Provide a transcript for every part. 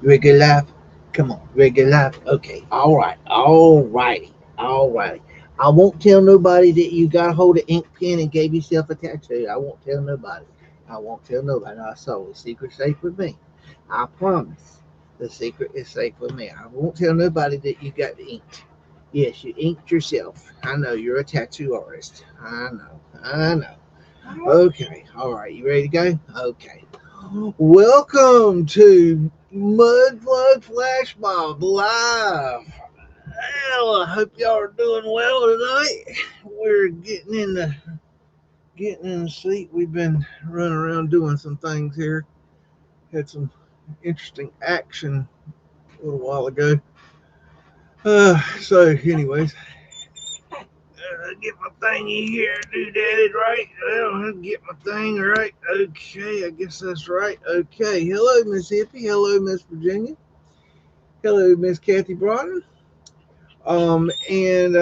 Regular life. Come on, regular life. Okay, all right, all righty, all righty. I won't tell nobody that you got a hold of ink pen and gave yourself a tattoo. I won't tell nobody. I won't tell nobody. I saw the secret safe with me. I promise. The secret is safe with me. I won't tell nobody that you got inked. Yes, you inked yourself. I know you're a tattoo artist. I know. I know. Okay, all right. You ready to go? Okay. Welcome to Mudflood Flash Mob Live. Well, I hope y'all are doing well tonight. We're getting in the seat. We've been running around doing some things here. Had some interesting action a little while ago. Anyways, get my thingy here, do that right. Well, get my thing right. Okay, I guess that's right. Okay, hello, Miss Hippie. Hello, Miss Virginia. Hello, Miss Kathy Broughton. And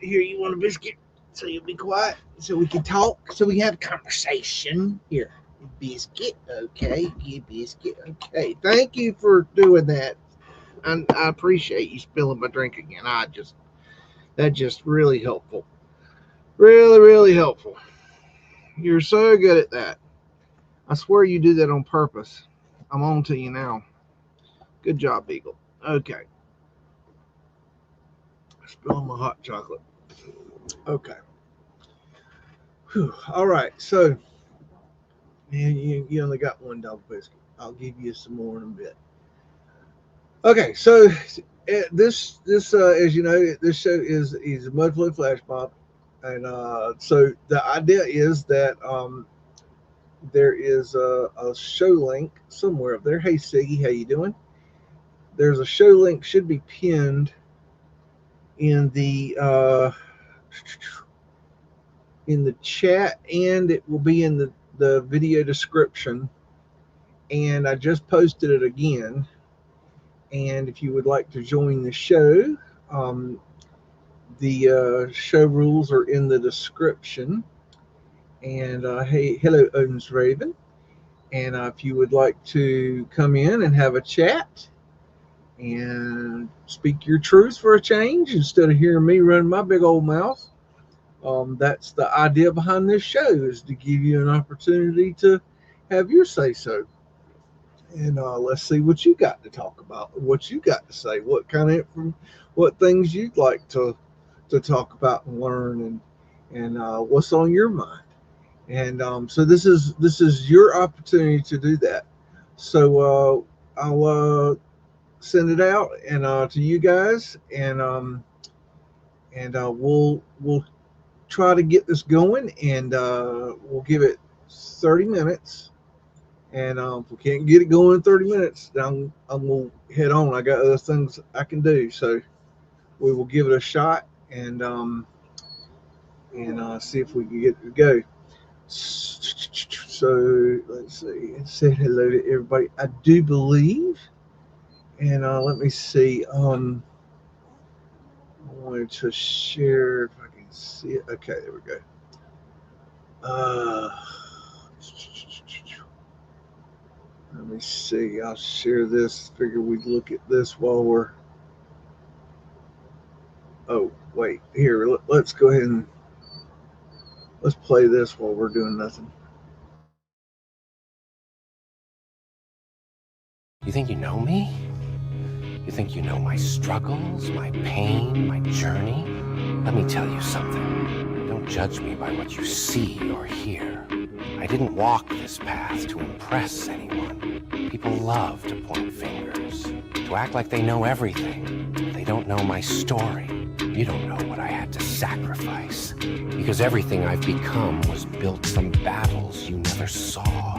here, you want a biscuit? So you'll be quiet, so we can talk, so we can have a conversation. Here, biscuit. Okay, you biscuit. Okay, thank you for doing that. I appreciate you spilling my drink again. That's just really helpful. Really, really helpful. You're so good at that. I swear you do that on purpose. I'm on to you now. Good job, Beagle. Okay, spilling my hot chocolate. Okay. Whew. All right. So, man, you only got one dog biscuit. I'll give you some more in a bit. Okay. So, this as you know, this show is a Mudflood Flash Mob, and so the idea is that there is a show link somewhere up there. Hey, Siggy, how you doing? There's a show link should be pinned in the chat, and it will be in the video description. And I just posted it again. And if you would like to join the show, um, the show rules are in the description. And hey, hello, Odin's Raven. And if you would like to come in and have a chat and speak your truth for a change instead of hearing me run my big old mouth, that's the idea behind this show, is to give you an opportunity to have your say so. And let's see what you got to talk about, what you got to say, what things you'd like to talk about and learn, and what's on your mind. And so this is your opportunity to do that. So I'll send it out and to you guys, and we'll try to get this going, and we'll give it 30 minutes. And if we can't get it going in 30 minutes, then I'm going to head on. I got other things I can do. So we will give it a shot, and see if we can get it to go. So let's see. Say hello to everybody. I do believe. And let me see. I wanted to share if I can see it. Okay, there we go. Uh, Let me see. I'll share this. Figure we'd look at this while we're. Oh, wait. Here, let's go ahead and let's play this while we're doing nothing. You think you know me? You think you know my struggles, my pain, my journey? Let me tell you something. Don't judge me by what you see or hear. I didn't walk this path to impress anyone. People love to point fingers, to act like they know everything. They don't know my story. You don't know what I had to sacrifice. Because everything I've become was built from battles you never saw.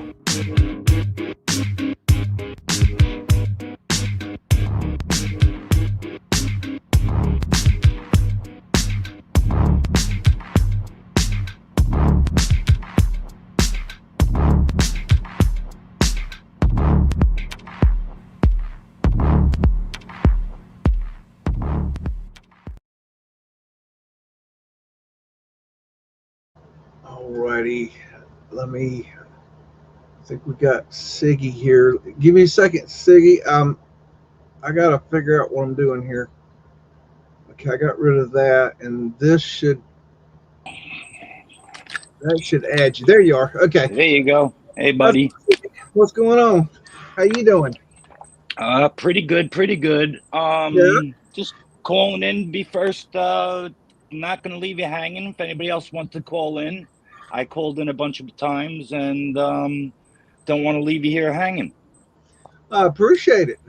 Alrighty. I think we got Siggy here. Give me a second, Siggy. I gotta figure out what I'm doing here. Okay, I got rid of that, and that should add you. There you are. Okay, There you go. Hey, that's buddy. what's going on. How you doing? Pretty good, pretty good. Yeah. Just calling in. Be first. Not gonna leave you hanging. If anybody else wants to call in, I called in a bunch of times and don't want to leave you here hanging. I appreciate it.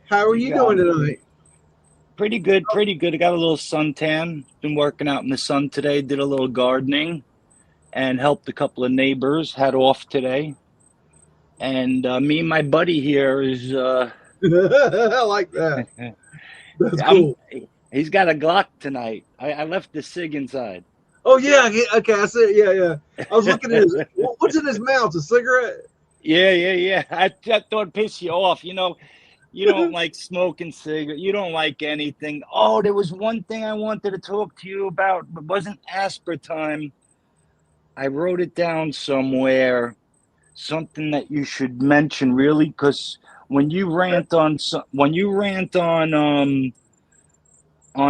How are You you got doing it. tonight? Pretty good, pretty good. I got a little suntan. Been working out in the sun today. Did a little gardening and helped a couple of neighbors. Had off today, and me and my buddy here is. I like that. That's I'm. cool. He's got a Glock tonight. I left the cig inside. Oh yeah. Okay, I see. Yeah, yeah. I was looking at his. What's in his mouth? A cigarette? Yeah. I thought it'd piss you off. You don't like smoking cigarettes. You don't like anything. Oh, there was one thing I wanted to talk to you about. It wasn't aspartame. I wrote it down somewhere. Something that you should mention, really, because when you rant on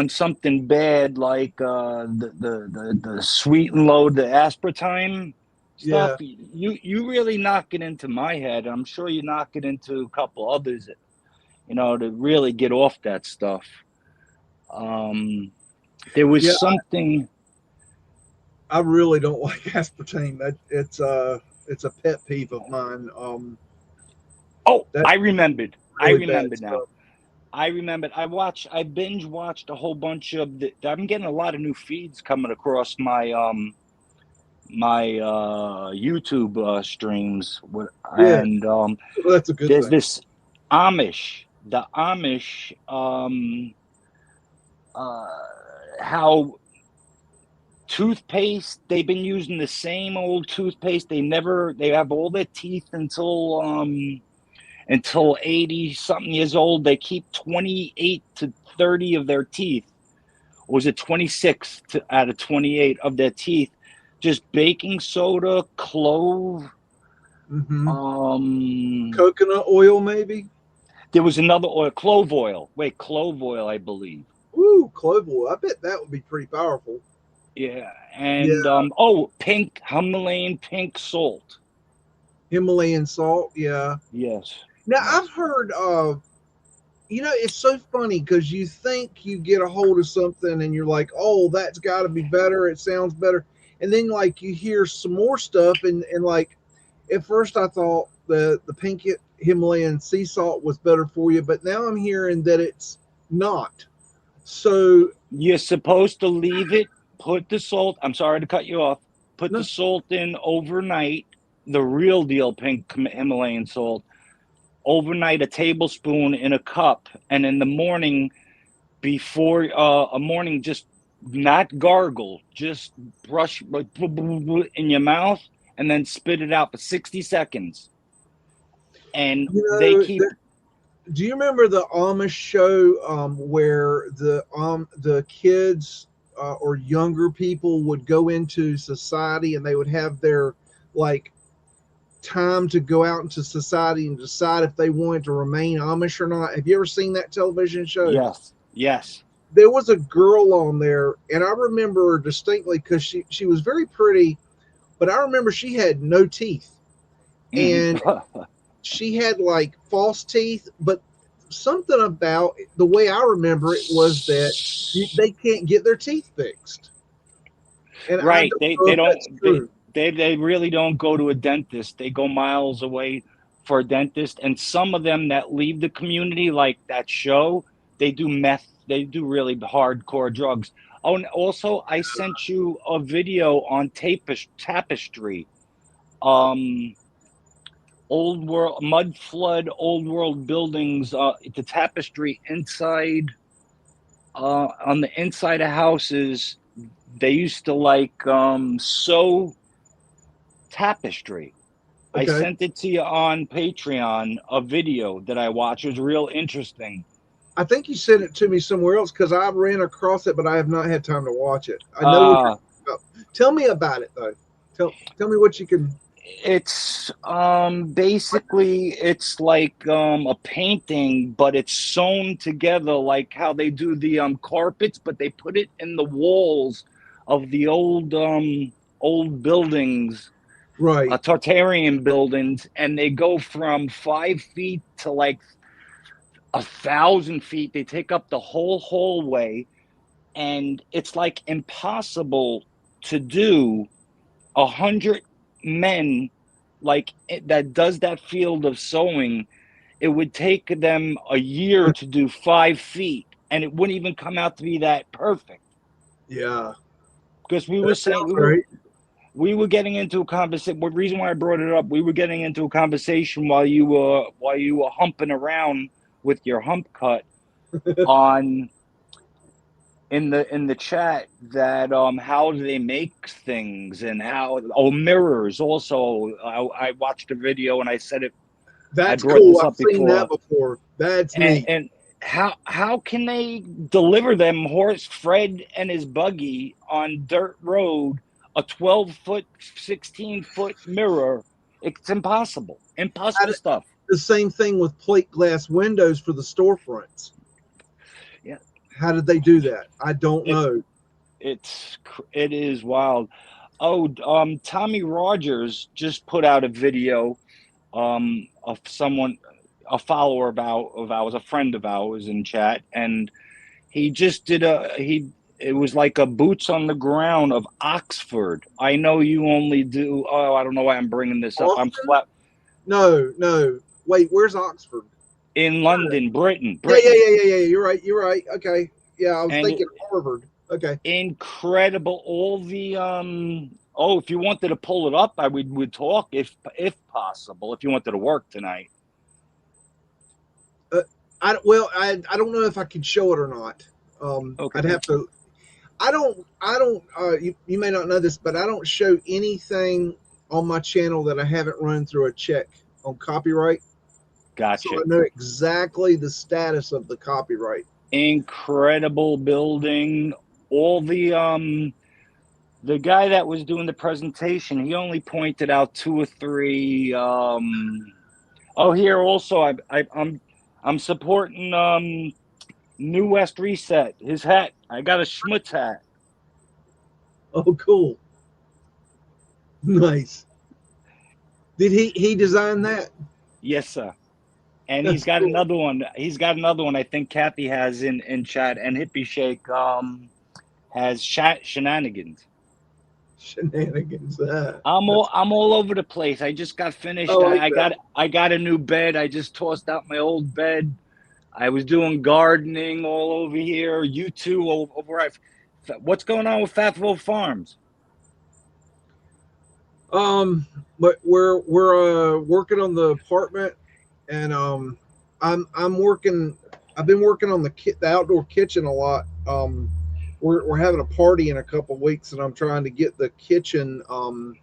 something bad like the sweet and low, the aspartame stuff, Yeah. you really knock it into my head. I'm sure you knock it into a couple others, to really get off that stuff. There Yeah. was something. I really don't like aspartame. It's a pet peeve of mine. Oh, That's I remembered. I really bad remembered now. stuff. I remembered. I binge watched a whole bunch of I'm getting a lot of new feeds coming across my YouTube streams, Yeah, and well, that's a good there's thing. this the Amish, how toothpaste, they've been using the same old toothpaste. They have all their teeth until 80 something years old. They keep 28 to 30 of their teeth, or was it 26 out of 28 of their teeth, just baking soda, clove. Hmm. Um, Coconut oil, maybe. there was another oil, clove oil. Wait, clove oil, I believe. Ooh, clove oil. I bet that would be pretty powerful. Yeah, Yeah, and pink Himalayan pink salt. Himalayan salt. Yeah. Yes, Now I've yes, heard. It's so funny because you think you get a hold of something and you're like, oh, that's got to be better. It sounds better, and then like you hear some more stuff, and like at first I thought the pink Himalayan sea salt was better for you, but now I'm hearing that it's not. So you're supposed to leave it. Put the salt. I'm sorry to cut you off. Put the no, salt in overnight. The real deal pink Himalayan salt. Overnight, a tablespoon in a cup, and in the morning, before a morning, just not gargle, just brush in your mouth, and then spit it out for 60 seconds. And you they know, keep. do you remember the Amish show where the kids or younger people would go into society and they would have their like time to go out into society and decide if they wanted to remain Amish or not? Have you ever seen that television show? Yes. There was a girl on there, and I remember her distinctly because she was very pretty, but I remember she had no teeth, and she had like false teeth, but something about the way I remember it was that they can't get their teeth fixed, and I Right. don't They know they if that's don't true. they really don't go to a dentist. They go miles away for a dentist. And some of them that leave the community, like that show, they do meth. They do really hardcore drugs. Oh, and also I sent you a video on tapestry. Um, old world mud flood, old world buildings. The tapestry inside. On the inside of houses, they used to sew tapestry. I Okay, sent it to you on Patreon, a video that I watched. It was real interesting. I think you sent it to me somewhere else because I ran across it, but I have not had time to watch it. I know what you're Uh talking about. Tell me about it though. Tell me what you can. It's basically it's like a painting, but it's sewn together like how they do the carpets, but they put it in the walls of the old buildings, Right. Tartarian buildings, and they go from 5 feet to like 1,000 feet. They take up the whole hallway, and it's like impossible to do 100 men like that does that field of sewing. It would take them a year to do 5 feet, and it wouldn't even come out to be that perfect. Yeah. Because we were That saying sounds right. we were getting into a conversation. The reason why I brought it up, we were getting into a conversation while you were humping around with your hump cut on in the chat that how do they make things and how mirrors also. I watched a video and I said it. I That's brought cool. this I've up seen that before. before. That's and, neat. and how can they deliver them horse Fred and his buggy on dirt road, a 12-foot 16-foot mirror? It's impossible stuff. The same thing with plate glass windows for the storefronts. Yeah, How did they do that? I don't it know. it is wild. Oh, Tommy Rogers just put out a video of someone, a follower of ours, a friend of ours in chat, and he just did it was like a boots on the ground of Oxford. I know you only do. Oh, I don't know why I'm bringing this up. I'm Austin? flat No, no. Wait, where's Oxford? in London, Britain, Yeah, yeah, Britain, yeah, yeah, yeah. You're right. You're right. Okay. Yeah, I was and thinking Harvard. Okay. incredible. All the Oh, if you wanted to pull it up, I would talk if possible. If you wanted to work tonight, I don't know if I can show it or not. okay. I'd have to. I don't. You may not know this, but I don't show anything on my channel that I haven't run through a check on copyright. So Gotcha. I know exactly the status of the copyright. Incredible building. All the guy that was doing the presentation, he only pointed out two or three. Oh, here also, I'm supporting New West Reset. His hat, I got a Schmutz hat. Oh, cool. Nice. Did he design that? Yes, sir. And he's That's got cool. another one. He's got another one. I think Kathy has in chat, and Hippie Shake has shenanigans. Shenanigans. That's I'm all over the place. I just got finished. I like that. I got a new bed. I just tossed out my old bed. I was doing gardening all over here. You too over at. What's going on with Fatville Farms? But we're working on the apartment, and I'm working. I've been working on the outdoor kitchen a lot. We're having a party in a couple of weeks, and I'm trying to get the kitchen. I'm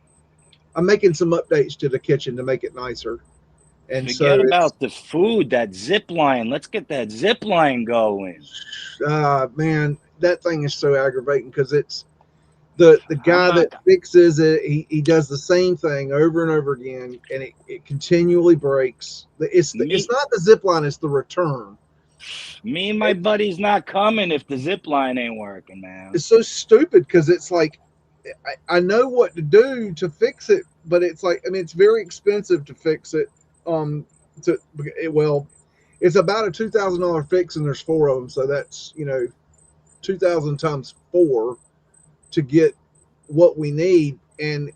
making some updates to the kitchen to make it nicer, and so Forget it's about the food. That zip line. Let's get that zip line going. man, that thing is so aggravating because it's the I'm guy that not. fixes it. He does the same thing over and over again, and it continually breaks. It's Me, not the zip line; it's the return. me and my buddy's not coming if the zip line ain't working, man. It's so stupid because it's like I know what to do to fix it, but it's like I mean it's very expensive to fix it. To well, it's about a $2,000 fix, and there's four of them, so that's 2,000 times four to get what we need, and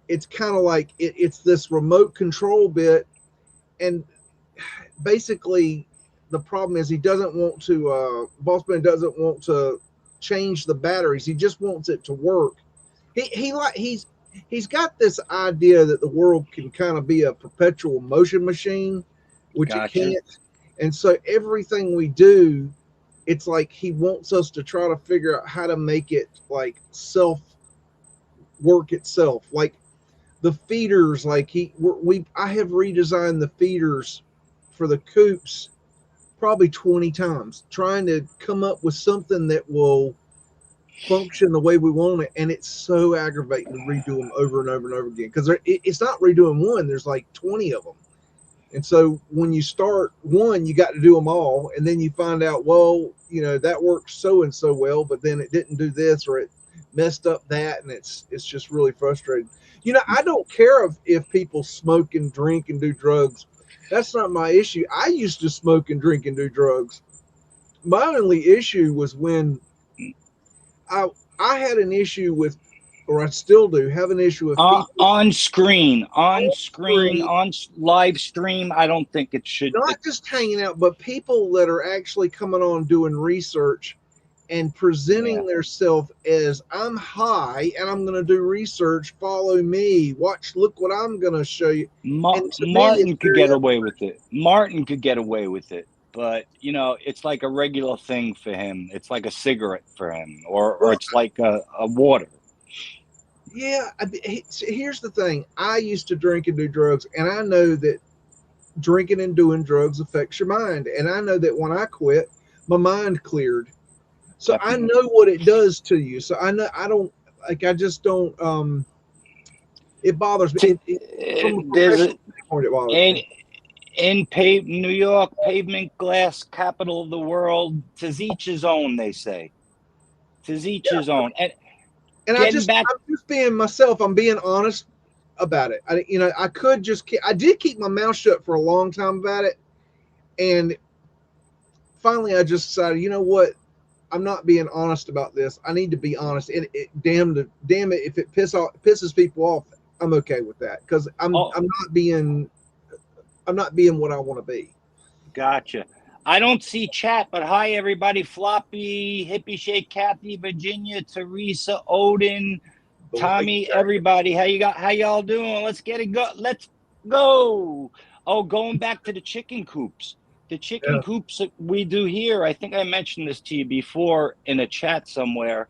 it's kind of like it's this remote control bit, and basically the problem is he doesn't want to. Boss Man doesn't want to change the batteries. He just wants it to work. He's got this idea that the world can kind of be a perpetual motion machine, which it Gotcha. can't. And so everything we do, it's like he wants us to try to figure out how to make it like self work itself. Like the feeders, like I have redesigned the feeders for the coops probably 20 times, trying to come up with something that will function the way we want it, and it's so aggravating to redo them over and over and over again, because it's not redoing one, there's like 20 of them. And so when you start one, you got to do them all, and then you find out, well, that works so and so well, but then it didn't do this, or it messed up that, and it's just really frustrating. I don't care if people smoke and drink and do drugs. That's not my issue. I used to smoke and drink and do drugs. My only issue was when I had an issue with, or I still do have an issue with people on screen, on live stream. I don't think it should. Not just hanging out, but people that are actually coming on doing research and presenting themselves as, I'm high and I'm going to do research. Follow me. Look what I'm going to show you. Martin could get away with it. Martin could get away with it. But, it's like a regular thing for him. It's like a cigarette for him, or it's like a water. Yeah. Here's the thing. I used to drink and do drugs, and I know that drinking and doing drugs affects your mind. And I know that when I quit, my mind cleared. So definitely. I know what it does to you. So I know, I just don't, it bothers me. From a professional standpoint, it bothers me. In New York, pavement glass capital of the world, 'tis each his own, they say. 'Tis each his own. And I'm just being myself. I'm being honest about it. I did keep my mouth shut for a long time about it. And finally I just decided, you know what? I'm not being honest about this. I need to be honest. Damn it, if it pisses people off, I'm okay with that, because I'm not being what I want to be. Gotcha. I don't see chat, but hi everybody. Floppy, Hippie Shake, Kathy, Virginia, Teresa, Odin, Tommy, everybody. How y'all doing? Let's get it go. Let's go. Oh, going back to the chicken coops. The chicken coops that we do here, I think I mentioned this to you before in a chat somewhere.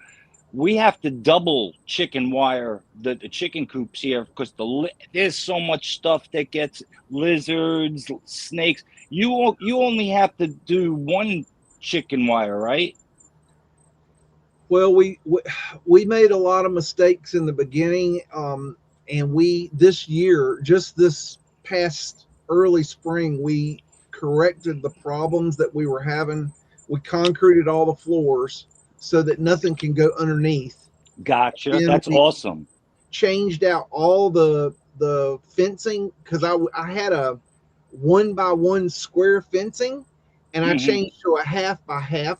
We have to double chicken wire the chicken coops here, because there's so much stuff that gets lizards, snakes. You only have to do one chicken wire, right? Well, we made a lot of mistakes in the beginning, and this year, just this past early spring, we corrected the problems that we were having. We concreted all the floors so that nothing can go underneath. Gotcha. That's awesome. Changed out all the fencing, because I had a 1x1 square fencing, and I changed to a 1/2x1/2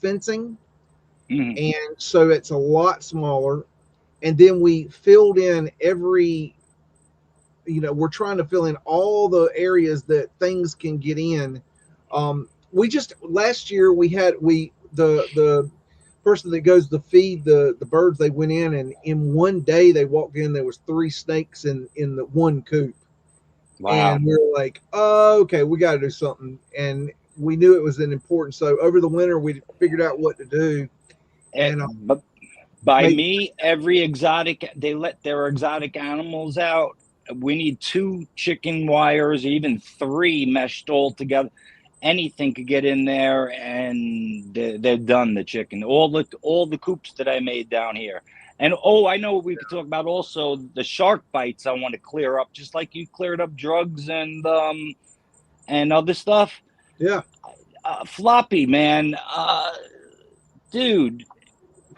fencing. And so it's a lot smaller. And then we filled in we're trying to fill in all the areas that things can get in. Last year the person that goes to feed the birds, they went in, and in one day they walked in, there was 3 snakes in the one coop. Wow. And we were like, oh, okay, we got to do something. And we knew it was important. So over the winter, we figured out what to do. And every exotic, they let their exotic animals out. We need 2 chicken wires, even 3 meshed all together. Anything could get in there, and they're done. The chicken, all the coops that I made down here. And I know we could talk about also the shark bites. I want to clear up, just like you cleared up drugs and other stuff. Yeah. Floppy, man, dude.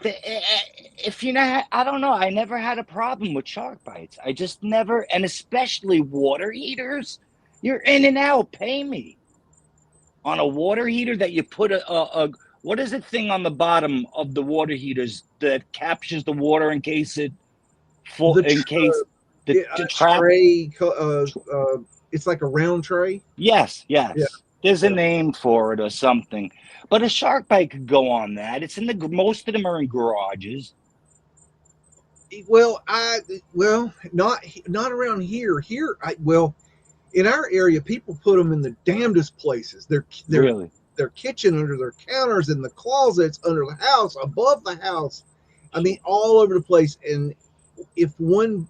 If I don't know. I never had a problem with shark bites. I just never, and especially water heaters. You're in and out. Pay me on a water heater that you put a what is the thing on the bottom of the water heaters that captures the water in case the trap tray. It's like a round tray. Yes. Yeah. There's a name for it or something. But a shark bite could go on that. It's in most of them are in garages. Well, not around here. Here, in our area, people put them in the damnedest places. They're really their kitchen, under their counters, in the closets, under the house, above the house. I mean, all over the place. And if you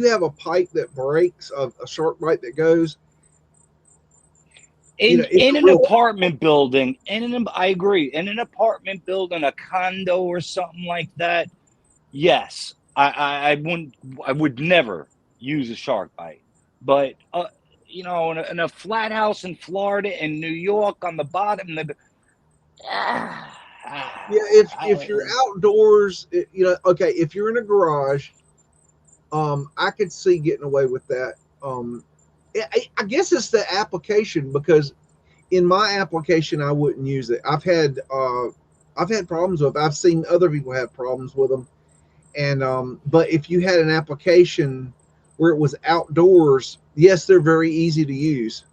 have a pipe that breaks, a shark bite that goes, it's In a an real. apartment building, I agree. In an apartment building, a condo or something like that, yes, I would never use a shark bite. But in a flat house in Florida and New York on the bottom, Yeah, if you're outdoors, okay, if you're in a garage, I could see getting away with that. I guess it's the application, because in my application I wouldn't use it. I've had problems with. I've seen other people have problems with them, and but if you had an application where it was outdoors, yes, they're very easy to use.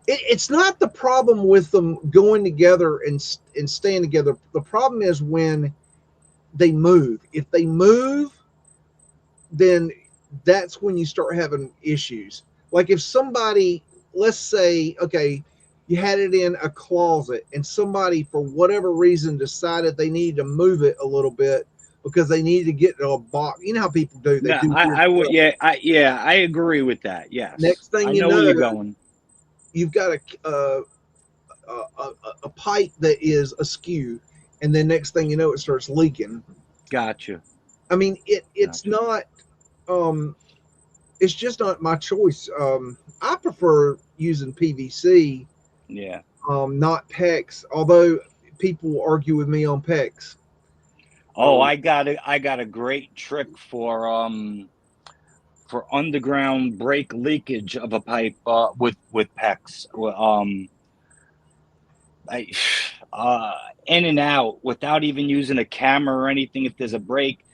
It's not the problem with them going together and staying together. The problem is when they move. If they move, then that's when you start having issues. Like if somebody, let's say, okay, you had it in a closet and somebody, for whatever reason, decided they needed to move it a little bit because they needed to get to a box. You know how people do? They no, do weird I would, stuff. yeah, I agree with that. Yes, Next thing I you know where know, you're going. you've got a pipe that is askew, and then next thing you know, it starts leaking. Gotcha. I mean, it's Gotcha. not. It's just not my choice. I prefer using PVC, Yeah. not PEX. Although people argue with me on PEX. Oh, I got a great trick for underground break leakage of a pipe with PEX. I in and out without even using a camera or anything. If there's a break,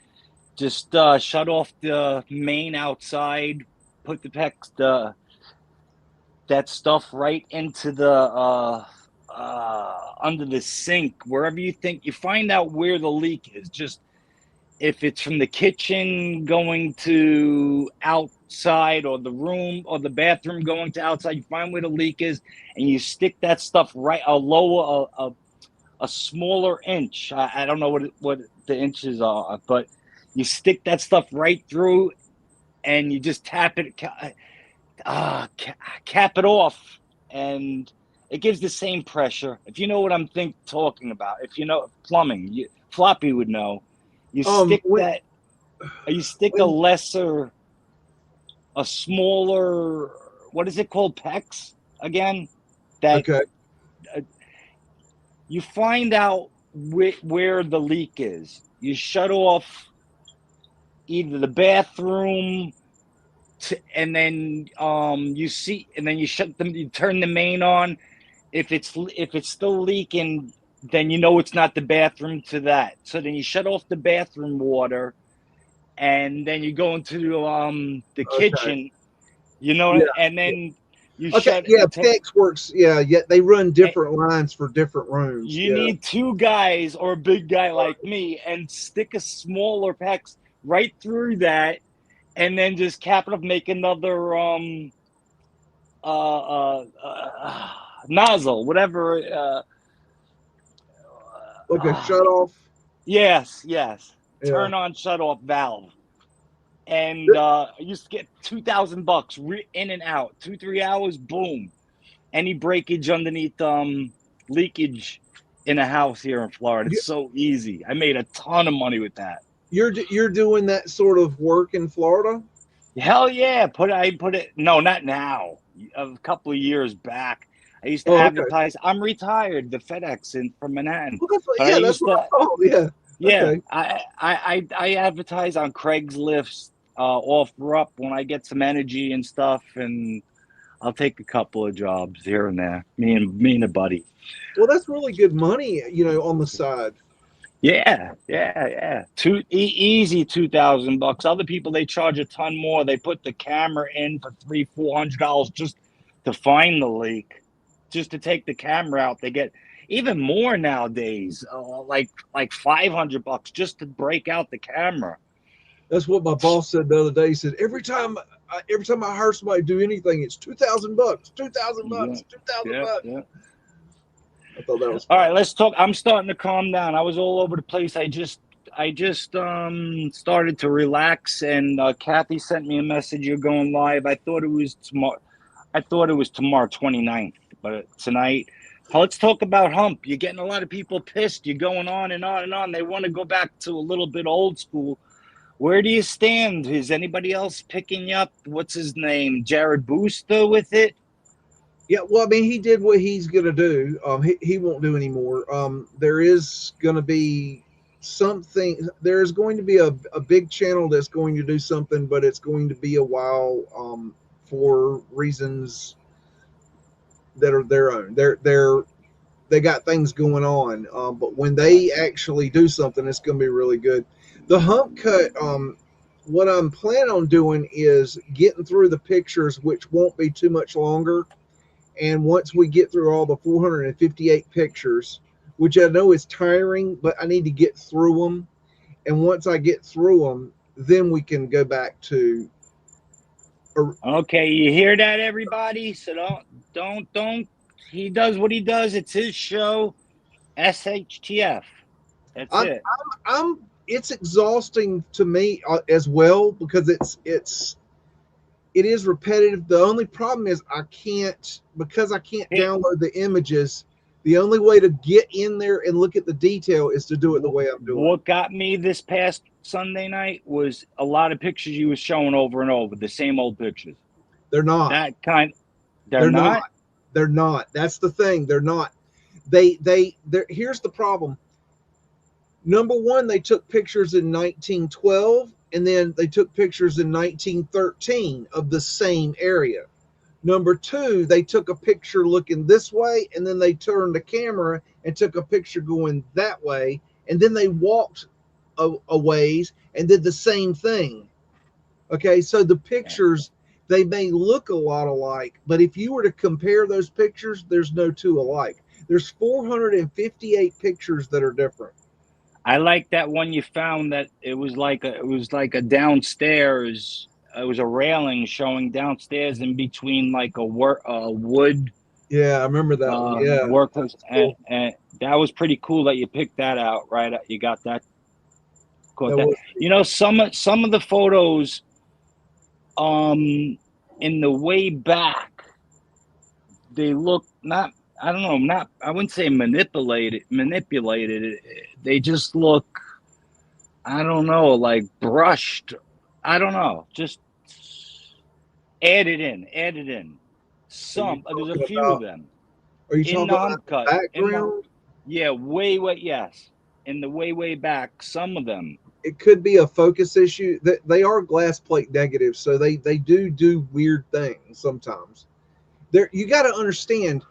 just shut off the main outside, put the PEX that stuff right into the under the sink, wherever you think you find out where the leak is. Just if it's from the kitchen going to outside, or the room or the bathroom going to outside, you find where the leak is, and you stick that stuff right a smaller inch. I don't know what the inches are, but you stick that stuff right through, and you just tap it, cap it off, and it gives the same pressure. If you know what I'm talking about, if you know plumbing, Floppy would know. You stick When that, you stick when a smaller, what is it called, PEX again? That okay, you find out where the leak is. You shut off either the bathroom, and then you shut them. You turn the main on. If it's still leaking, then you know it's not the bathroom to that. So then you shut off the bathroom water, and then you go into the okay, kitchen. yeah, And then you okay, shut. yeah. You take. PEX works. Yeah, yeah. They run different lines for different rooms. You Yeah. need two guys or a big guy like me, and stick a smaller PEX right through that, and then just cap it up, make another nozzle, whatever. Like a shut off. Yes, Yeah. turn on, shut off valve, and I used to get $2,000 in and out, 2-3 hours, boom. Any breakage underneath leakage in a house here in Florida, it's so easy. I made a ton of money with that. You're doing that sort of work in Florida? Hell yeah! I put it. No, not now. A couple of years back, I used to Oh, okay. advertise. I'm retired. The FedEx from Manhattan, Well, but I yeah, that's used what I to. thought. Yeah. Yeah, Okay. I advertise on Craigslist, offer up when I get some energy and stuff, and I'll take a couple of jobs here and there. Me and a buddy. Well, that's really good money, on the side. Yeah. Easy $2,000. Other people, they charge a ton more. They put the camera in for $300-$400 just to find the leak, just to take the camera out. They get even more nowadays, like $500 just to break out the camera. That's what my boss said the other day. He said every time I hire somebody to do anything, it's $2,000, Yeah, $2,000, $2,000. yeah. I thought that was All funny. right, let's talk. I'm starting to calm down. I was all over the place. I just started to relax, and Kathy sent me a message. You're going live. I thought it was tomorrow. 29th. But tonight, let's talk about Hump. You're getting a lot of people pissed. You're going on and on and on. They want to go back to a little bit old school. Where do you stand? Is anybody else picking you up? What's his name? Jared Booster with it? Yeah, well, I mean, he did what he's going to do. He won't do anymore. There is going to be something. There's going to be a big channel that's going to do something, but it's going to be a while for reasons that are their own. They got things going on, but when they actually do something, it's going to be really good. The hump cut. What I'm planning on doing is getting through the pictures, which won't be too much longer. And once we get through all the 458 pictures, which I know is tiring, but I need to get through them. And once I get through them, then we can go back to. Okay, you hear that, everybody? So don't. He does what he does. It's his show. SHTF. That's it. It's exhausting to me as well because it is repetitive. The only problem is I can't download the images. The only way to get in there and look at the detail is to do it the way I'm doing. What got me this past Sunday night was a lot of pictures you was showing over and over, the same old pictures. They're not. They're not. They're not. That's the thing. They're not. Here's the problem. Number one, they took pictures in 1912, and then they took pictures in 1913 of the same area. Number two, they took a picture looking this way, and then they turned the camera and took a picture going that way, and then they walked a ways and did the same thing. Okay, so the pictures, they may look a lot alike, but if you were to compare those pictures, there's no two alike. There's 458 pictures that are different. I like that one you found that it was like a downstairs. It was a railing showing downstairs in between like a wood. Yeah, I remember that one. Yeah, workplace, cool. and that was pretty cool that you picked that out. Right, you got that. Caught that. You know, some of the photos, in the way back, they look not. I don't know, not, I wouldn't say manipulated. They just look, I don't know, like brushed. I don't know, just added in. There's a few of them. Are you talking about the background? Yeah, way, yes. In the way back, some of them. It could be a focus issue. They are glass plate negatives, so they do weird things sometimes. You got to understand,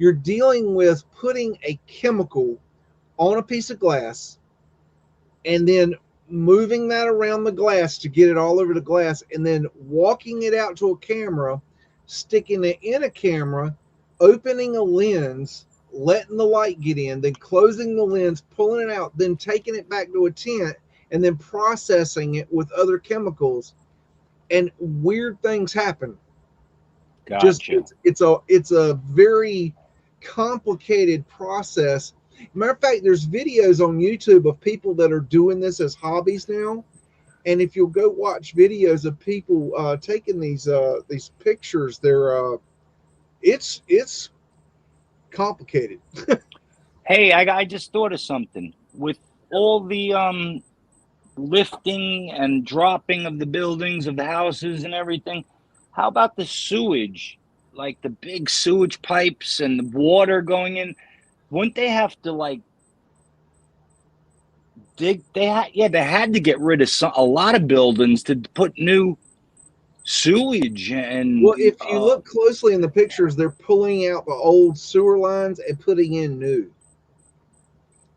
you're dealing with putting a chemical on a piece of glass and then moving that around the glass to get it all over the glass and then walking it out to a camera, sticking it in a camera, opening a lens, letting the light get in, then closing the lens, pulling it out, then taking it back to a tent and then processing it with other chemicals, and weird things happen. Gotcha. It's a very complicated process. Matter of fact, there's videos on YouTube of people that are doing this as hobbies now, and if you'll go watch videos of people taking these pictures, it's complicated. Hey, I just thought of something with all the lifting and dropping of the buildings, of the houses and everything. How about the sewage, like the big sewage pipes and the water going in? Wouldn't they have to like dig? They had to get rid of a lot of buildings to put new sewage. And well, if you look closely in the pictures, they're pulling out the old sewer lines and putting in new,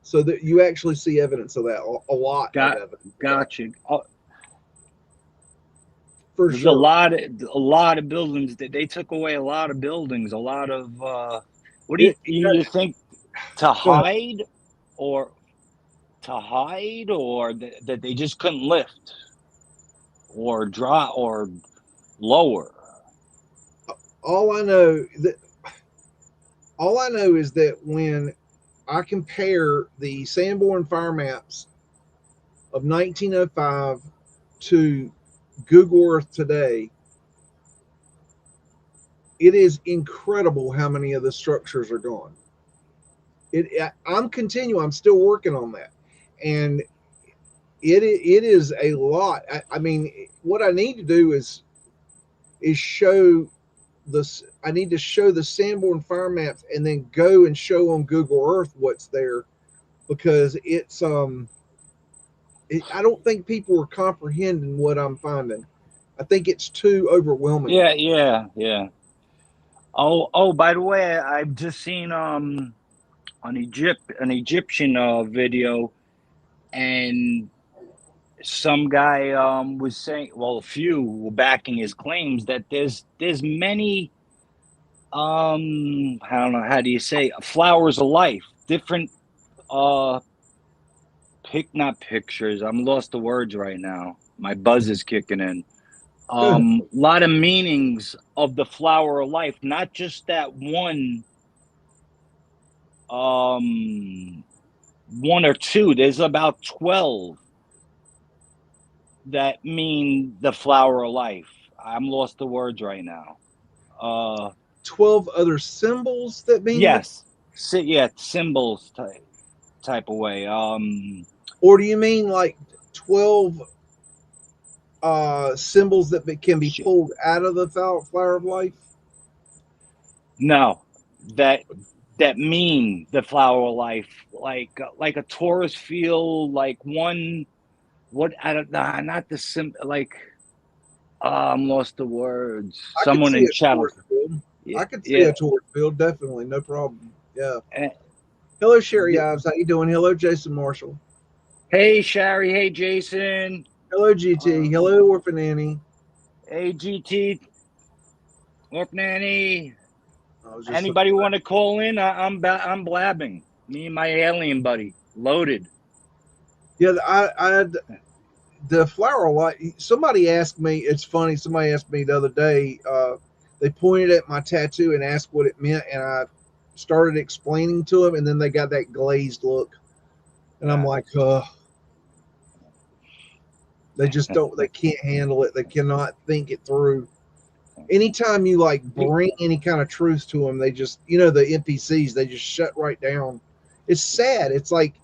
so that you actually see evidence of that. A lot of evidence. Gotcha. For There's sure. a lot of buildings that they took away. A lot of buildings. A lot of what do you think, to hide, or that they just couldn't lift or drop or lower? All I know is that when I compare the Sanborn fire maps of 1905 to Google Earth today, it is incredible how many of the structures are gone. I'm continuing. I'm still working on that, and it is a lot. I mean, what I need to do is show this. I need to show the Sanborn fire maps, and then go and show on Google Earth what's there, because I don't think people are comprehending what I'm finding. I think it's too overwhelming. Yeah. Oh, by the way, I've just seen an Egyptian video, and some guy was saying, well, a few were backing his claims that there's many I don't know, how do you say, flowers of life, different uh not pictures. I'm lost the words right now. My buzz is kicking in. Lot of meanings of the flower of life, not just that one or two. There's about 12 that mean the flower of life. I'm lost the words right now. 12 other symbols that mean that? Yes. Yeah, symbols type of way. Or do you mean like 12 symbols that can be pulled out of the flower of life? No, that mean the flower of life, like a Taurus field, like one. What I don't know, not the like. I'm lost the words. I could Someone see in a chat. Taurus field. Yeah, I could see a Taurus field, definitely, no problem. Yeah. Hello, Sherry Ives. How you doing? Hello, Jason Marshall. Hey, Sherry. Hey, Jason. Hello, GT. Hello, Orphan Annie. Hey, GT. Orphan Annie. Anybody want to call in? I'm blabbing. Me and my alien buddy, loaded. Yeah, the flower of life. Somebody asked me. It's funny. Somebody asked me the other day. They pointed at my tattoo and asked what it meant, and I started explaining to them, and then they got that glazed look, and I'm like, they just don't. They can't handle it. They cannot think it through. Anytime you like bring any kind of truth to them, they just, the NPCs, they just shut right down. It's sad. It's like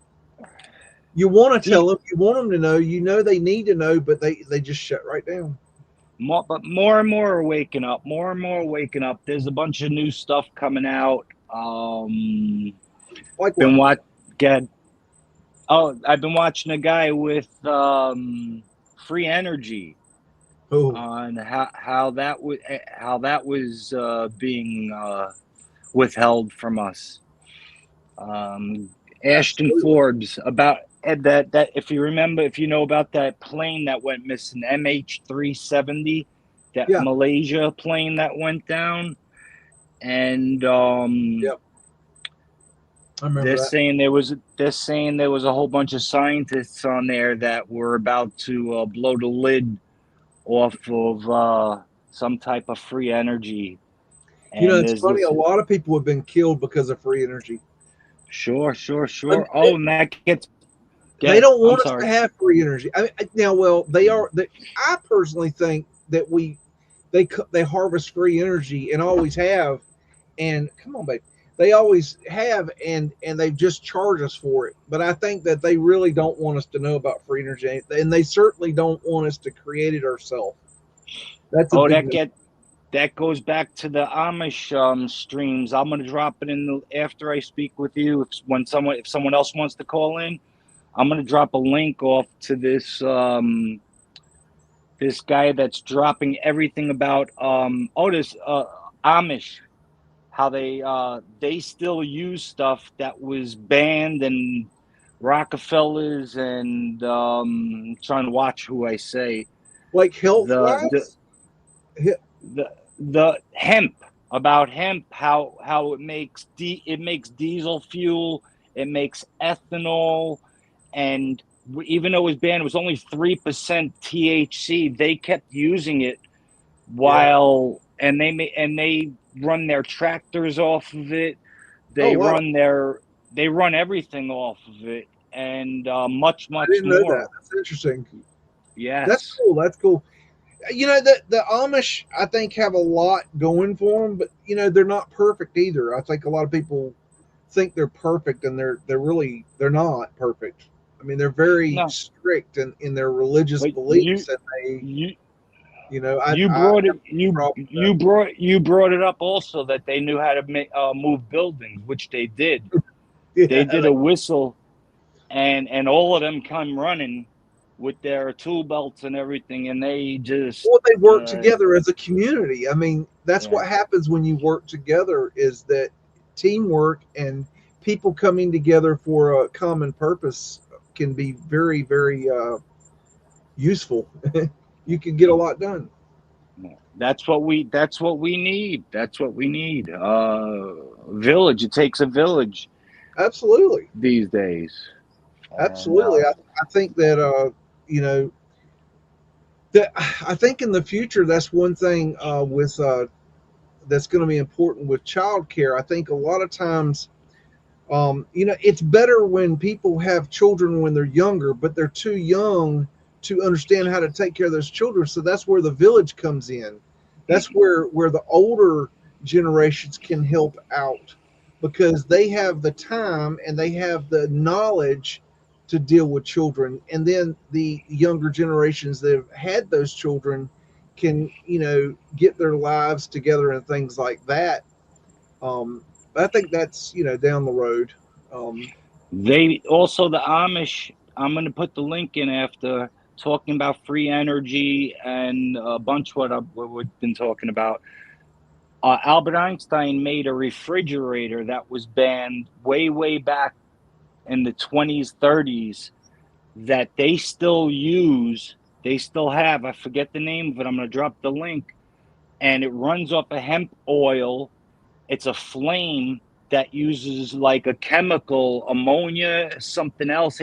you want to tell them, you want them to know, they need to know, but they just shut right down. But more and more are waking up. More and more are waking up. There's a bunch of new stuff coming out. Like been what? I've been watching a guy with free energy. On how that was being withheld from us. Ashton Forbes, about that if you remember, if you know about that plane that went missing, MH370, that Malaysia plane that went down, and they're saying there was a whole bunch of scientists on there that were about to blow the lid off of some type of free energy. And it's funny. A lot of people have been killed because of free energy. Sure. And that gets. They don't want us to have free energy. They are. I personally think that they harvest free energy and always have. And come on, babe. They always have, and they just charge us for it. But I think that they really don't want us to know about free energy, and they certainly don't want us to create it ourselves. That's that goes back to the Amish streams. I'm going to drop it after I speak with you. If someone else wants to call in, I'm going to drop a link off to this this guy that's dropping everything about this Amish, how they still use stuff that was banned, and Rockefellers, and trying to watch who I say, like health the hemp, about hemp, how it makes diesel fuel, it makes ethanol, and even though it was banned, it was only 3% THC. They kept using it and they run their tractors off of it. They run everything off of it, and much I didn't know more. that. That's interesting. Yes, that's cool. You know, the Amish, I think, have a lot going for them, but you know, they're not perfect either. I think a lot of people think they're perfect, and they're not perfect. I mean, they're very No, strict in their religious but beliefs, and they, you you know, you I brought have it no problem with you brought it up also that they knew how to move buildings, which they did. that. They Yeah, did a whistle, and all of them come running with their tool belts and everything, and they just well, they work uh, together as a community. I mean, that's yeah. what happens when you work together. Is that teamwork and people coming together for a common purpose can be very, very useful. You can get a lot done. That's what we need. That's what we need. Village. It takes a village Absolutely, these days. And absolutely. I think that you know that I think in the future that's one thing with that's going to be important with childcare. I think a lot of times, you know, it's better when people have children when they're younger, but they're too young to understand how to take care of those children. So that's where the village comes in. That's where the older generations can help out because they have the time and they have the knowledge to deal with children. And then the younger generations that have had those children can, you know, get their lives together and things like that. um, I think that's, you know, down the road. Um, they also the Amish. I'm going to put the link in after talking about free energy and a bunch what we've been talking about. Albert Einstein made a refrigerator that was banned way back in the 20s, 30s that they still use. They still have. I forget the name of it. I'm going to drop the link, and it runs off a hemp oil. It's a flame that uses like a chemical, ammonia, something else,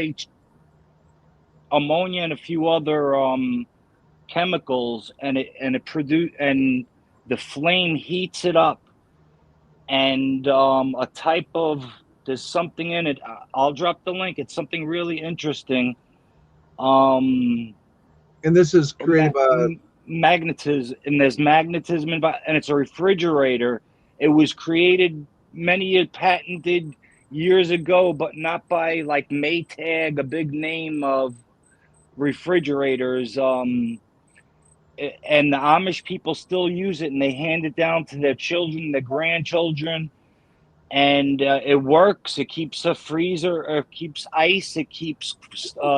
ammonia, and a few other chemicals, and it produce and the flame heats it up, and a type of there's something in it. I'll drop the link. It's something really interesting. Um, and this is created ma- by, magnetism, and there's magnetism and it's a refrigerator. It was created many years, patented years ago, but not by like Maytag, a big name of refrigerators. And the Amish people still use it, and they hand it down to their children, their grandchildren, and it works. It keeps a freezer, it keeps ice, it keeps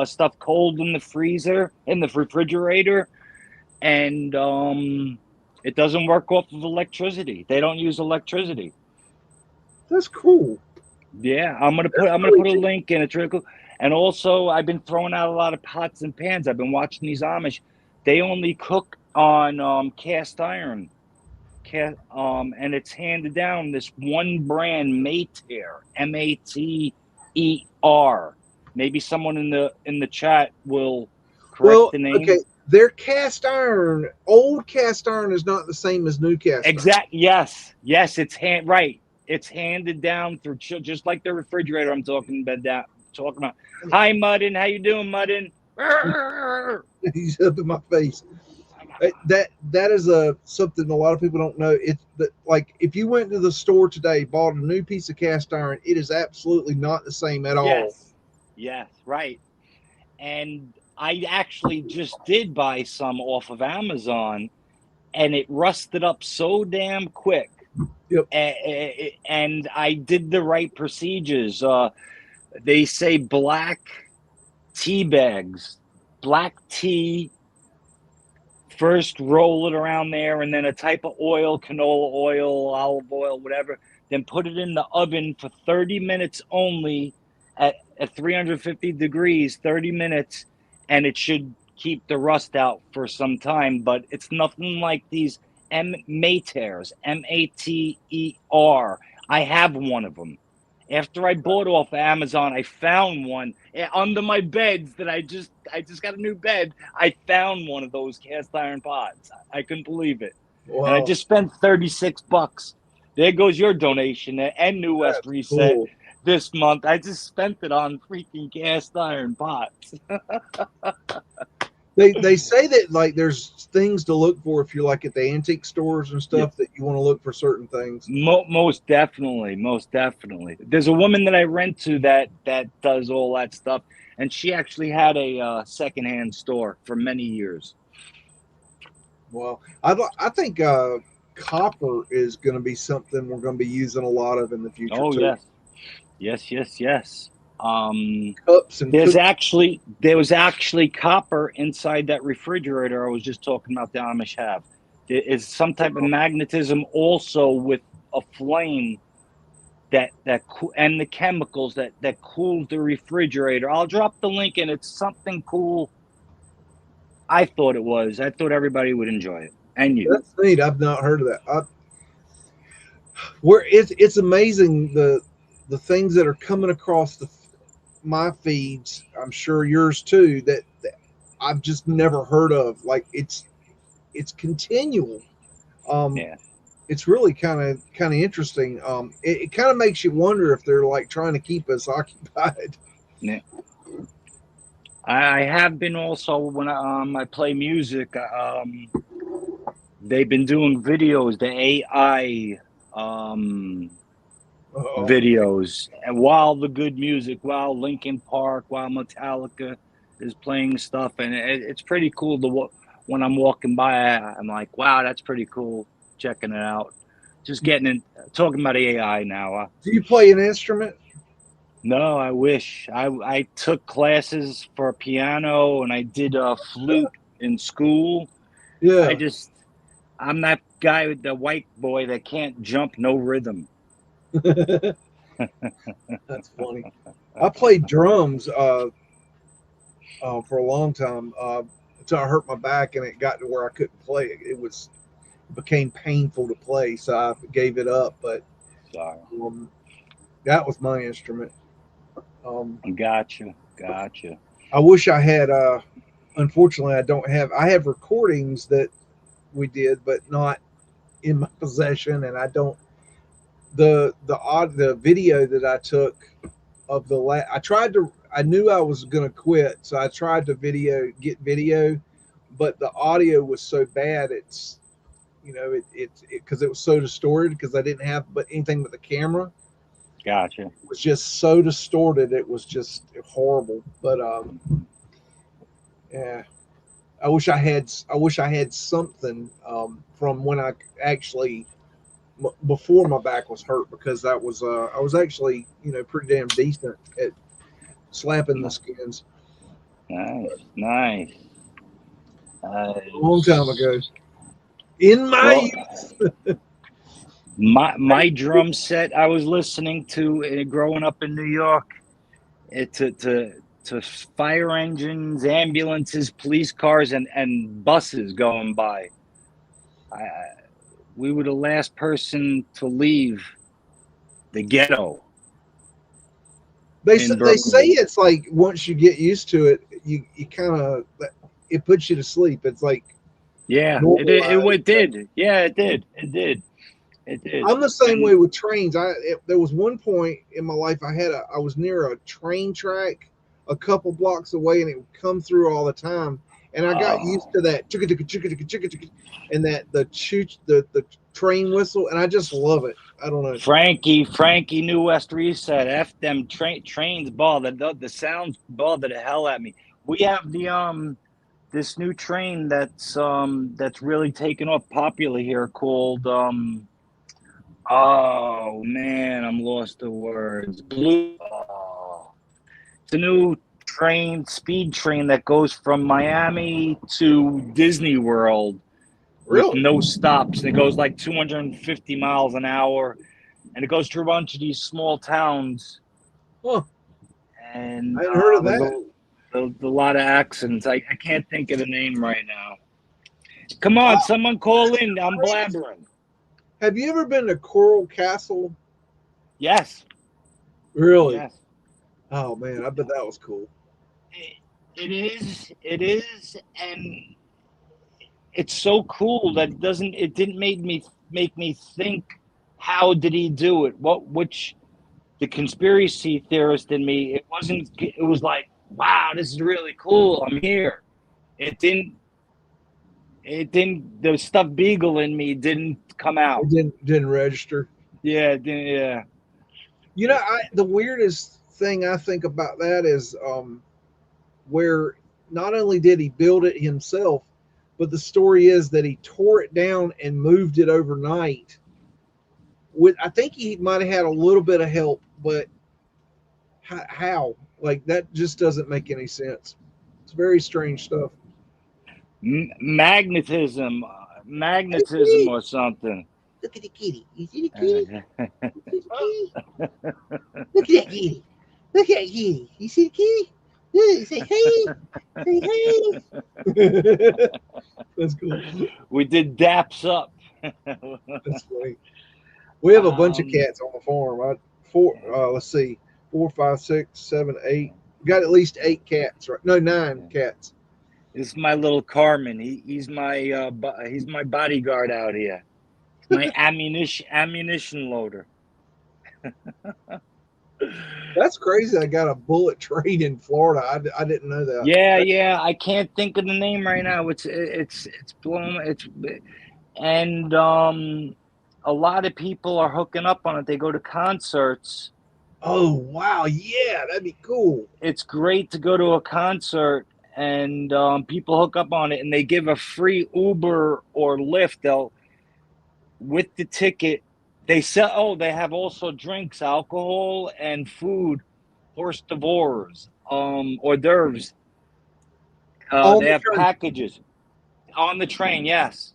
stuff cold in the freezer, in the refrigerator, and it doesn't work off of electricity. They don't use electricity. that's cool. Yeah, That's I'm gonna really put a cool. link in. It's really cool. And also, I've been throwing out a lot of pots and pans. I've been watching these Amish. They only cook on cast iron. And it's handed down this one brand, Mater, Mater. Maybe someone in the chat will correct Well, the okay, name. their cast iron, old cast iron is not the same as new cast iron. Yes, it's right. It's handed down through just like the refrigerator I'm talking about. Hi, Muddin. How you doing, Muddin? He's up in my face. That is a something a lot of people don't know. It's that, like, if you went to the store today, bought a new piece of cast iron, it is absolutely not the same at all. Yes, right. And I actually just did buy some off of Amazon, and it rusted up so damn quick. Yep. And I did the right procedures. They say black tea bags, black tea. First, roll it around there, and then a type of oil, canola oil, olive oil, whatever. Then put it in the oven for 30 minutes only at 350 degrees, 30 minutes, and it should keep the rust out for some time. But it's nothing like these Maters, Mater. I have one of them. After I bought off Amazon, I found one under my beds that I just got a new bed. I found one of those cast iron pots. I couldn't believe it. And I Wow, just spent $36. There goes your donation and New West that's Reset cool. this month. I just spent it on freaking cast iron pots. They say that like there's things to look for if you're like at the antique stores and Yeah. stuff that you want to look for certain things. Most definitely, most definitely. There's a woman that I rent to that does all that stuff, and she actually had a secondhand store for many years. Well, I think copper is going to be something we're going to be using a lot of in the future Oh too. yes, yes, yes, yes. Cups and cook. There was actually copper inside that refrigerator I was just talking about the Amish have. There is some type of magnetism also with a flame and the chemicals that cools the refrigerator. I'll drop the link, and it's something cool. I thought it was. I thought everybody would enjoy it, and you. That's neat. I've not heard of that. Where it's amazing the things that are coming across my feeds. I'm sure yours too. That I've just never heard of. Like it's continual. Um, Yeah. it's really kind of interesting. It kind of makes you wonder if they're like trying to keep us occupied. Yeah. I have been also when I play music. They've been doing videos, the AI Oh, videos, and while the good music, while Linkin Park, while Metallica is playing stuff, and it's pretty cool to when I'm walking by. I'm like, wow, that's pretty cool. Checking it out, just getting in, talking about AI now. do you play an instrument? No, I wish I took classes for piano and I did a flute in school. I Yeah, just I'm that guy with the white boy that can't jump no rhythm. that's funny. I played drums for a long time until I hurt my back and it got to where I couldn't play. It became painful to play, so I gave it up. But Sorry. um, that was my instrument. Um, Gotcha. Gotcha. I wish I had. Unfortunately, I don't have. I have recordings that we did, but not in my possession, and I don't. The video that I took of I tried to. I knew I was going to quit, so I tried to get video, but the audio was so bad. It's because it was so distorted because I didn't have but anything but the camera. Gotcha. It was just so distorted. It was just horrible. But yeah, I wish I had something from when I actually before my back was hurt because that was I was actually pretty damn decent at slapping the skins Nice. Nice. a long time ago. In my Well, youth. my drum set I was listening to growing up in New York, to fire engines, ambulances, police cars, and buses going by. I, we were the last person to leave the ghetto They in they say Brooklyn. it's like once you get used to it, you kind of it puts you to sleep. It's like Yeah, normalized. it did. Yeah, it did. It did. It did. I'm the same And way with trains. There was one point in my life I was near a train track a couple blocks away, and it would come through all the time. And I got used to that chicka chicka chicka chicka chicka chicka, and that the train whistle, and I just love it. I don't know. Frankie New West Reset. F them trains bother the sounds bother the hell at me. We have this new train that's really taken off popular here called oh man, I'm lost the words. Blue. Oh. It's a new speed train that goes from Miami to Disney World with Really? no stops. And it goes like 250 miles an hour, and it goes through a bunch of these small towns. Huh? And I hadn't heard of there's that. a lot of accidents. I can't think of the name right now. Come on, someone call in. I'm blabbering. Have you ever been to Coral Castle? Yes. Really? Yes. Oh man, I bet that was cool. It is. It is, and it's so cool that it didn't make me think, how did he do it? Which the conspiracy theorist in me, it was like, wow, this is really cool. I'm here. It didn't. It didn't. The stuffed beagle in me didn't come out. It didn't register. Yeah, it didn't, yeah. You know, the weirdest thing I think about that is where not only did he build it himself, but the story is that he tore it down and moved it overnight. I think he might have had a little bit of help, but how? Like that just doesn't make any sense. It's very strange stuff. Magnetism or something. Look at the kitty. You see the kitty? Look at that kitty. Look at that kitty. You see the kitty? Say hey. Say hey. That's cool. We did daps up. That's funny. We have a bunch of cats on the farm. Let's see, 4, 5, 6, 7, 8. We got at least 8 cats, right? No, 9 cats. This is my little Carmen. He's my bodyguard out here. My ammunition loader. That's crazy. I got a bullet trade in Florida. I didn't know that. Yeah. I can't think of the name right now. It's blown. And a lot of people are hooking up on it. They go to concerts. Oh wow, yeah, that'd be cool. It's great to go to a concert and people hook up on it, and they give a free Uber or Lyft. They'll with the ticket. They sell. Oh, they have also drinks, alcohol, and food, hors d'oeuvres, hors d'oeuvres. They have packages on the train. Yes.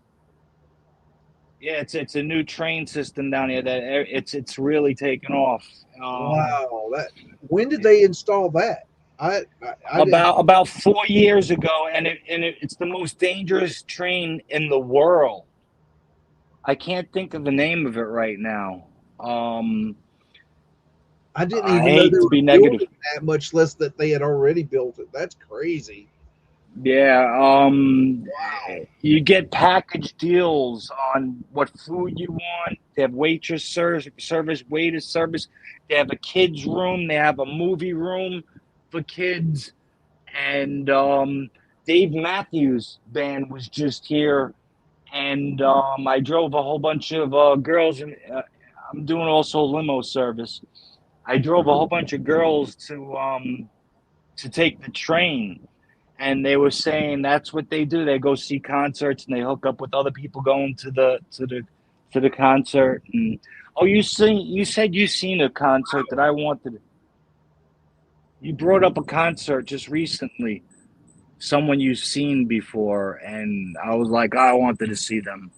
Yeah, it's a new train system down here that it's really taken off. Wow, when did they install that? About 4 years ago, and it's the most dangerous train in the world. I can't think of the name of it right now. I didn't even know they were building that, much less that they had already built it. That's crazy. Yeah. Wow. You get package deals on what food you want. They have waitress service, waiter service. They have a kids room. They have a movie room for kids. And Dave Matthews Band was just here. And I drove a whole bunch of girls. And I'm doing also limo service. I drove a whole bunch of girls to take the train. And they were saying that's what they do. They go see concerts and they hook up with other people going to the concert. And you said you seen a concert that I wanted. You brought up a concert just recently, someone you've seen before, and I was like, I wanted to see them.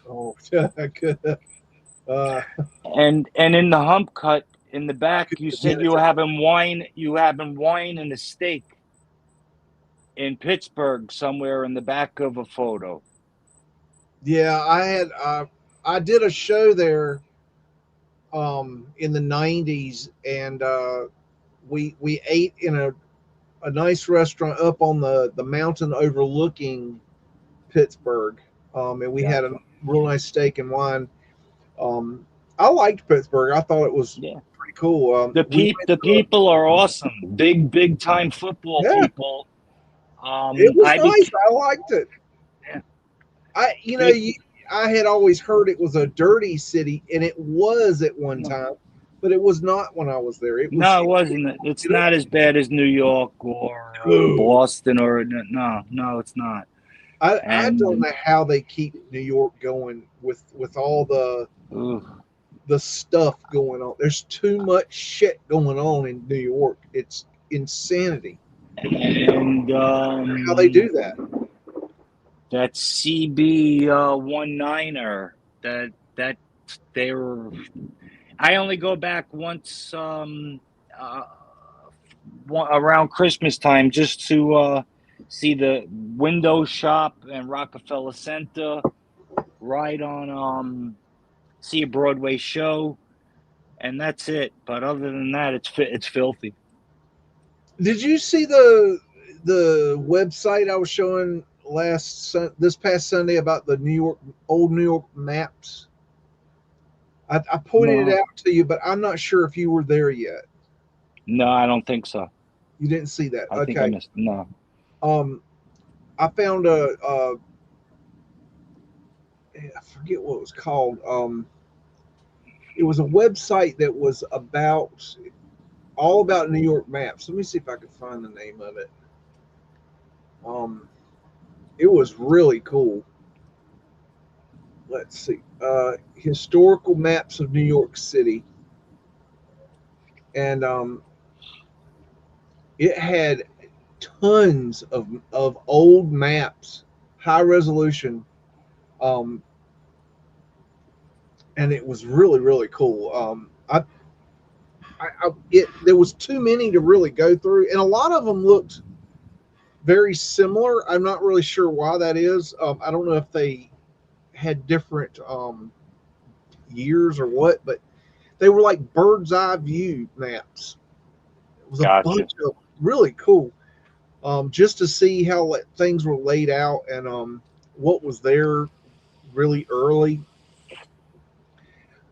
Oh, and in the hump cut in the back, you said you were having wine. You were having wine and a steak. In Pittsburgh, somewhere in the back of a photo. Yeah, I did a show there in the 90s, and we ate in a nice restaurant up on the mountain overlooking Pittsburgh, and we had a real nice steak and wine. I liked Pittsburgh. I thought it was pretty cool. The people are awesome. Big time football people. It was nice. I liked it. Yeah. I had always heard it was a dirty city, and it was at one time, but it was not when I was there. It wasn't. It's not as bad as New York or Boston or no, it's not. I don't know how they keep New York going with all the stuff going on. There's too much shit going on in New York. It's insanity. And how they do that? That CB 19er that they were. I only go back once around Christmas time just to see the window shop and Rockefeller Center, ride on see a Broadway show, and that's it. But other than that, it's filthy. Did you see the website I was showing this past Sunday about the old New York maps? I pointed it out to you, but I'm not sure if you were there yet. No, I don't think so. You didn't see that. I think I missed. No. I found I forget what it was called. It was a website that was about all about New York maps. Let me see if I can find the name of it. Um, it was really cool. Let's see. Historical maps of New York City, and it had tons of old maps, high resolution, um, and it was really cool. There was too many to really go through, and a lot of them looked very similar. I'm not really sure why that is. I don't know if they had different years or what, but they were like bird's eye view maps. It was a Gotcha. bunch of really cool, just to see how things were laid out and what was there really early.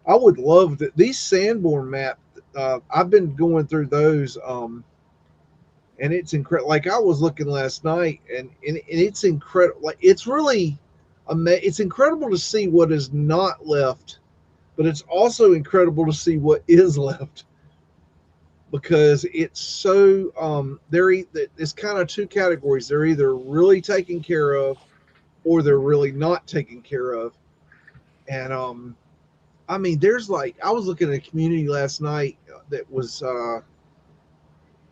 I would love that these Sanborn maps. I've been going through those, and it's incredible. Like I was looking last night, and it's incredible. Like it's really, it's incredible to see what is not left, but it's also incredible to see what is left because it's so it's kind of two categories. They're either really taken care of or they're really not taken care of. And I mean, there's like I was looking at a community last night that was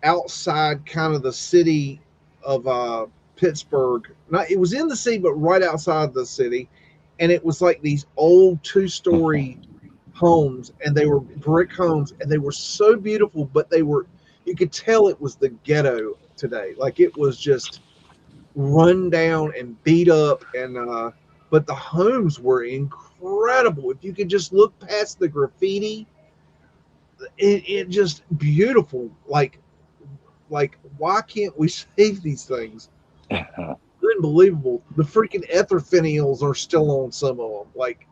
outside kind of the city of Pittsburgh. Not it was in the city, but right outside the city, and it was like these old two-story homes, and they were brick homes, and they were so beautiful, but they were you could tell it was the ghetto today. Like it was just run down and beat up, and but the homes were incredible. If you could just look past the graffiti, it just beautiful. Like why can't we save these things? Unbelievable. The freaking ether finials are still on some of them. Like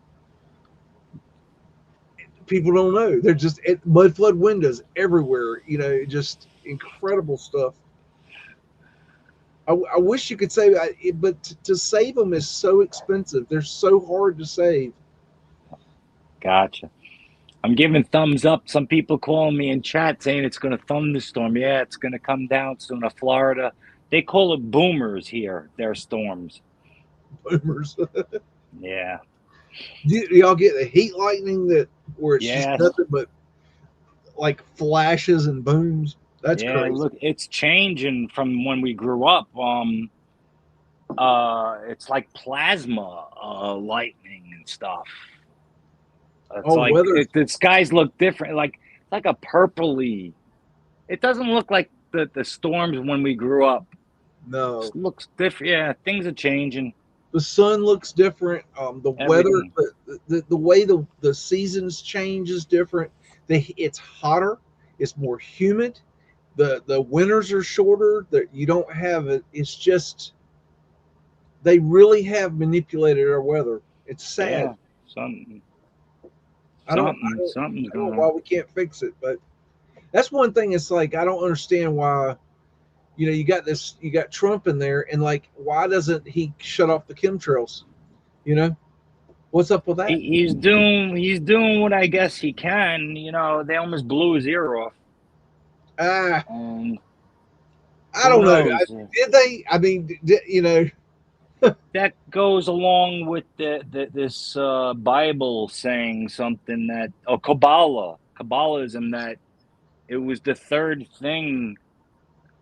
people don't know. They're just mud flood windows everywhere. You know, just incredible stuff. I wish you could save it, but to save them is so expensive. They're so hard to save. Gotcha. I'm giving thumbs up. Some people calling me in chat saying it's going to thunderstorm. Yeah, it's going to come down soon to Florida. They call it boomers here, their storms. Boomers. Yeah. Y'all get the heat lightning that where it's just Yes. nothing but like flashes and booms. That's Yeah, crazy. look, it's changing from when we grew up. It's like plasma lightning and stuff. It's Oh, like weather. the skies look different. Like it's like a purpley. It doesn't look like the storms when we grew up. No, It looks different. Yeah, things are changing. the sun looks different. The weather, Everything. the way the seasons change is different. It's hotter. It's more humid. The winters are shorter. That you don't have it. It's just they really have manipulated our weather. It's sad. Yeah, something, I don't I something, don't something's I don't know going why on. we can't fix it, but that's one thing. It's like I don't understand why. You know, you got Trump in there, and like, why doesn't he shut off the chemtrails? You know, what's up with that? He's doing what I guess he can. They almost blew his ear off, Ah, and I who don't know. knows? Did they? I mean, you know, That goes along with this Bible saying something that Kabbalism, that it was the third thing,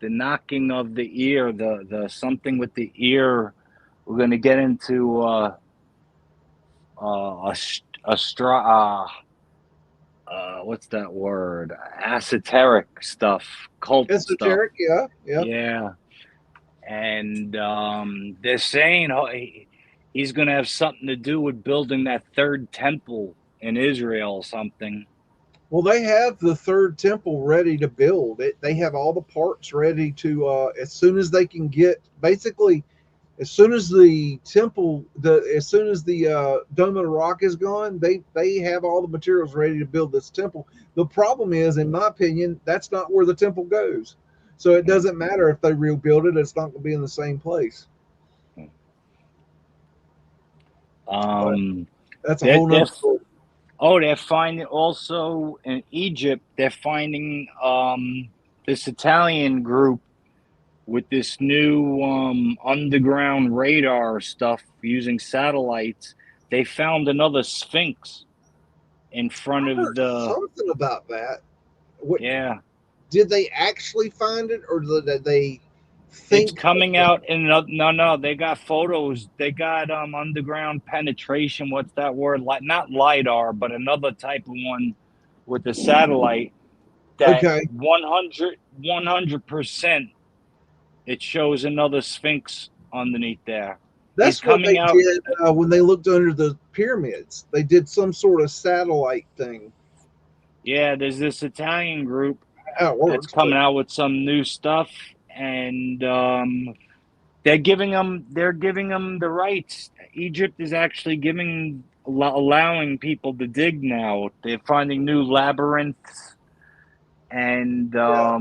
the knocking of the ear, the something with the ear. We're going to get into a straw. What's that word? Esoteric stuff, cult stuff. esoteric. Yeah, yeah. Yeah, and they're saying he's going to have something to do with building that third temple in Israel or something. Well, they have the third temple ready to build. They have all the parts ready to as soon as they can get basically as soon as the temple the as soon as the dome of the rock is gone, they have all the materials ready to build this temple. The problem is, in my opinion, that's not where the temple goes. So it doesn't matter if they rebuild it; it's not going to be in the same place. That's a They're, whole they're, nother story. they're finding also in Egypt. They're finding this Italian group with this new underground radar stuff using satellites. They found another Sphinx in front I of heard the something about that. What yeah. did they actually find it, or did they It's think? coming out in no. They got photos. They got underground penetration. What's that word? Like not lidar, but another type of one with the satellite. That Okay, 100% it shows another Sphinx underneath there. He's that's what they coming out. did when they looked under the pyramids. They did some sort of satellite thing. Yeah, there's this Italian group How it that's works, but coming out with some new stuff, and they're giving them the rights. Egypt is actually allowing people to dig now. They're finding new labyrinths, and yeah,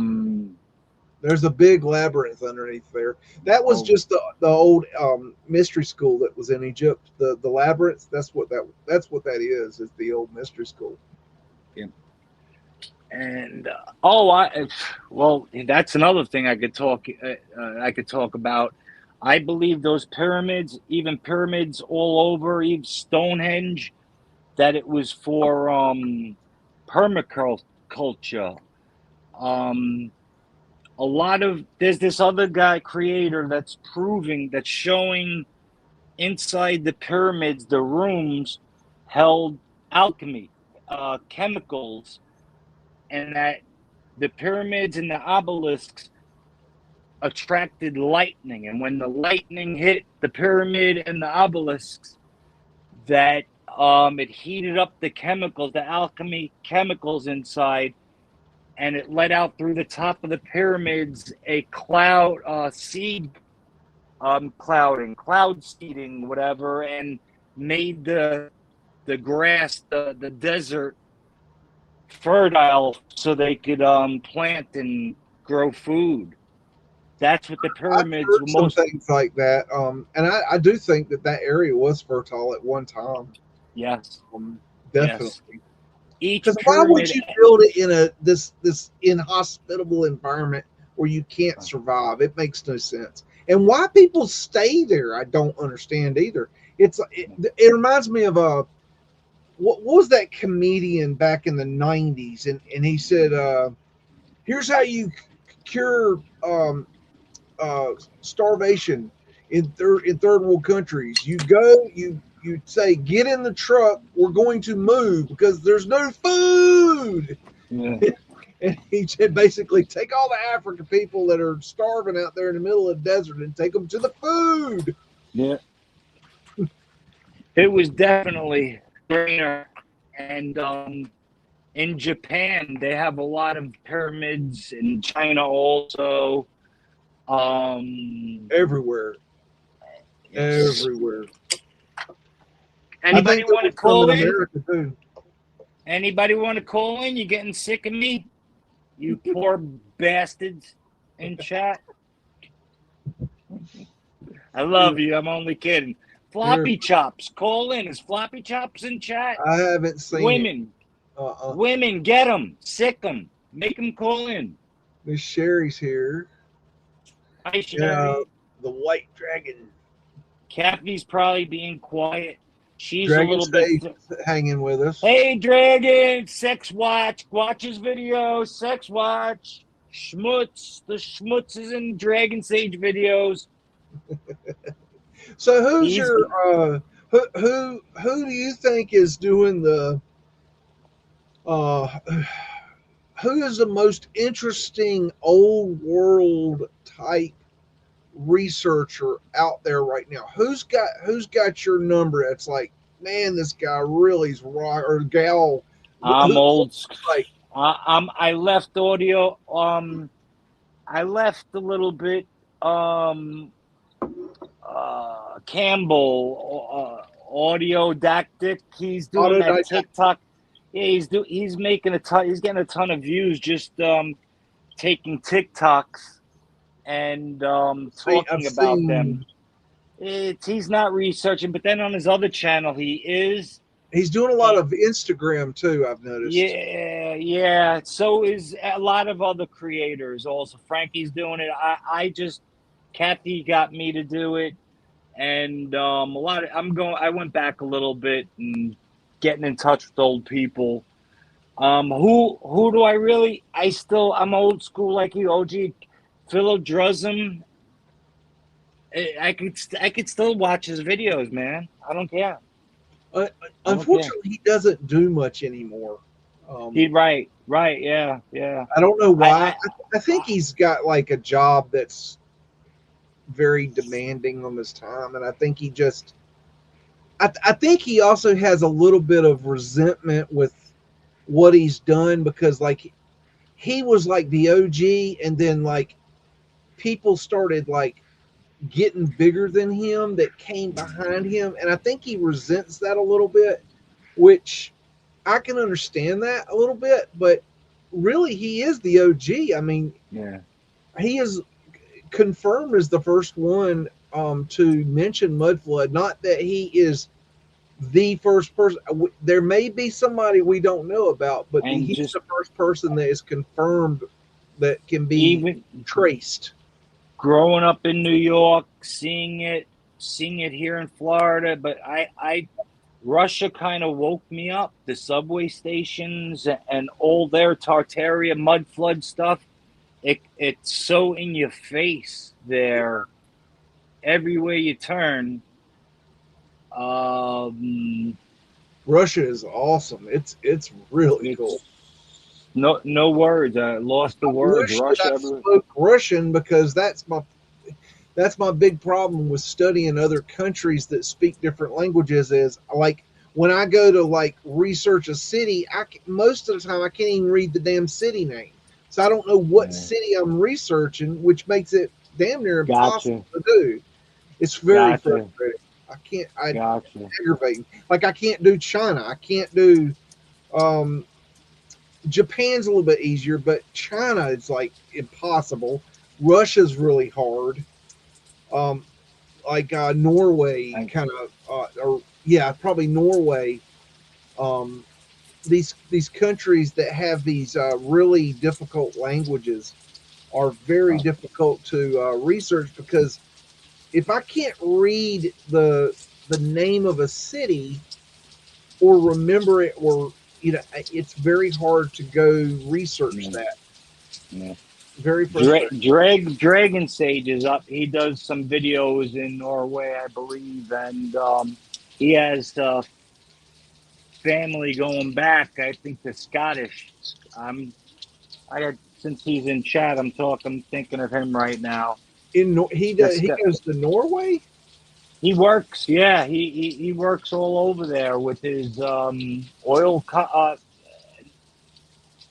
there's a big labyrinth underneath there. That was oh, just the old mystery school that was in Egypt. The labyrinth. That's what that is the old mystery school. yeah. And well, that's another thing I could talk about. I believe those pyramids, even pyramids all over, even Stonehenge, that it was for permaculture. Um, a lot of there's this other guy creator that's showing inside the pyramids, the rooms held alchemy, chemicals, and that the pyramids and the obelisks attracted lightning, and when the lightning hit the pyramid and the obelisks, that it heated up the chemicals, the alchemy chemicals inside, and it let out through the top of the pyramids a cloud, seed cloud seeding, whatever, and made the grass, the desert fertile so they could plant and grow food. That's what the I've pyramids were heard some most. things like that, and I do think that area was fertile at one time. Yes, yes. Definitely. Each Because why would pyramid. you build it in this inhospitable environment where you can't survive? It makes no sense. And why people stay there, I don't understand either. It reminds me of a what was that comedian back in the '90s, and he said, "Here's how you cure starvation in third world countries. You go, you say, get in the truck. We're going to move because there's no food." Yeah, And he said, basically, take all the African people that are starving out there in the middle of the desert and take them to the food. yeah. It was definitely greener, and in Japan they have a lot of pyramids. In China also. Everywhere, Yes. everywhere. I Anybody think there want to was some in call in? America too. Anybody want to call in? You getting sick of me? You poor bastards in chat. I love you. I'm only kidding. Here, Floppy Chops, call in. Is Floppy Chops in chat? I haven't seen it. Women, women, get them, sick them, make them call in. Miss Sherry's here. Hi, Sherry. The White Dragon. Kathy's probably being quiet. She's a Dragon little bit. stays hanging with us. Hey, Dragon, Sex Watch. Watch his video. Sex Watch. Schmutz. The Schmutz is in Dragon Sage videos. So who's your who do you think is doing the who is the most interesting old world type researcher out there right now? Who's got your number? That's like, man, this guy really is right, or gal. I'm old. Like, I left audio. I left a little bit. Campbell, audio dactic. He's doing that TikTok. Yeah, he's making a ton. He's getting a ton of views just taking TikToks and talking about them. He's not researching, but then on his other channel, he is. He's doing a lot of Instagram too, I've noticed. Yeah. So is a lot of other creators also. Frankie's doing it. Kathy got me to do it, and I went back a little bit and getting in touch with old people. Who do I really? I'm old school like you, OG. Philodrusm. I could still watch his videos, man. I don't care. Unfortunately, he doesn't do much anymore. Right, yeah. I don't know why. I I think he's got like a job that's very demanding on his time, and I think he just. I think he also has a little bit of resentment with what he's done because like he was like the OG, and then like people started like getting bigger than him that came behind him, and I think he resents that a little bit, which I can understand that a little bit, but really he is the OG. I mean, yeah. he is confirmed as the first one to mention Mudflood. Not that he is the first person. There may be somebody we don't know about, but And he's just the first person that is confirmed that can be even traced. growing up in New York, seeing it here in Florida, but Russia kind of woke me up. The subway stations and all their Tartaria Mudflood stuff. It's so in your face there, everywhere you turn. Russia is awesome. It's really cool. No words. I lost the words. Wish that I spoke Russian because that's my big problem with studying other countries that speak different languages. Is like when I go to like research a city, most of the time I can't even read the damn city name, so I don't know what city I'm researching, which makes it damn near impossible to do. It's very frustrating. Aggravating. Like I can't do China. I can't do. Japan's a little bit easier, but China is like impossible. Russia's really hard. Like Norway, kind of, or yeah, probably Norway. Um, these countries that have these really difficult languages are very difficult to research because if I can't read the name of a city or remember it, or it's very hard to go research that. Yeah. Very frustrating. Dragon Sage is up. He does some videos in Norway, I believe, and he has family going back. I think the Scottish. Since he's in chat, I'm thinking of him right now. He goes to Norway. He works, yeah. He works all over there with his oil.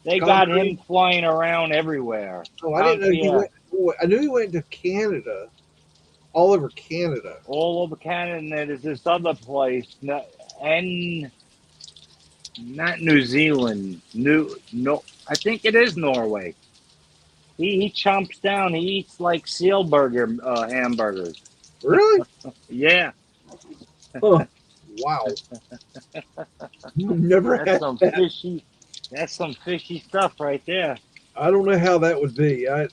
They got him flying around everywhere. Oh, I didn't know he went. I knew he went to Canada, all over Canada. All over Canada, and there's this other place, and not New Zealand. No, I think it is Norway. He chomps down. He eats like seal burger hamburgers. Really? Yeah. Oh, wow. Never had some that. Fishy. That's some fishy stuff right there. I don't know how that would be. I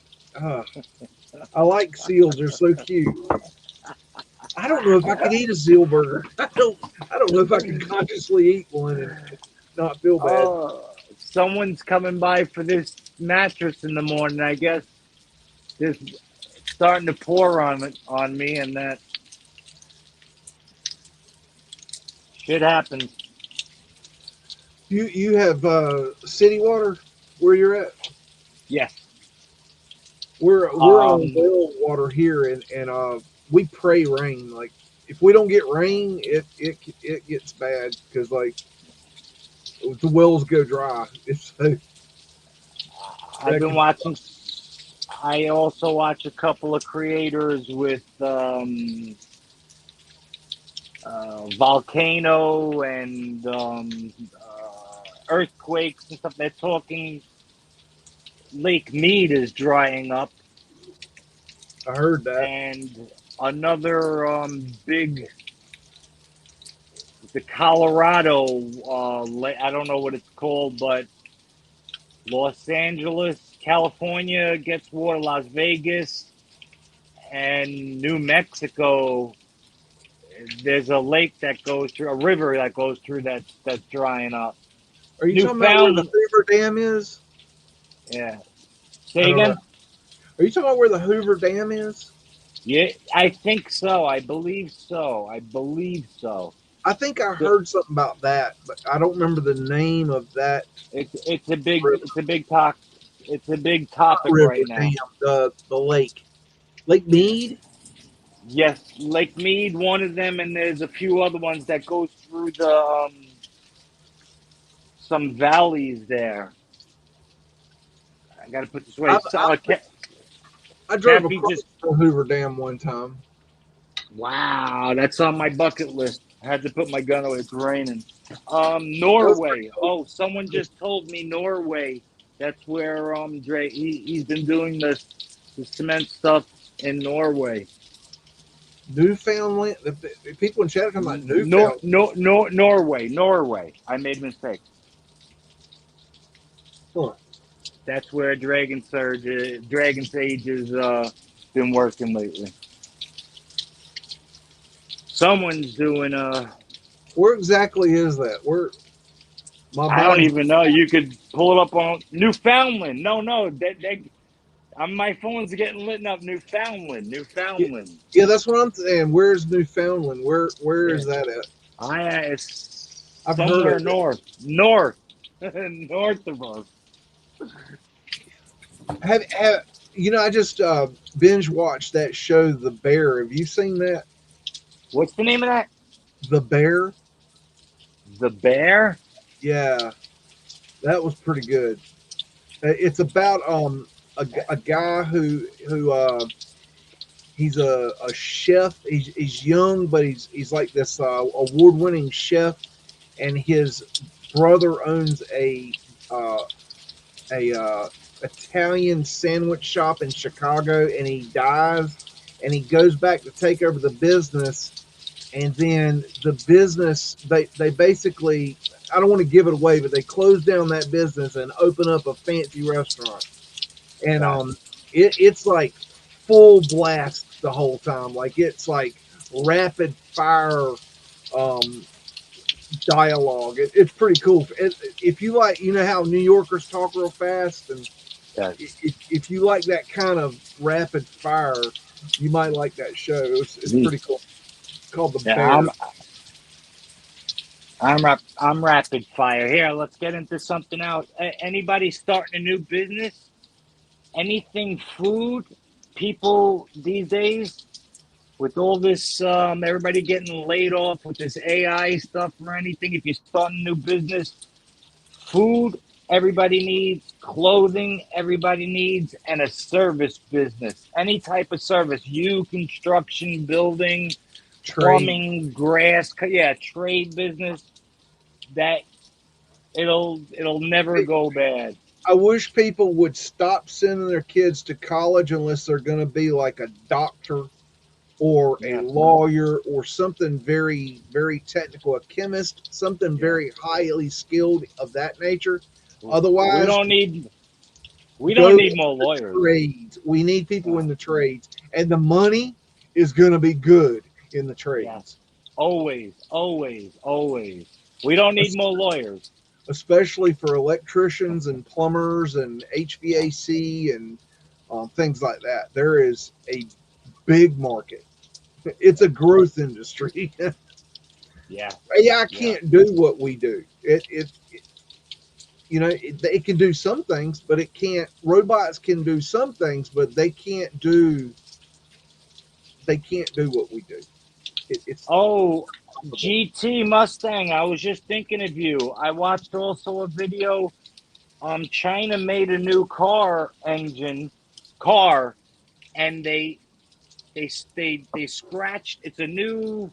like seals. They're so cute. I don't know if I could eat a seal burger. I don't know if I could consciously eat one and not feel bad. Someone's coming by for this mattress in the morning. I guess it's starting to pour on me, and that shit happens. You have city water where you're at? Yes. We're on well water here, and we pray rain. Like if we don't get rain, it gets bad because like the wells go dry. I've been watching. I also watch a couple of creators with volcano and earthquakes and stuff. They're talking Lake Mead is drying up. I heard that. And another big, the Colorado. I don't know what it's called, but Los Angeles, California gets water. Las Vegas and New Mexico. There's a lake that goes through, a river that goes through that's drying up. Are you talking about where the Newfoundland, Hoover Dam is? yeah. I Say don't know. again. Are you talking about where the Hoover Dam is? Yeah, I think so. I believe so. I believe so. I think I heard something about that, but I don't remember the name of that It's a big river. it's a big talk. It's a big Not topic river right dam, now. the lake. Lake Mead? Yes, Lake Mead, one of them, and there's a few other ones that go through the some valleys there. I got to put this way. I, So, I, I drove Cappy across just the Hoover Dam one time. wow, that's on my bucket list. I had to put my gun away. It's raining. That was pretty Norway. cool. Oh, someone just told me Norway. That's where Dre he's been doing the cement stuff in Norway. Newfoundland. The people in chat are talking about Newfoundland. Norway. I made a mistake. Huh. That's where Dragon Sage has been working lately. Someone's doing Where exactly is that? Where my I don't mind? even know. You could pull it up on Newfoundland. No, my phone's getting lit up. Yeah, Newfoundland. yeah, that's what I'm saying. Where's Newfoundland? Where Yeah, is that at? it's I've heard somewhere of it. north, north of us. Have I just binge watched that show, The Bear. Have you seen that? What's the name of that? The Bear. The Bear. Yeah, that was pretty good. It's about a guy who he's a chef. He's young, but he's like this award winning chef, and his brother owns uh, a Italian sandwich shop in Chicago, and he dies, and he goes back to take over the business, and then the business they basically, I don't want to give it away, but they close down that business and open up a fancy restaurant, and Gotcha. it's like full blast the whole time, like it's like rapid fire um dialogue. It's pretty cool. If you like, how New Yorkers talk real fast, and Yes. if you like that kind of rapid fire, you might like that show. It's pretty cool. It's called The Yeah, Bear. I'm rapid fire. Here, let's get into something else. Anybody starting a new business? Anything food? People these days, with all this, everybody getting laid off with this AI stuff or anything. If you start a new business, food, everybody needs clothing, everybody needs, and a service business. Any type of service, construction, building, Trade. plumbing, grass, trade business. That it'll never go bad. I wish people would stop sending their kids to college unless they're going to be like a doctor or a Yeah, lawyer or something very, very technical, a chemist, something yeah. very highly skilled of that nature. We Otherwise, don't need we go don't need into more the lawyers. trades. We need people Uh, in the trades, and the money is going to be good in the yeah, trades, always. We don't need more lawyers. especially for electricians and plumbers and HVAC and things like that. There is a big market. It's a growth industry. Yeah, AI yeah. can't do what we do. It can do some things, but it can't. Robots can do some things, but they can't do what we do. It's Oh, possible. GT Mustang. I was just thinking of you. I watched also a video. China made a new car, and they scratched. It's a new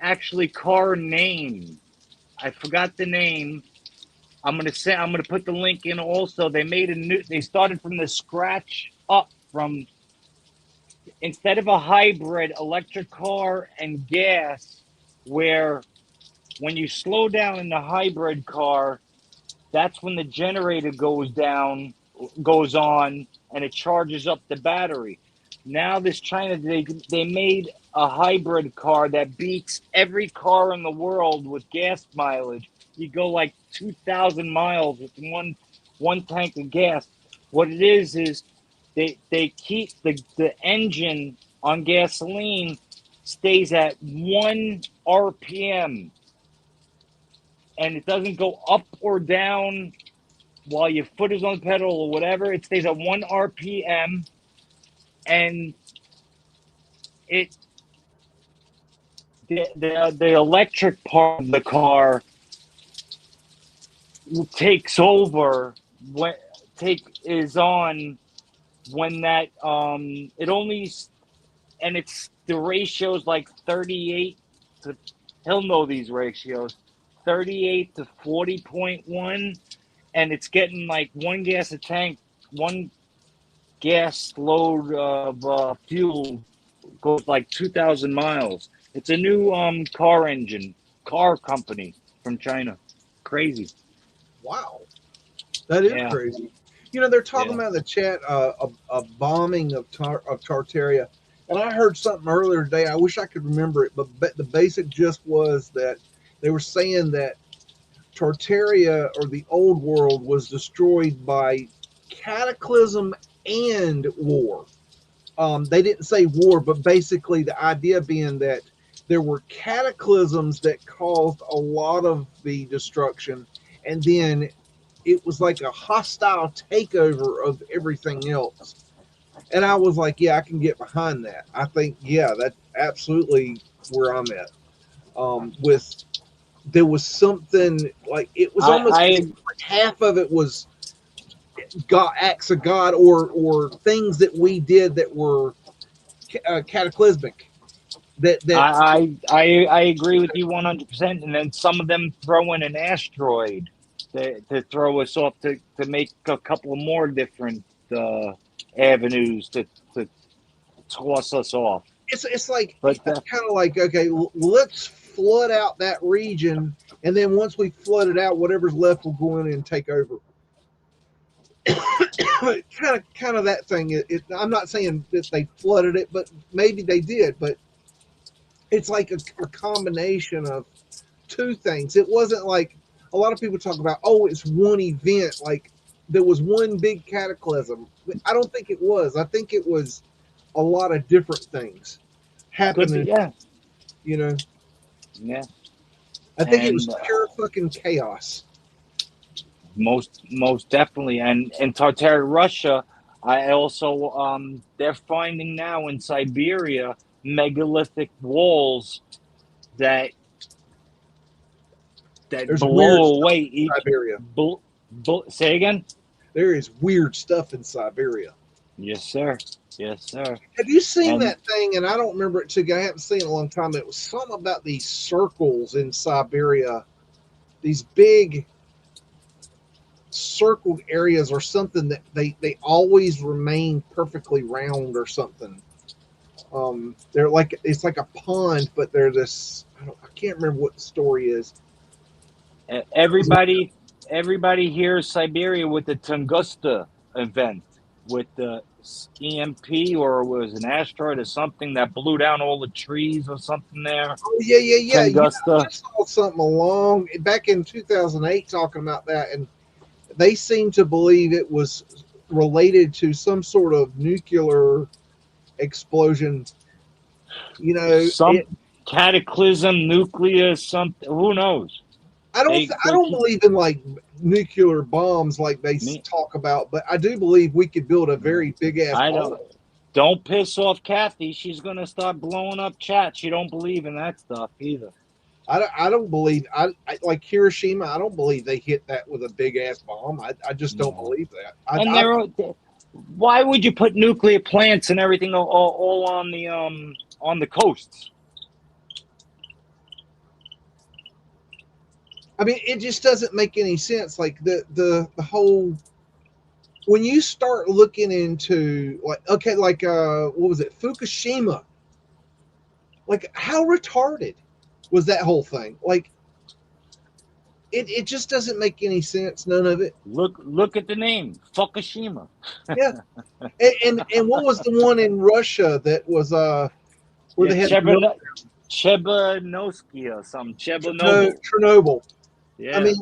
actually car name. I forgot the name. I'm gonna put the link in also. They made a new. They started from the scratch up from instead of a hybrid electric car and gas, where when you slow down in the hybrid car, that's when the generator goes on, and it charges up the battery. Now this China, they made a hybrid car that beats every car in the world with gas mileage. You go like 2,000 miles with one tank of gas. What it is they keep the engine on gasoline stays at 1 RPM, and it doesn't go up or down while your foot is on the pedal or whatever. It stays at 1 RPM, and it the electric part of the car takes over when is on when that it only, and it's the ratio's like 38 to, he'll know these ratios, 38 to 40.1, and it's getting like one gas a tank, one gas load of fuel goes like 2,000 miles. It's a new car company from China. Crazy. Wow, that is Yeah. crazy. You know, they're talking Yeah. about in the chat a bombing of Tartaria, and I heard something earlier today. I wish I could remember it, but the basic gist was that they were saying that Tartaria, or the old world, was destroyed by cataclysm and war. They didn't say war, but basically the idea being that there were cataclysms that caused a lot of the destruction, and then it was like a hostile takeover of everything else. And I was like, yeah, I can get behind that. I think, yeah, that's absolutely where I'm at. With There was something like, it was almost I like half of it was God, acts of God, or things that we did that were cataclysmic. That I agree with you 100%. And then some of them throw in an asteroid to throw us off, to make a couple of more different avenues to toss us off. it's like, But it's kind of like, okay, let's flood out that region, and then once we flood it out, whatever's left will go in and take over. kind of that thing. I'm not saying that they flooded it, but maybe they did. But it's like a combination of two things. It wasn't like a lot of people talk about, oh, it's one event, like there was one big cataclysm. I don't think it was. I think it was a lot of different things could be, happening. yeah, You know, yeah. I think it was And pure fucking chaos. most definitely. And in Tartary, Russia, I also they're finding now in Siberia megalithic walls that There's weird blow stuff away in each. Siberia. Say again. There is weird stuff in Siberia. Yes, sir. Yes, sir. Have you seen And that thing? And I don't remember it too. I haven't seen it in a long time. It was something about these circles in Siberia, these big circled areas, or something that they always remain perfectly round or something. They're like, it's like a pond, but they're this. I can't remember what the story is. everybody hears Siberia with the Tunguska event, with the EMP, or was an asteroid or something that blew down all the trees or something there. Oh, yeah. You know, I Tunguska. saw something along back in 2008 talking about that, and they seem to believe it was related to some sort of nuclear explosion. You know, Some cataclysm, nuclear, something. Who knows? I They don't keep believe in like nuclear bombs like they me. talk about, but I do believe we could build a very big ass I bomb. don't piss off Kathy. She's gonna start blowing up chat. She don't believe in that stuff either. I don't believe I like Hiroshima. I don't believe they hit that with a big ass bomb. I just don't No. believe that. And why would you put nuclear plants and everything all on the coasts? I mean, it just doesn't make any sense. Like the whole, when you start looking into like what was it, Fukushima? Like how retarded was that whole thing? Like it just doesn't make any sense. None of it. Look at the name, Fukushima. Yeah. And what was the one in Russia that was where Yeah, they had the Chebanovsky or something. Chernobyl. Chernobyl. I Yeah. mean,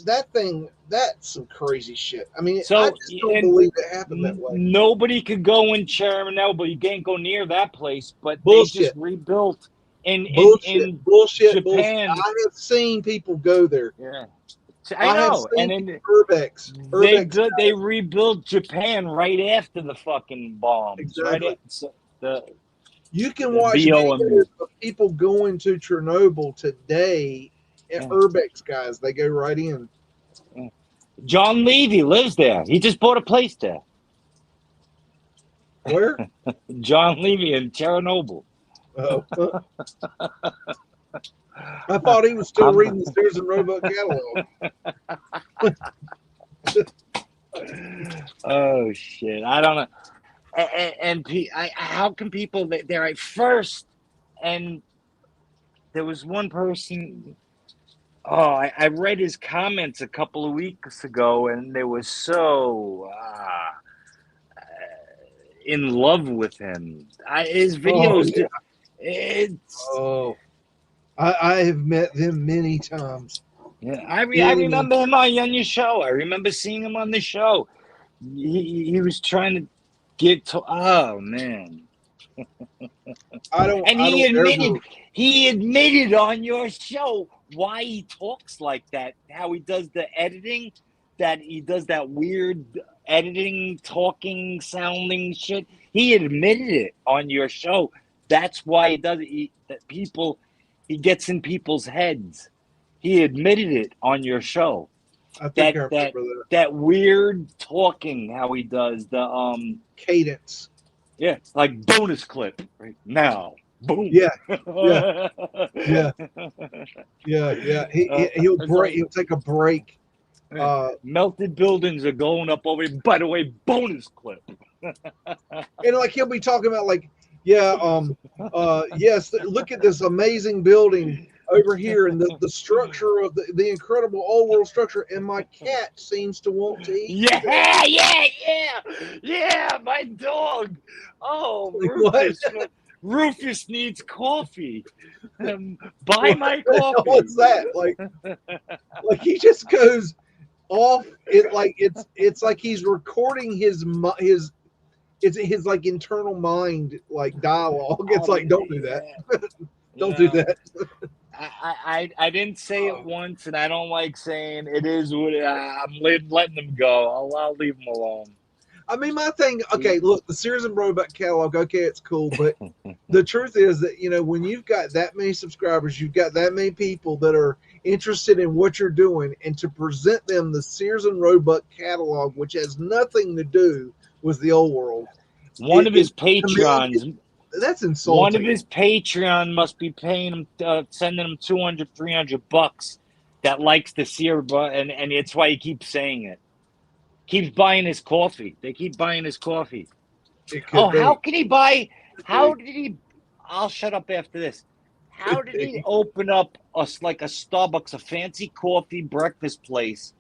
that thing, that's some crazy shit. I mean, I So just don't believe it happened that way. nobody could go in Chernobyl. You can't go near that place. But they just Bullshit. rebuilt in Bullshit. Japan. I have seen people go there. Yeah, I have know. And seen then they rebuilt Japan right after the fucking bombs. Right Exactly. after the You can the watch BOM. videos of people going to Chernobyl today at Urbex, guys. They go right in. John Levy lives there. He just bought a place there. Where? John Levy in Chernobyl. Oh. I thought he was still reading the Sears and Roebuck catalog. Oh shit! I don't know. And how can people? They're at first, and there was one person. Oh, I read his comments a couple of weeks ago, and they were so in love with him. His videos. Oh, yeah. It's. Oh, I have met them many times. Yeah, I remember him on your show. I remember seeing him on the show. He was trying to get to. Oh man. He admitted on your show why he talks like that, how he does the editing, that he does that weird editing, talking, sounding shit. He admitted it on your show. That's why he does it. He gets in people's heads. He admitted it on your show. I think I remember that. That weird talking, how he does the cadence. Yeah, like bonus clip right now. Boom. Yeah. He'll break. He'll take a break. Melted buildings are going up over. By the way, bonus clip. And like he'll be talking about like, yes, look at this amazing building over here and the structure of the incredible old world structure, and my cat seems to want to eat. Yeah, my dog. Oh, Rufus needs coffee. Buy my coffee. What's that? Like he just goes off. It's like he's recording his like internal mind like dialogue. It's like, don't do that. Don't do that. I didn't say it once, and I don't like saying it is what I'm letting them go. I'll leave them alone. I mean, my thing, okay, look, the Sears and Roebuck catalog, okay, it's cool, but the truth is that, when you've got that many subscribers, you've got that many people that are interested in what you're doing, and to present them the Sears and Roebuck catalog, which has nothing to do with the old world. One of his patrons. That's insulting. One of his Patreon must be paying him, sending him $200-$300 that likes the Sear, and it's why he keeps saying it. Keeps buying his coffee. They keep buying his coffee. How can he buy? How did he? I'll shut up after this. How did he open up like a Starbucks, a fancy coffee breakfast place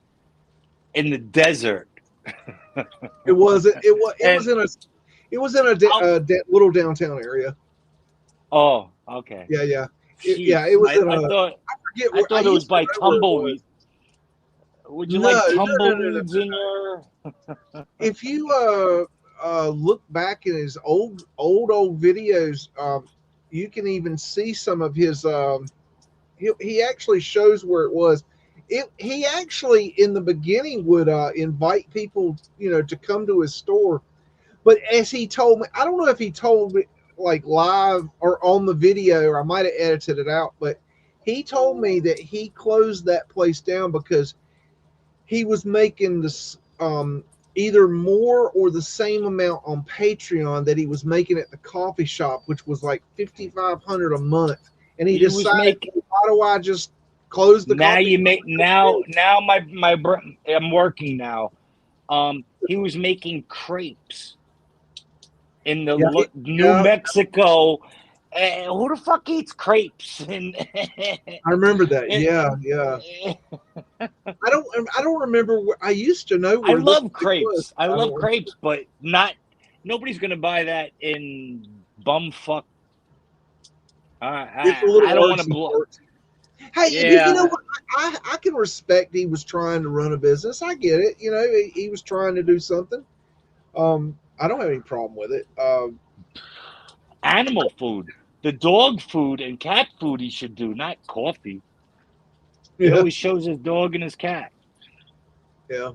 in the desert? It was in a little downtown area. Oh, okay. Yeah. It was. I thought it was by Tumbleweed. Would you like tumbleweeds in your? If you look back in his old videos, you can even see some of his. He actually shows where it was. He actually in the beginning would invite people, to come to his store, but as he told me, I don't know if he told me like live or on the video, or I might have edited it out, but he told me that he closed that place down because he was making this either more or the same amount on Patreon that he was making at the coffee shop, which was like $5,500 a month. And he decided, why do I just close the? Now you make now my I'm working now. he was making crepes in the Yeah, New yeah, Mexico. Who the fuck eats crepes? And I remember that. Yeah, yeah. I don't remember where I used to know I where this love place was. crepes. I I love don't. crepes, but not nobody's gonna buy that in bumfuck. It's a I little don't want to artsy blow. fartsy. Hey, you know Yeah, what? I can respect he was trying to run a business. I get it. You know, he was trying to do something. I don't have any problem with it. animal food, the dog food and cat food he should do, not coffee. He Yeah, always shows his dog and his cat. yeah.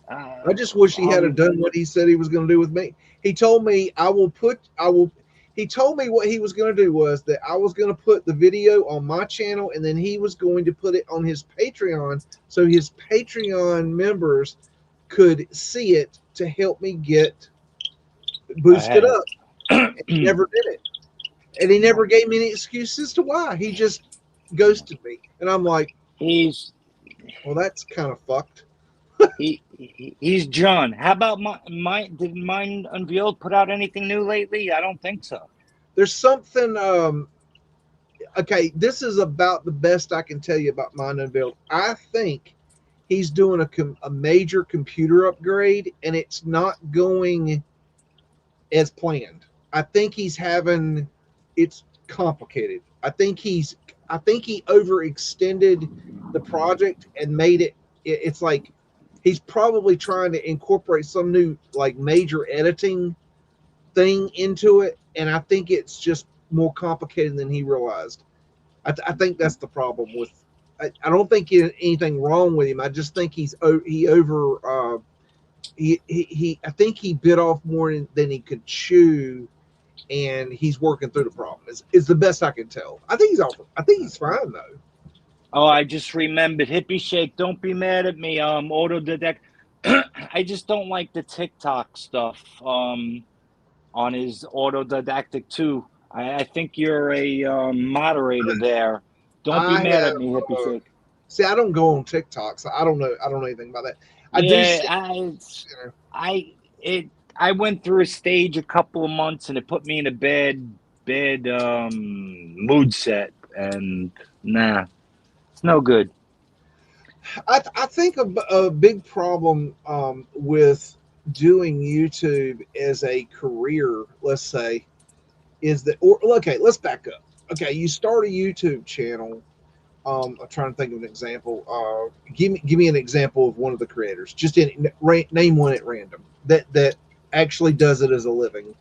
Uh, I just wish he had um, done what he said he was going to do with me. He told me I will put I will. He told me what he was going to do was that I was going to put the video on my channel and then he was going to put it on his Patreon so his Patreon members could see it to help me get boosted ahead. up. And he never did it. And he never gave me any excuses to why. He just ghosted me. And I'm like, he's well, that's kind of fucked. he's John. How about did Mind Unveiled put out anything new lately? I don't think so. There's something okay, this is about the best I can tell you about Mind Unveiled. I think he's doing a major computer upgrade and it's not going as planned. I think he's having it's complicated. I think he overextended the project and made it's like he's probably trying to incorporate some new like major editing thing into it and I think it's just more complicated than he realized. I think that's the problem with. I don't think anything wrong with him. I just think he over. I think he bit off more than he could chew, and he's working through the problem. Is the best I can tell. I think he's off. I think he's fine though. Oh, I just remembered Hippie Shake. Don't be mad at me. Autodidact. I just don't like the TikTok stuff. On his autodidactic too. I think you're a moderator there. Don't be I mad at have. me, Hippie Shake. See, I don't go on TikTok, so I don't know. I don't know anything about that. I do Yeah, see. You know, I it I went through a stage a couple of months and it put me in a bad mood set and nah, it's no good. I think a big problem with doing YouTube as a career, let's say, is that or okay, let's back up. Okay, you start a YouTube channel. I'm trying to think of an example. Give me an example of one of the creators. Just name one at random that actually does it as a living.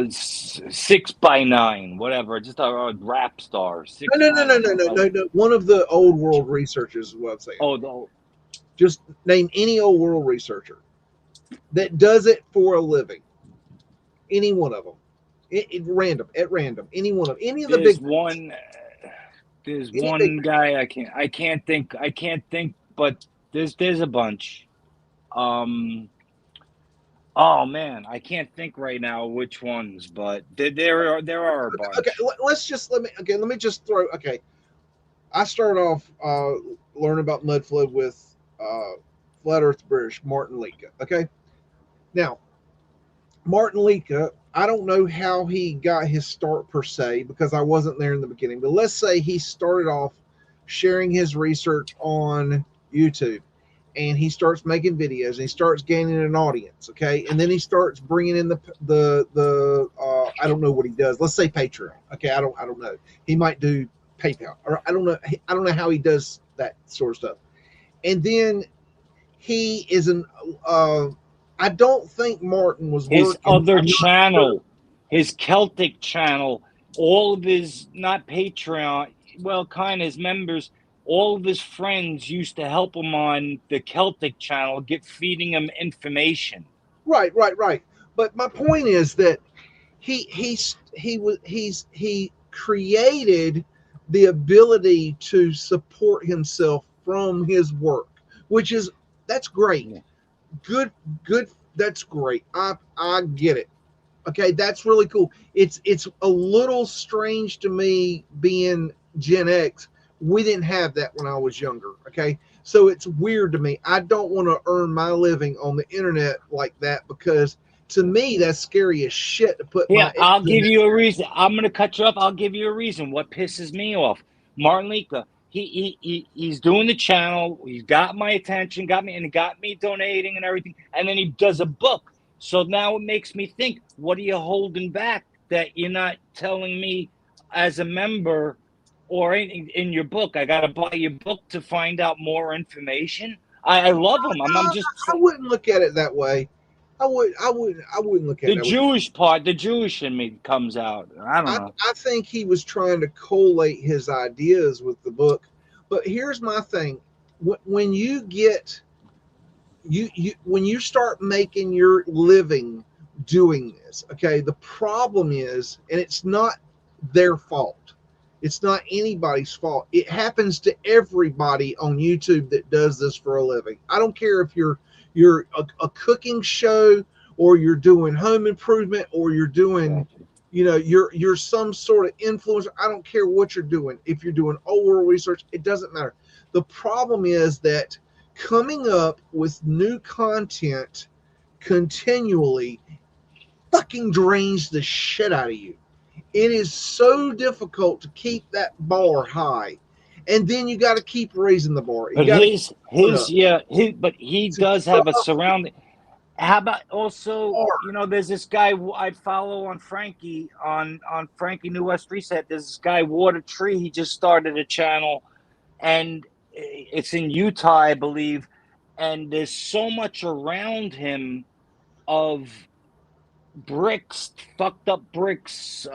6x9, whatever. Just a rap star. Six. No, no, I no, no, don't no, know. no, no, no. One of the old world researchers is what I'm saying. Oh, the Just name any old world researcher that does it for a living. Any one of them. At random. Any of the there's big one. There's any big one guy I can't think, but there's a bunch. Um, oh man, I can't think right now which ones, but there are a okay. bunch. Let me just throw. Okay, I started off learning about Mudflood with Flat Earth British Martin Lika. Okay, now Martin Lika, I don't know how he got his start per se because I wasn't there in the beginning, but let's say he started off sharing his research on YouTube and he starts making videos and he starts gaining an audience, okay, and then he starts bringing in the I don't know what he does, let's say Patreon, okay, I don't know, he might do PayPal or I don't know how he does that sort of stuff, and then he is an I don't think Martin was His working. other I'm not sure. channel, his Celtic channel, all of his not Patreon, well, kind of his members, all of his friends used to help him on the Celtic channel, get feeding him information. Right. But my point is that he created the ability to support himself from his work, which is that's great. Yeah. Good. That's great. I get it. Okay, that's really cool. It's a little strange to me being Gen X. We didn't have that when I was younger. Okay, So it's weird to me. I don't want to earn my living on the internet like that, because to me that's scary as shit to put Yeah, my I'll eggs in give that. you a reason. I'm going to cut you off. I'll give you a reason. What pisses me off? Martin Lika, he's doing the channel. He's got my attention, got me, and got me donating and everything. And then he does a book. So now it makes me think, what are you holding back that you're not telling me as a member or in your book? I got to buy your book to find out more information. I love him. I'm just I wouldn't look at it that way. I wouldn't look at the it that way. Jewish part, the Jewish in me comes out. I don't know. I think he was trying to collate his ideas with the book. But here's my thing: when you get when you start making your living doing this, okay, the problem is, and it's not their fault. It's not anybody's fault. It happens to everybody on YouTube that does this for a living. I don't care if you're a cooking show, or you're doing home improvement, or you're doing, you're some sort of influencer. I don't care what you're doing. If you're doing old world research, it doesn't matter. The problem is that coming up with new content continually fucking drains the shit out of you. It is so difficult to keep that bar high, and then you got to keep raising the bar. You But got to keep going up. but he It's does have a exhausting. surrounding. How about also, Hard. there's this guy I follow on Frankie on Frankie New West Reset. There's this guy Water Tree. He just started a channel, and it's in Utah, I believe. And there's so much around him of bricks, fucked up bricks,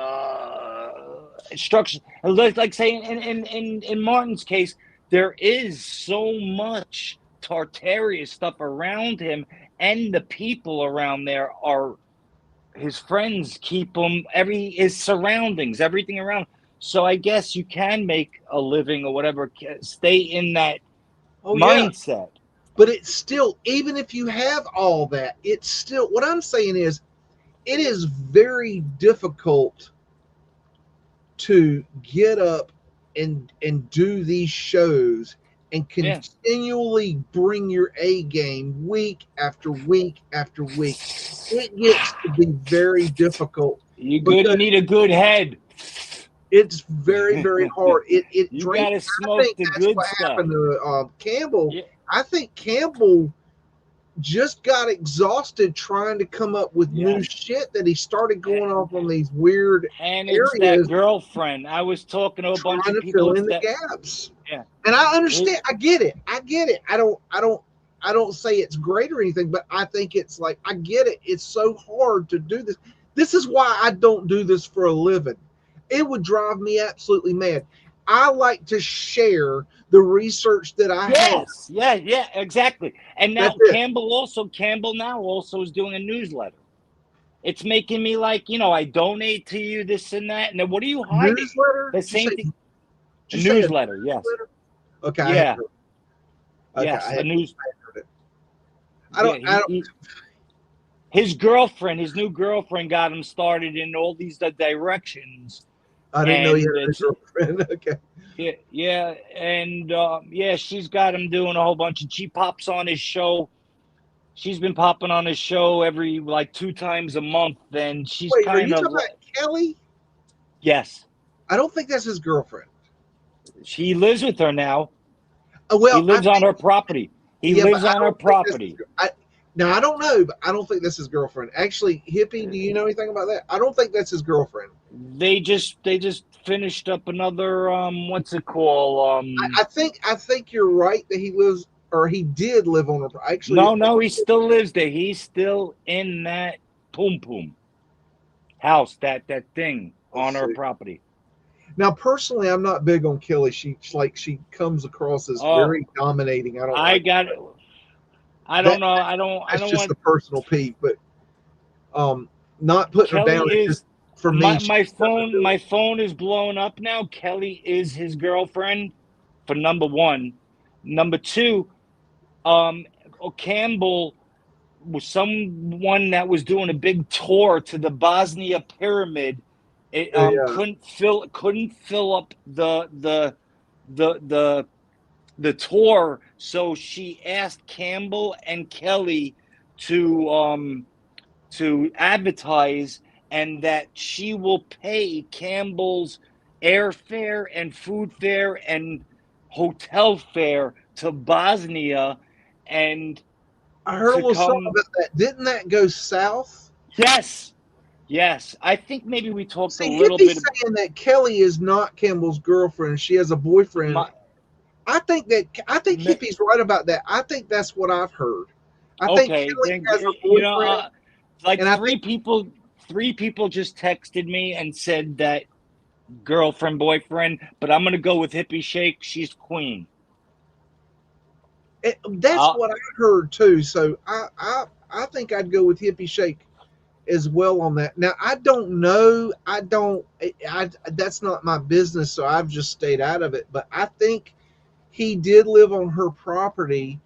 structures. Like saying in Martin's case, there is so much Tartaria stuff around him, and the people around there are his friends. Keep him his surroundings, everything around. So I guess you can make a living or whatever. Stay in that Oh yeah, mindset. but it's still, even if you have all that, it's still, what I'm saying is, it is very difficult to get up and do these shows and Yeah, continually bring your A game week after week after week. It gets to be very difficult, you good. You because need a good head. it's very, very hard. It You drains. gotta I smoke think the that's good what stuff. happened to Campbell. Yeah, I think Campbell just got exhausted trying to come up with new yes. shit, that he started going off on these weird And it's that areas, girlfriend. I was talking to a bunch trying of to people. fill It's in the that, gaps. yeah. And I It, understand. I get it. I get it. I don't say it's great or anything, but I think it's like, I get it. It's so hard to do this. This is why I don't do this for a living. It would drive me absolutely mad. I like to share the research that I have. yes, yeah, exactly. And That's now it. Campbell now also is doing a newsletter. It's making me like, I donate to you this and that. And then what are you hiding? Newsletter? The Did you say? same thing. Did A you say a newsletter, yes. newsletter? Okay, I Yeah, haven't. Okay, yes, a news. I haven't heard it. Yeah, I don't. his girlfriend, his new girlfriend, got him started in all these directions, I didn't know he and had a girlfriend. Okay. yeah, and yeah, she's got him doing a whole bunch, and she pops on his show. She's been popping on his show every like 2 times a month, and she's Wait, are kind you of talking about Kelly? yes, I don't think that's his girlfriend. he lives with her now. He Well, I lives on think, her property. He yeah, but lives I on her don't think that's. property. Now I don't know, but I don't think that's his girlfriend. Actually, Hippie, do you know anything about that? I don't think that's his girlfriend. They just finished up another what's it called I think you're right that he lives, or he did live on her. Actually, no, he still lives there. He's still in that poom house, that thing let's on her see. property. Now, personally, I'm not big on Kelly. She comes across as Oh, very dominating. I don't I like got it. I that. don't know. I That's don't just want a personal peeve, but not putting her Kelly down. It's just, is for me, she doesn't do it. my phone is blowing up now. Kelly is his girlfriend for number one. Number two, Campbell was someone that was doing a big tour to the Bosnia pyramid. It Yeah. couldn't fill up the the tour. So she asked Campbell and Kelly to advertise, and that she will pay Campbell's airfare and food fare and hotel fare to Bosnia, and I heard a to little something come. about that. Didn't that go south? Yes, yes. I think maybe we talked a See, little Hippie's bit. saying that Kelly is not Campbell's girlfriend. She has a boyfriend. My, I think Hippie's right about that. I think that's what I've heard. I think okay, Kelly then has a boyfriend, like and I think three people just texted me and said that girlfriend, boyfriend, but I'm gonna go with Hippie Shake. She's queen. that's Uh, what I heard too. So I think I'd go with Hippie Shake as well on that. Now I don't know. I that's not my business, so I've just stayed out of it. But I think he did live on her property,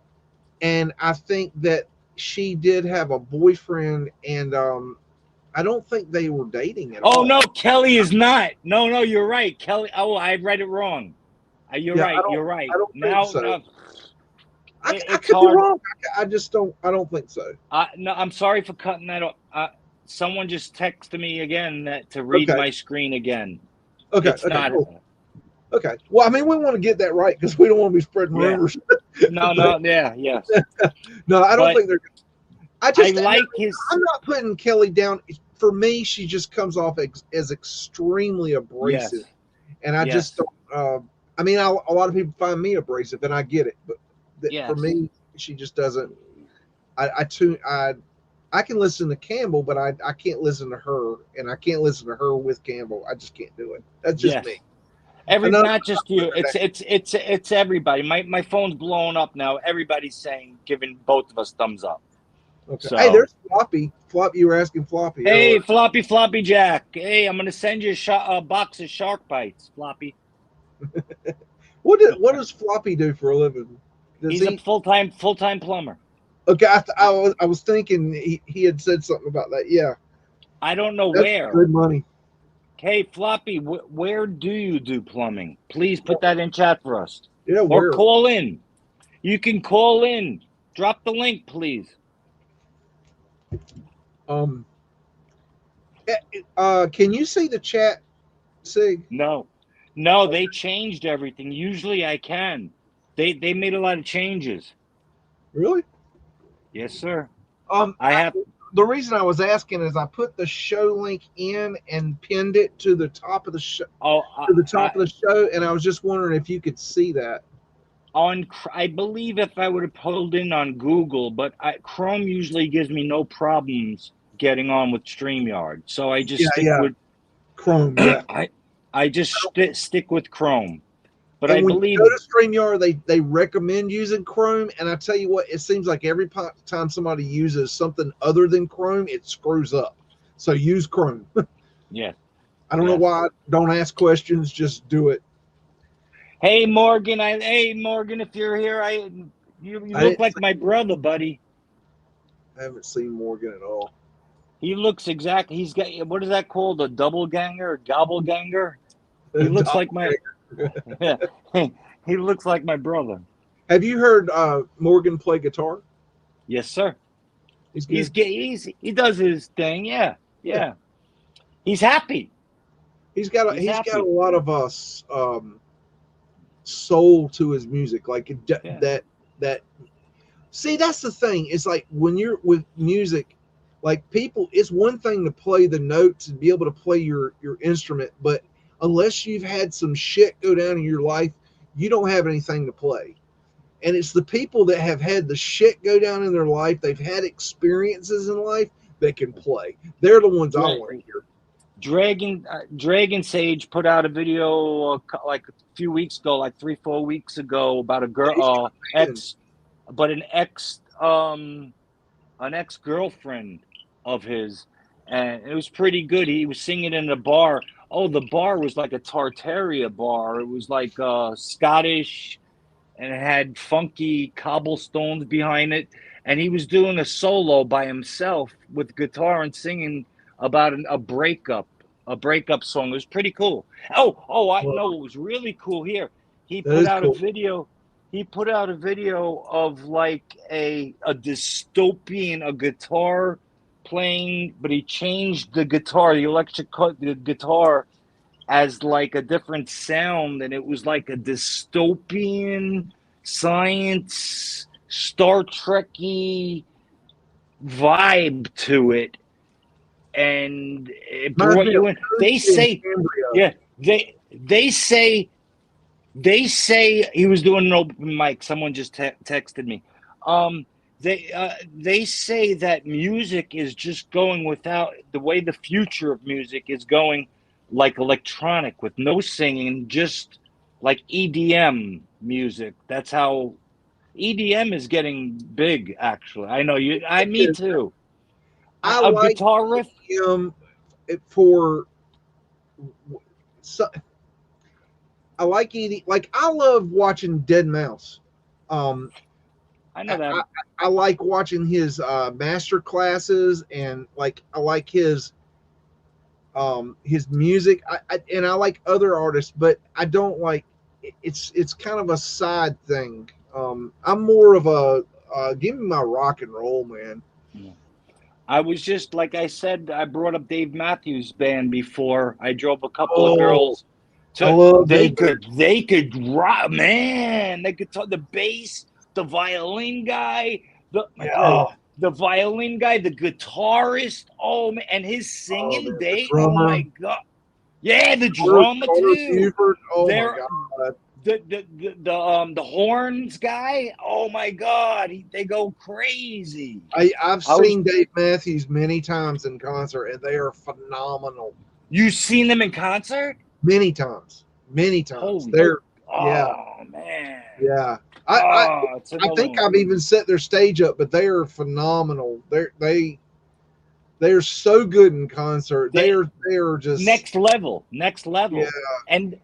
and I think that she did have a boyfriend, and I don't think they were dating at oh all. no, Kelly is not. No, no, you're right, Kelly. Oh, I read it wrong. You're Yeah, right. You're I right. don't think Now, so. no, I it's could be hard. wrong. I just don't. I don't think so. No, I'm sorry for cutting that off. Someone just texted me again that to read Okay. my screen again. Okay. It's Okay. not. Cool. Okay. Well, I mean, we want to get that right because we don't want to be spreading Yeah. rumors. No, But, no, yeah, yes. no, I don't But think they're. I I just. like his. I'm not putting Kelly down. For me, she just comes off as extremely Yes, abrasive, and I just yes, don't. I mean, a lot of people find me abrasive, and I get it, but for yes. me, she just doesn't. I can listen to Campbell, but I can't listen to her, and I can't listen to her with Campbell. I just can't do it. That's just Yes. me. Not Another just you. It's everybody. My phone's blowing up now. Everybody's saying, giving both of us thumbs up. okay. Hey, So, there's Floppy. Floppy, you were asking Floppy hey, earlier. Floppy Jack. Hey, I'm gonna send you a box of shark bites, Floppy. What does Floppy do for a living? Does He's a he? full time plumber. Okay, I was thinking he had said something about that. Yeah, I don't know that's where. good money. Hey, Floppy, where do you do plumbing? Please put that in chat for us, Yeah, or where? call in. You can call in. Drop the link, please. Um, can you see the chat, Sig? No, no, they changed everything. Usually I can. They made a lot of changes. Really? Yes, sir. Um, I I, have. the reason I was asking is I put the show link in and pinned it to the top of the show Oh, and I was just wondering if you could see that. I believe if I would have pulled in on Google, but Chrome usually gives me no problems getting on with StreamYard, so I just Yeah, stick yeah, with Chrome. Yeah, I just stick with Chrome. But I and when you believe go to StreamYard, they recommend using Chrome. And I tell you what, it seems like every time somebody uses something other than Chrome, it screws up. So use Chrome. yes, I don't know yes. why. Don't ask questions. Just do it. Hey Morgan, if you're here, you I look didn't. like my brother, buddy. I haven't seen Morgan at all. He looks exactly. He's got, what is that called? A double ganger, gobble ganger. He looks like my. Yeah, he looks like my brother. Have you heard Morgan play guitar? Yes, sir. He's good. He does his thing. Yeah, Yeah, yeah. He's happy. he's He's got a happy. lot of soul to his music. Like Yeah. that. See, that's the thing. It's like when you're with music, like people, it's one thing to play the notes and be able to play your instrument, but unless you've had some shit go down in your life, you don't have anything to play. And it's the people that have had the shit go down in their life, they've had experiences in life that can play. They're the ones I want to hear. Dragon Sage put out a video like a few weeks ago, like 3-4 weeks ago, about a girl, ex, but an ex girlfriend of his, and it was pretty good. He was singing in a bar. Oh, the bar was like a Tartaria bar. It was like Scottish, and it had funky cobblestones behind it. And he was doing a solo by himself with guitar and singing about a breakup song. It was pretty cool. I Well, know it was really cool here. He that put is out a cool. video. he put out a video of like a dystopian, a guitar playing, but he changed the guitar, the guitar as like a different sound, and it was like a dystopian science Star Trekky vibe to it, and it brought you in. They say, yeah, they say he was doing an open mic. Someone just texted me. They say that music is just going without the way the future of music is going, like electronic with no singing, just like EDM music. That's how EDM is getting big. Actually, I know you. Me too. I A like guitar riff. For so, I like eating. Like I love watching Dead Mouse. I know that. I like watching his master classes, and like I like his music. And I like other artists, but I don't like. It's kind of a side thing. I'm more of a give me my rock and roll, man. I was just like I said. I brought up Dave Matthews Band before. I drove a couple of girls. They could rock, man. They could talk the bass, the violin guy, the violin guy, the guitarist. Oh man, and his singing. Oh my god, yeah, the drummer too. Oh my god. The horns guy. Oh my god, they go crazy. I've seen Dave Matthews many times in concert, and they are phenomenal. You've seen them in concert? Many times. Holy They're man. Yeah. I think I've even set their stage up, but they are phenomenal. They're so good in concert. They are just next level. Yeah. And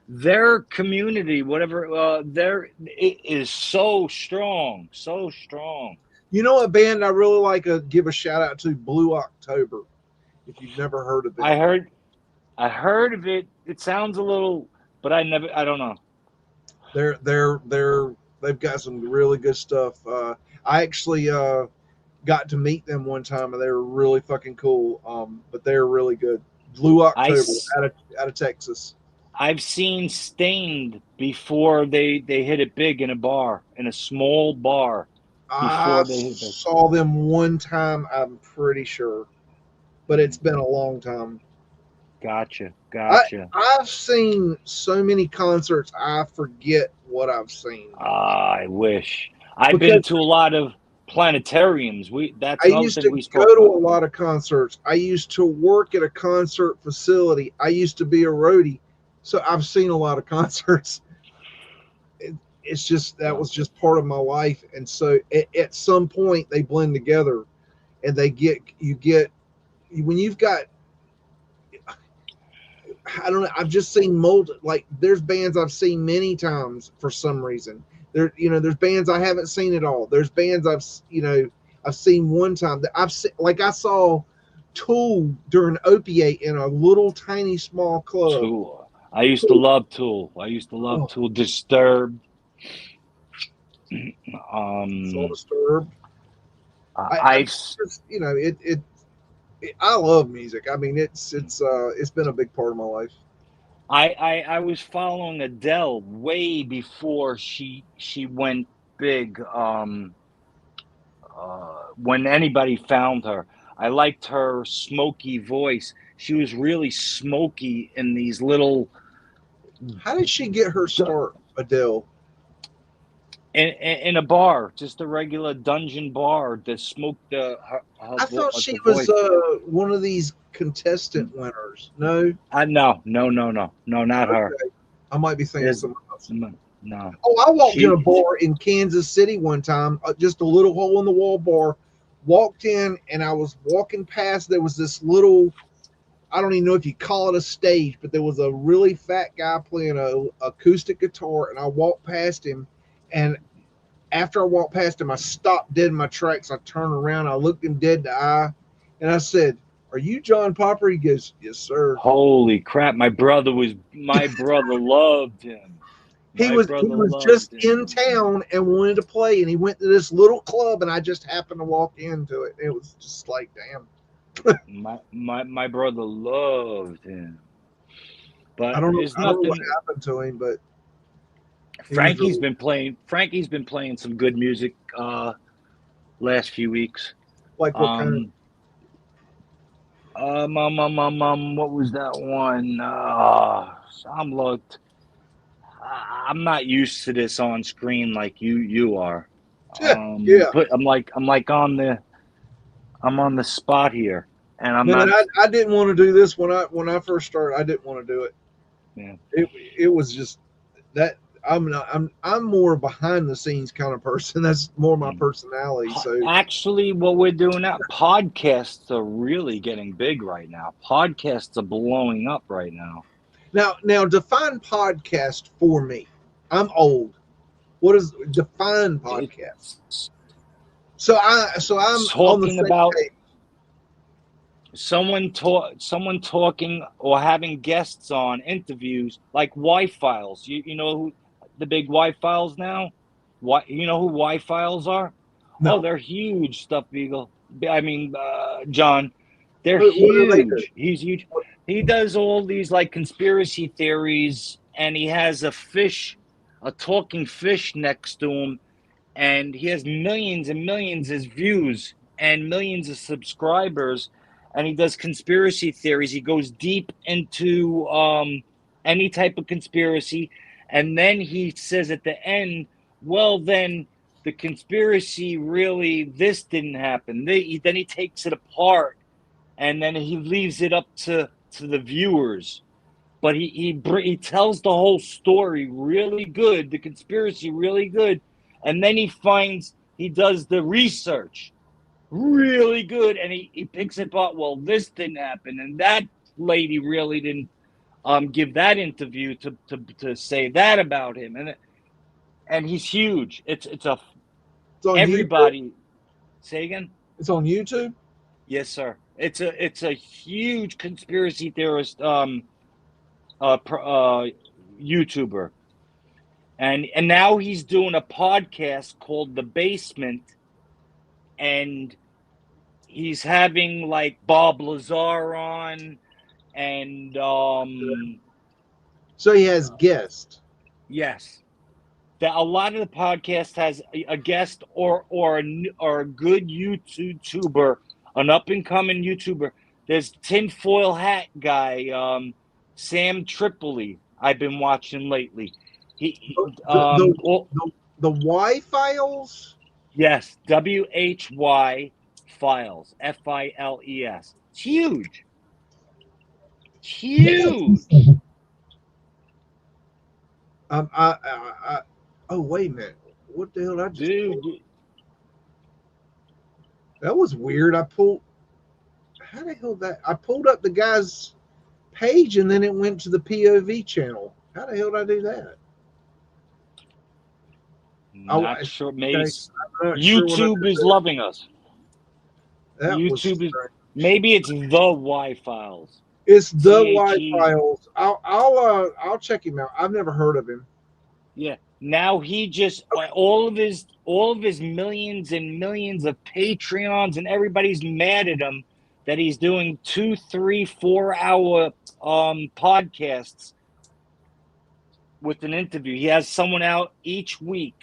their community, whatever, it is so strong. You know a band I really like to give a shout out to, Blue October. If you've never heard of them. I heard of it. It sounds a little, but I don't know. They've got some really good stuff. I actually got to meet them one time, and they were really fucking cool. But they're really good. Blue October out of Texas. I've seen Stained before they hit it big in a small bar. I saw them one time, I'm pretty sure, but it's been a long time. Gotcha. I've seen so many concerts, I forget what I've seen. I wish. I've been to a lot of planetariums. I used to go to a lot of concerts. I used to work at a concert facility. I used to be a roadie, so I've seen a lot of concerts. It's just that was just part of my life, and so at some point they blend together, and you get when you've got. I don't know. I've just seen there's bands I've seen many times for some reason. There's bands I haven't seen at all. There's bands I've seen one time that I saw Tool during Opiate in a little tiny small club. Tool. I used to love Tool. Tool. Disturbed. So Disturbed. I love music. I mean, it's been a big part of my life. I was following Adele way before she went big. When anybody found her, I liked her smoky voice. She was really smoky in these little. How did she get her start, Adele? In a bar, just a regular dungeon bar that smoked I thought she was one of these contestant winners. No? No, not her. I might be thinking of someone else. No. Oh, I walked in a bar in Kansas City one time, just a little hole in the wall bar. Walked in, and I was walking past. There was this little, I don't even know if you call it a stage, but there was a really fat guy playing a acoustic guitar, and I walked past him. And after I walked past him, I stopped dead in my tracks. I turned around, I looked him dead in the eye, and I said, "Are you John Popper?" He goes, "Yes, sir." Holy crap! My brother loved him. He My was brother just loved in him. town and wanted to play, and he went to this little club, and I just happened to walk into it. It was just like, damn. My brother loved him. I But don't know. it's I don't know what nothing. happened to him, but he was Frankie's really been playing. Frankie's been playing some good music last few weeks. like what kind of. What was that one? I'm looked. I'm not used to this on screen like you are. Yeah, But I'm on the spot here, and I'm man, not. I didn't want to do this when I first started. I didn't want to do it. Yeah. It was just that I'm not I'm more behind the scenes kind of person. That's more my personality. So Actually, what we're doing now, podcasts are really getting big right now. Podcasts are blowing up right now. now define podcast for me. I'm old. What is define podcast? It's So I'm on the talking same about page. someone talking or having guests on interviews like Y-Files. You know who the big Y-Files now? What you know who Y-Files are? Oh, No, they're huge, Stuff Beagle. I mean, John, they're what do they do? huge. He's huge. He does all these like conspiracy theories, and he has a talking fish next to him, and he has millions and millions of views and millions of subscribers, and he does conspiracy theories. He goes deep into any type of conspiracy, and then he says at the end, well, then the conspiracy really, this didn't happen. Then he takes it apart, and then he leaves it up to the viewers. But he tells the whole story really good, the conspiracy really good, and then he does the research really good, and he picks it up. Well, this didn't happen, and that lady really didn't give that interview to say that about him, and he's huge. It's a It's on YouTube. everybody. Say again. It's on YouTube. Yes, sir. It's a huge conspiracy theorist YouTuber, and now he's doing a podcast called The Basement, and he's having like Bob Lazar on, and So he has guests. yes, that a lot of the podcast has a guest or a good YouTuber, an up and coming YouTuber. There's tinfoil hat guy, Sam Tripoli. I've been watching lately. He The the Y files. yes, WHY Files, FILES. It's huge. Huge. I oh wait a minute. What the hell? I just Dude, that was weird. I pulled. How the hell that? I pulled up the guy's page and then it went to the POV channel. How the hell did I do that? not sure. Maybe Okay, I'm not sure what I YouTube did is there. loving us. That was YouTube is strange. maybe it's the Y Files. It's the Y CHE. files. I'll check him out. I've never heard of him. Yeah. Now he just all of his millions and millions of Patreons, and everybody's mad at him that he's doing 2, 3, 4 hour podcasts with an interview. He has someone out each week.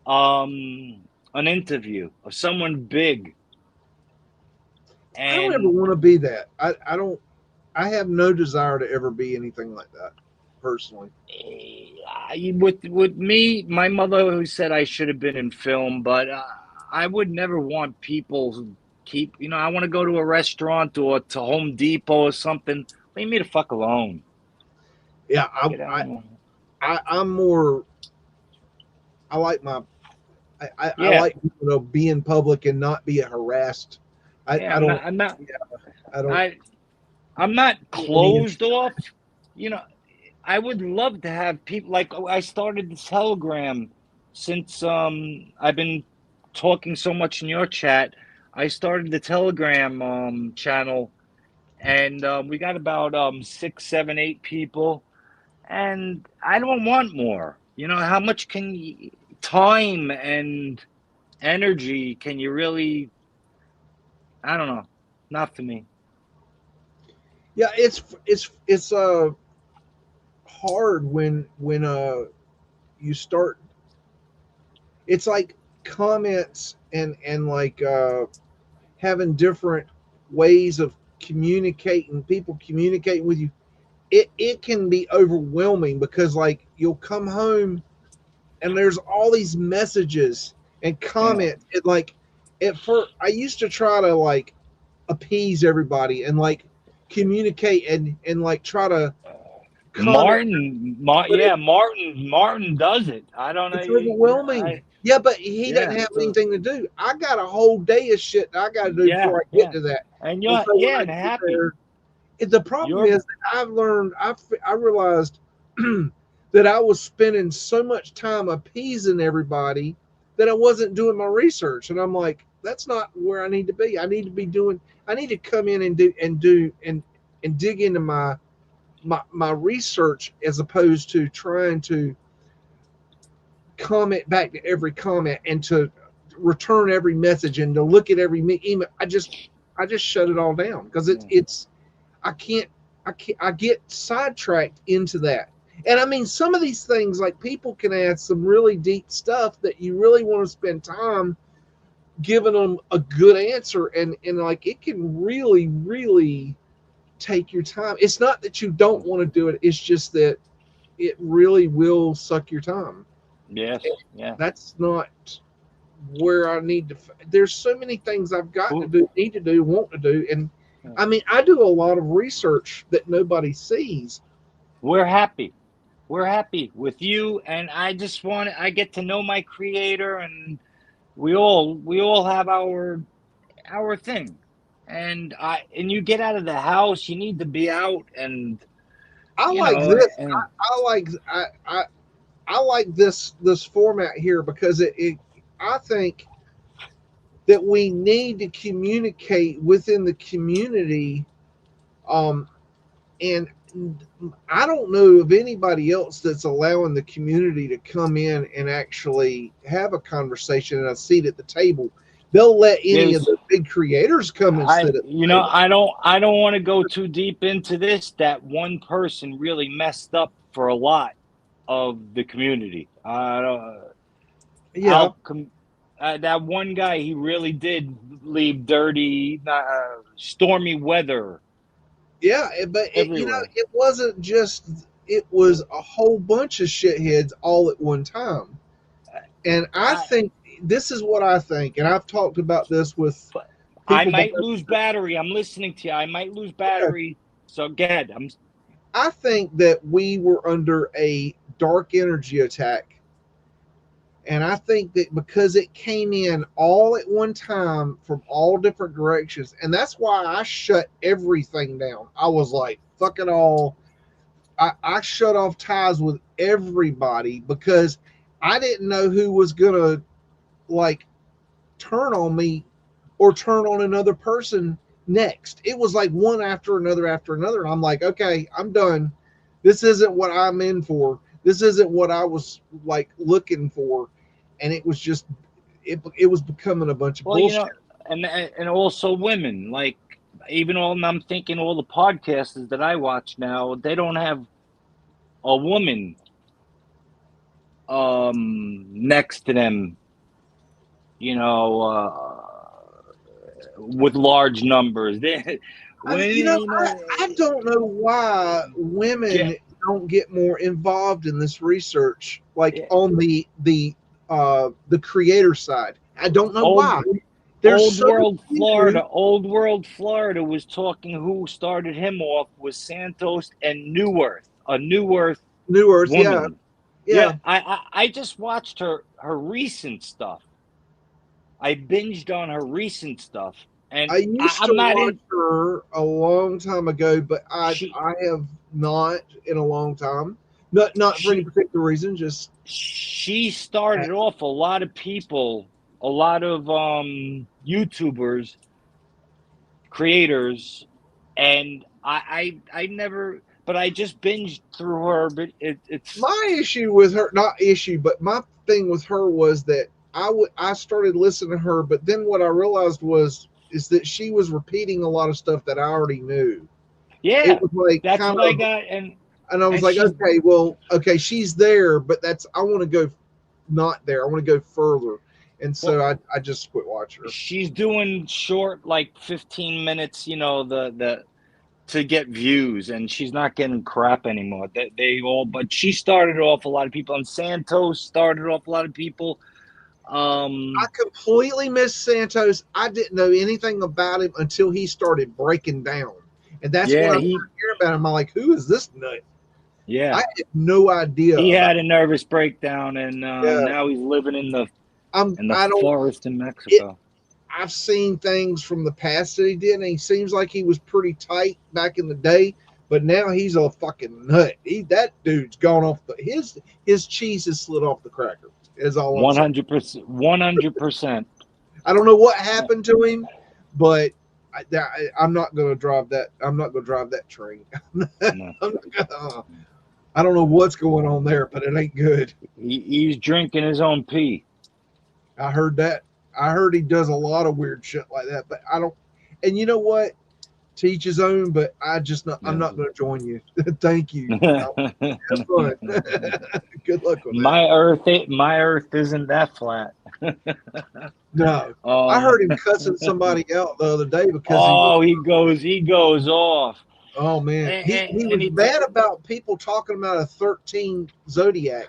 An interview of someone big. I don't And ever want to be that. I don't. I have no desire to ever be anything like that, personally. with me, my mother always said I should have been in film, but I would never want people who keep. I want to go to a restaurant or to Home Depot or something. Leave me the fuck alone. Yeah, I'm more. I like my. I like being public and not be harassed. I don't. I'm not. I don't. I'm not closed off. I would love to have people like I started the Telegram since I've been talking so much in your chat. I started the Telegram channel, and we got about 6, 7, 8 people, and I don't want more. You know, how much can you, time and energy can you really? I don't know. Not for me. Yeah, it's hard when you start. It's like comments and like having different ways of communicating, people communicating with you. It can be overwhelming because like you'll come home and there's all these messages and Yeah. comments. It like at first I used to try to like appease everybody and like communicate and like try to comment, but Martin does it. I don't know. it's overwhelming. Yeah, but he doesn't have So anything to do. I got a whole day of shit that I got to do yeah, before I get yeah, to that. and And you're so when I and get happy. there, the problem You're is that I've learned, I realized that I was spending so much time appeasing everybody that I wasn't doing my research. And I'm like, that's not where I need to be. I need to come in and and dig into my research as opposed to trying to comment back to every comment and to return every message and to look at every email. I just shut it all down because it's I can't I get sidetracked into that. And I mean, some of these things, like people can ask some really deep stuff that you really want to spend time giving them a good answer, and like it can really take your time. It's not that you don't want to do it; it's just that it really will suck your time. yes, yeah. That's not where I need to. There's so many things I've got to Who- do, need to do, want to do, and I mean, I do a lot of research that nobody sees. We're happy. We're happy with you, and I just want. I get to know my creator, and we all have our thing. And you get out of the house. You need to be out, and I you like know, this. and I like I like this format here because I think that we need to communicate within the community, um, and I don't know of anybody else that's allowing the community to come in and actually have a conversation and a seat at the table. They'll let any of there's the big creators come and sit at the table. I don't want to go too deep into this. That one person really messed up for a lot of the community. I don't. Yeah, Al, that one guy, he really did leave dirty, stormy weather yeah, but everywhere. it wasn't just. It was a whole bunch of shitheads all at one time. And I I, think this is what I think, and I've talked about this with I people behind. might lose battery. I'm listening to you. I might lose Okay, battery. So go ahead. I think that we were under a dark energy attack, and I think that because it came in all at one time from all different directions, and that's why I shut everything down. I was like, "Fuck it all." I shut off ties with everybody because I didn't know who was gonna like turn on me or turn on another person next. It was like one after another. And I'm like, okay, I'm done. This isn't what I'm in for. This isn't what I was like looking for. And it was just, it was becoming a bunch of Well, bullshit. and also women. Like even all I'm thinking, all the podcasters that I watch now, they don't have a woman next to them. You know, with large numbers. When I don't know why get women don't get more involved in this research, like on the creator side. I don't know old why. There's so few. Old World, Florida was talking. Who started him off was Santos and New Earth, a New Earth New Earth, yeah, woman. Yeah, yeah. I just watched her recent stuff. I binged on her recent stuff, and I used to I'm not watch in. her a long time ago, but She I have not in a long time. Not for any she particular reason, just she started off a lot of people, a lot of YouTubers, creators, and I never. but I just binged through her. But it's my issue with her, not issue, but my thing with her was that I started listening to her, but then what I realized is that she was repeating a lot of stuff that I already knew. It yeah. was like That's kind what I of, got, and I was and like, she's okay, well, okay, she's there, but I want to go not there. I want to go further, and so well, I just quit watching her. she's doing short, like 15 minutes. You know, the to get views, and she's not getting crap anymore. They all, but she started off a lot of people, and Santos started off a lot of people. I completely missed Santos. I didn't know anything about him until he started breaking down. And that's when Yeah, I started hearing about him. I'm like, who is this nut? I yeah, had no idea he about had a nervous breakdown, and yeah. now he's living in the I don't forest in it Mexico. I've seen things from the past that he did, and he seems like he was pretty tight back in the day, but now he's a fucking nut. That dude's gone off his cheese has slid off the cracker, is all I'm saying. 100%, 100%. I don't know what happened to him, but I'm not going to drive that. I'm not going to drive that train. No. I don't know what's going on there, but it ain't good. He's drinking his own pee. I heard that. I heard he does a lot of weird shit like that, but I don't. And you know what? To each his own. But I'm not going to join you. Thank you. Have fun. Good luck with that. My Earth isn't that flat. No, I heard him cussing somebody out the other day because he goes off. Oh man, he was he mad about people talking about a 13 zodiac,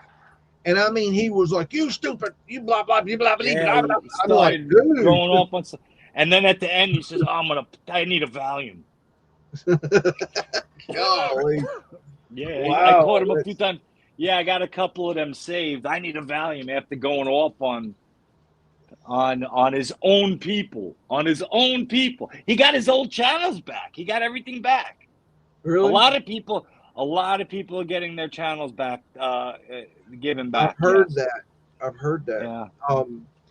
and I mean he was like, "You stupid, you blah blah blah blah blah." Yeah, blah. he I'm like, started dude. going off on some, and then at the end he says, I need a Valium." Golly. Yeah, Wow. I caught him a few times. Yeah, I got a couple of them saved. I need a Valium after going off on his own people. On his own people. He got his old channels back. He got everything back. Really? A lot of people are getting their channels back, given back. I've heard yes. that. I've heard that. Yeah.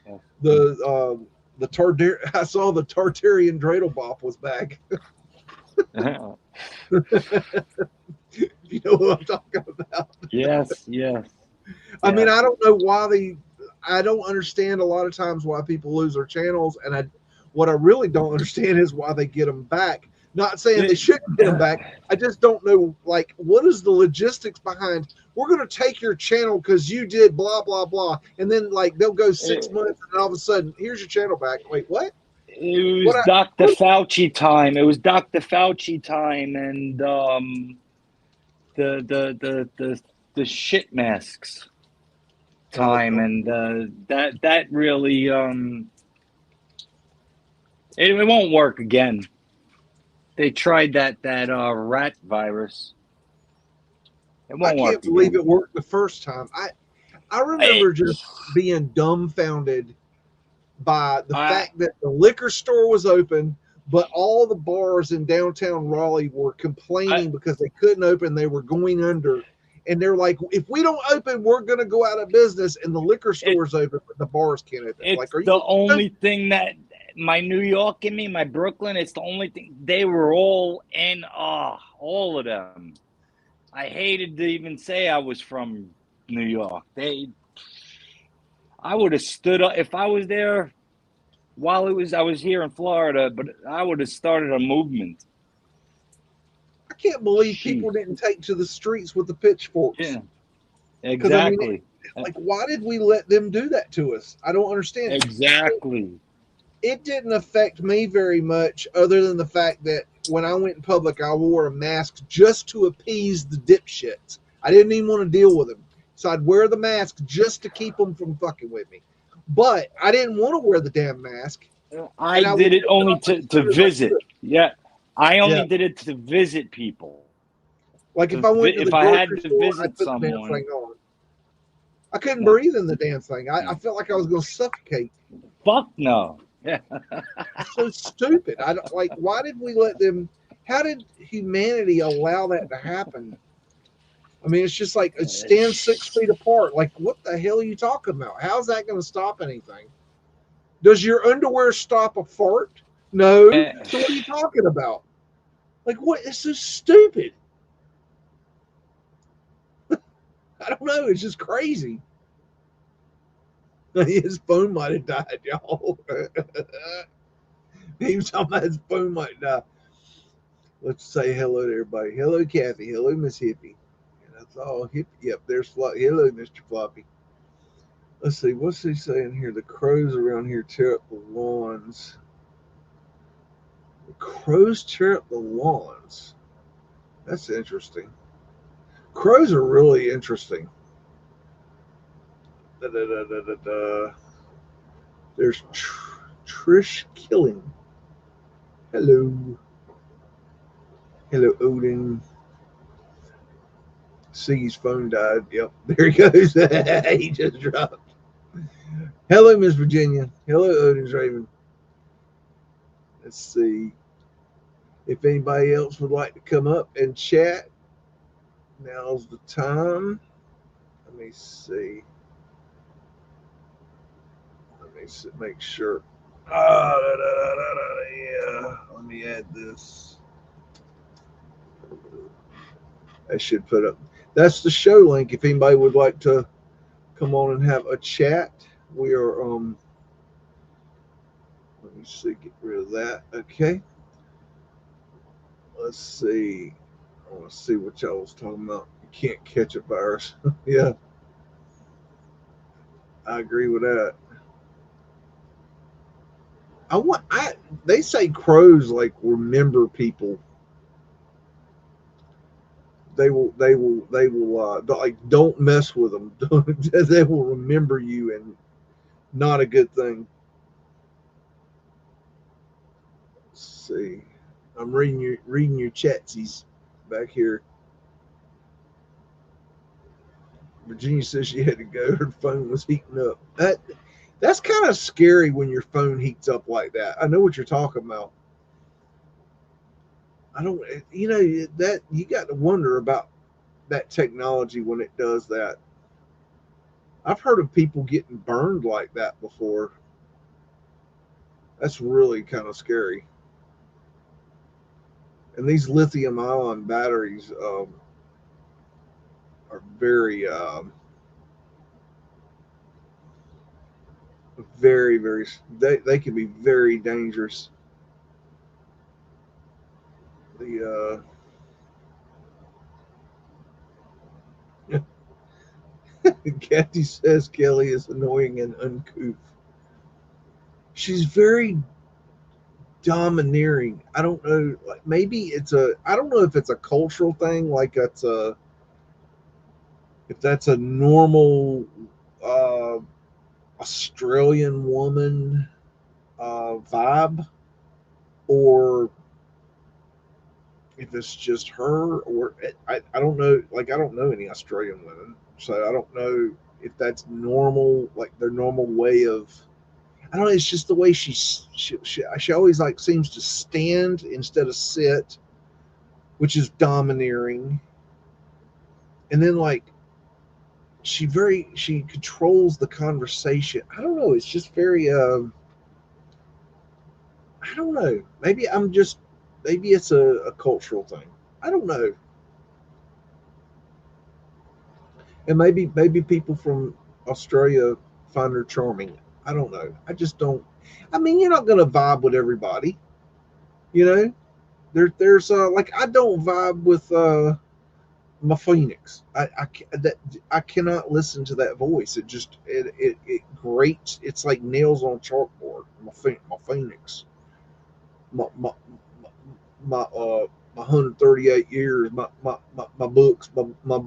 Yeah. The Tartarian, I saw the Tartarian dreidel bop was back. You know what I'm talking about? Yes, yes. I mean, I don't know why I don't understand a lot of times why people lose their channels, and what I really don't understand is why they get them back. Not saying they shouldn't get them back. I just don't know, like, what is the logistics behind? We're going to take your channel because you did blah blah blah, and then like they'll go 6 months, and all of a sudden, here's your channel back. Wait, what? It was Dr. Fauci time. It was Dr. Fauci time, and the shit masks time, and that really it won't work again. They tried that rat virus. It won't work. I can't believe it worked the first time. I remember just being dumbfounded by the fact that the liquor store was open, but all the bars in downtown Raleigh were complaining because they couldn't open. They were going under. And they're like, if we don't open, we're going to go out of business. And the liquor store's open, but the bars can't open. It's like, are you the only thing that my New York and me, my Brooklyn, it's the only thing. They were all in, all of them. I hated to even say I was from New York. I would have stood up if I was there while I was here in Florida, but I would have started a movement. I can't believe people didn't take to the streets with the pitchforks. Yeah, exactly. I mean, like, why did we let them do that to us? I don't understand. Exactly. It didn't affect me very much, other than the fact that when I went in public, I wore a mask just to appease the dipshits. I didn't even want to deal with them. So I'd wear the mask just to keep them from fucking with me. But I didn't want to wear the damn mask. I did it only to visit. Yeah. I only did it to visit people. Like if I went to the grocery store, visit someone. The damn thing on. I couldn't breathe in the damn thing. I felt like I was going to suffocate. Fuck no. Yeah. So stupid. I don't like. Why did we let them? How did humanity allow that to happen? I mean, it's just like stand 6 feet apart. Like, what the hell are you talking about? How's that going to stop anything? Does your underwear stop a fart? No. So what are you talking about? Like, what? It's so stupid. I don't know. It's just crazy. His phone might have died, y'all. He was talking about his phone might die. Let's say hello to everybody. Hello, Kathy. Hello, Miss Hippie. And that's all hippie. Yep, there's Floppy. Hello, Mr. Floppy. Let's see. What's he saying here? The crows around here tear up the lawns. The crows tear up the lawns. That's interesting. Crows are really interesting. Da, da, da, da, da, da. There's Trish Killing. Hello. Hello, Odin. Siggy's phone died. Yep, there he goes. He just dropped. Hello, Miss Virginia. Hello, Odin's Raven. Let's see if anybody else would like to come up and chat. Now's the time. Let me see. Let me make sure. Yeah. Let me add this. I should put up. That's the show link. If anybody would like to come on and have a chat, we are. Let me see. Get rid of that. Okay. Let's see. I want to see what y'all was talking about. You can't catch a virus. Yeah, I agree with that. They say crows like remember people. They will like don't mess with them. They will remember you, and not a good thing. Let's see. I'm reading your chatsies back here. Virginia says she had to go. Her phone was heating up. That's kind of scary when your phone heats up like that. I know what you're talking about. I don't, that you got to wonder about that technology when it does that. I've heard of people getting burned like that before. That's really kind of scary. And these lithium ion batteries are very, they can be very dangerous. The Kathy says Kelly is annoying and uncouth. She's very domineering. I don't know. Like maybe I don't know if it's a cultural thing. Like if that's a normal uh, Australian woman vibe, or if it's just her, or I don't know. Like I don't know any Australian women, so I don't know if that's normal. Like their normal way of. I don't know. It's just the way she always like seems to stand instead of sit, which is domineering. And then like she controls the conversation. I don't know. It's just very I don't know. Maybe it's a cultural thing. I don't know. And maybe people from Australia find her charming. I don't know. I just don't. I mean, you're not gonna vibe with everybody, you know. There's like I don't vibe with my Phoenix. I cannot listen to that voice. It grates. It's like nails on chalkboard. My Phoenix. My my 138 years. My books. My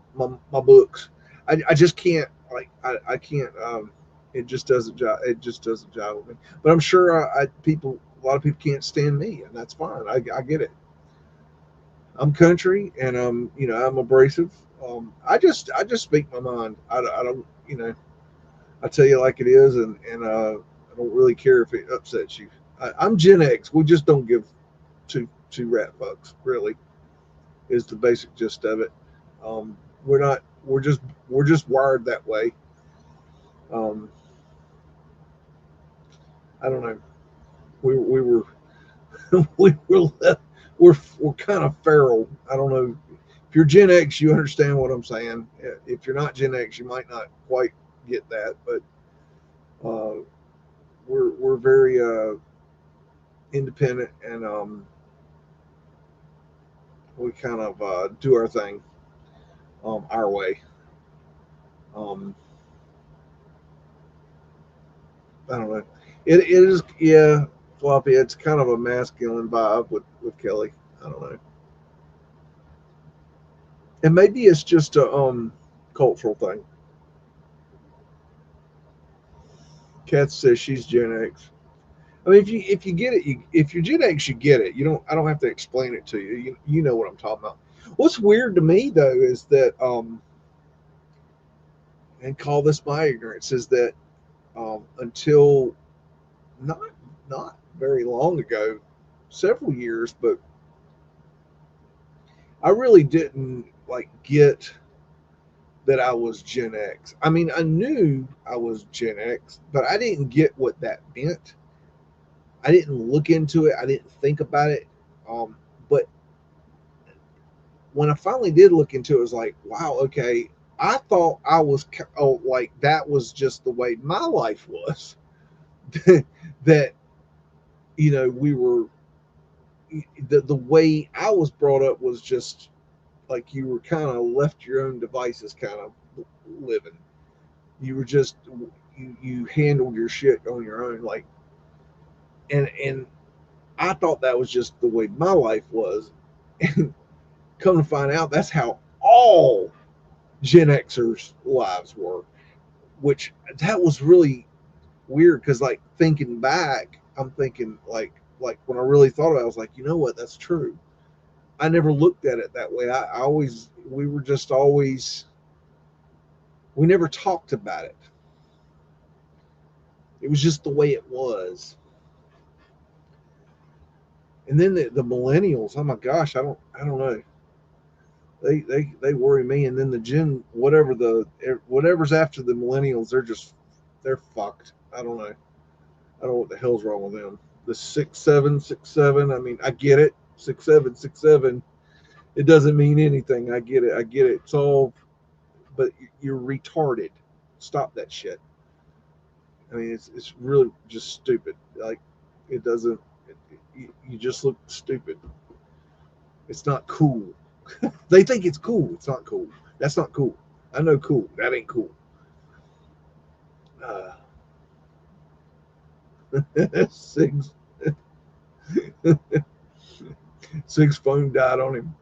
books. I just can't like I can't. It just doesn't jive. It just doesn't jive with me. But I'm sure a lot of people can't stand me, and that's fine. I get it. I'm country, and I'm abrasive. I just speak my mind. I don't I tell you like it is, and I don't really care if it upsets you. I'm Gen X. We just don't give two rat fucks. Really, is the basic gist of it. We're not. We're just wired that way. Um, I don't know. We were we were we're kind of feral. I don't know. If you're Gen X, you understand what I'm saying. If you're not Gen X, you might not quite get that, but uh, we're very independent, and we kind of do our thing our way. Um, I don't know. It is, yeah, Floppy. It's kind of a masculine vibe with Kelly. I don't know, and maybe it's just a cultural thing. Kat says she's Gen X. I mean, if you get it, if you're Gen X, you get it. You don't. I don't have to explain it to you. You know what I'm talking about. What's weird to me though is that and call this my ignorance, is that until not not very long ago, several years, but I really didn't like get that I was Gen X. I mean, I knew I was Gen X, but I didn't get what that meant. I didn't look into it. I didn't think about it. But when I finally did look into it, it was like, wow, okay. I thought I was like that was just the way my life was. That we were the way I was brought up was just like you were kind of left your own devices, kind of living. You were just you handled your shit on your own, like and I thought that was just the way my life was, and come to find out that's how all Gen Xers' lives were, which that was really weird because like thinking back, I'm thinking like when I really thought about it, I was like, you know what, that's true. I never looked at it that way. I always we were just always we never talked about it. It was just the way it was. And then the millennials, oh my gosh, I don't know. They worry me. And then the Gen whatever's after the millennials, they're fucked. I don't know. I don't know what the hell's wrong with them. The 6'7", 6'7". I mean, I get it. 6'7", 6'7". It doesn't mean anything. I get it. I get it. It's all, but you're retarded. Stop that shit. I mean, it's really just stupid. Like, it doesn't. You just look stupid. It's not cool. They think it's cool. It's not cool. That's not cool. I know cool. That ain't cool. Uh, Six Six phone died on him.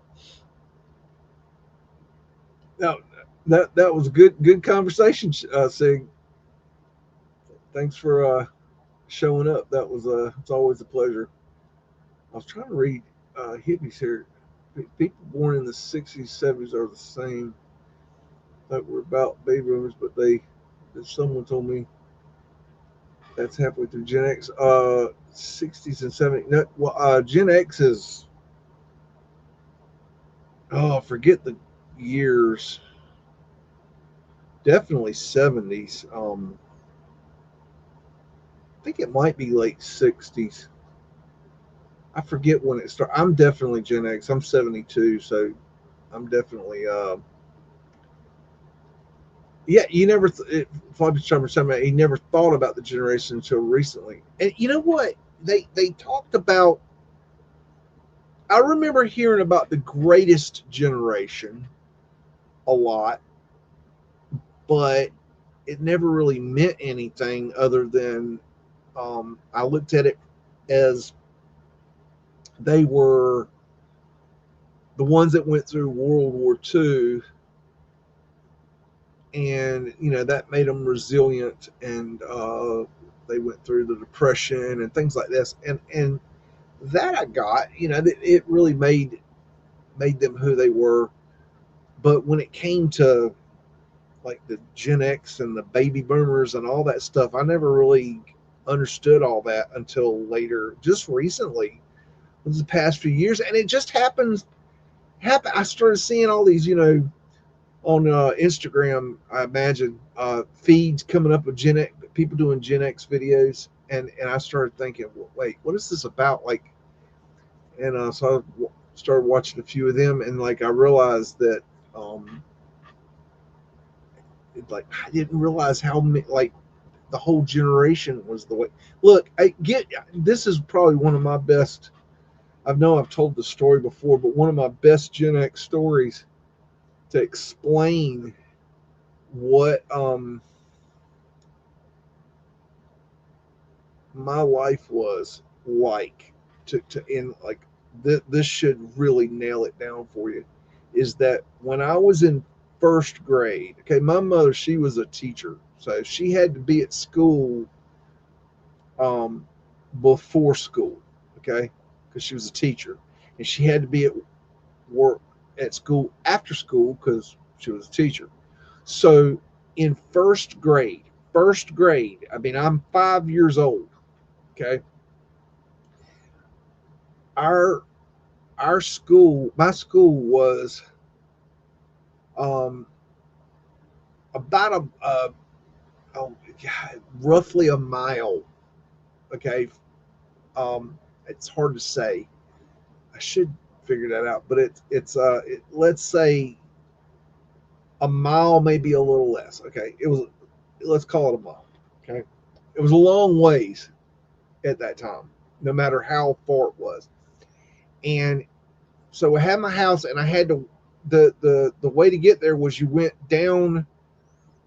Now that was a good conversation, Sig. Thanks for showing up. That was it's always a pleasure. I was trying to read hippies here. People born in the 60s, 70s are the same. That were about baby boomers, but someone told me that's halfway through Gen X. 60s and 70s. No, well, Gen X is, oh, forget the years. Definitely 70s. I think it might be late 60s. I forget when it started. I'm definitely Gen X. I'm 72, so I'm definitely yeah. You never Flappy Chummer said he never thought about the generation until recently. And you know what? They talked about. I remember hearing about the greatest generation a lot, but it never really meant anything other than I looked at it as they were the ones that went through World War II, and that made them resilient, and they went through the Depression and things like this, and that I got, it really made them who they were. But when it came to like the Gen X and the baby boomers and all that stuff, I never really understood all that until later, just recently, the past few years, and it just happens. I started seeing all these, on Instagram, I imagine, feeds coming up with Gen X, people doing Gen X videos, and I started thinking, well, wait, what is this about? Like, and so I started watching a few of them, and like I realized that like I didn't realize how like the whole generation was the way. Look, I get this is probably one of my best. I know I've told the story before, but one of my best Gen X stories to explain what my life was like to end like this should really nail it down for you is that when I was in first grade, okay, my mother, she was a teacher, so she had to be at school um, before school, okay, because she was a teacher, and she had to be at work at school after school because she was a teacher. So in first grade, I mean, I'm 5 years old, okay, our our school, my school was um, about oh, roughly a mile. Okay, it's hard to say. I should figure that out, but let's say a mile, maybe a little less. Okay, it was. Let's call it a mile. Okay, it was a long ways at that time, no matter how far it was. And so I had my house, and I had to. The way to get there was you went down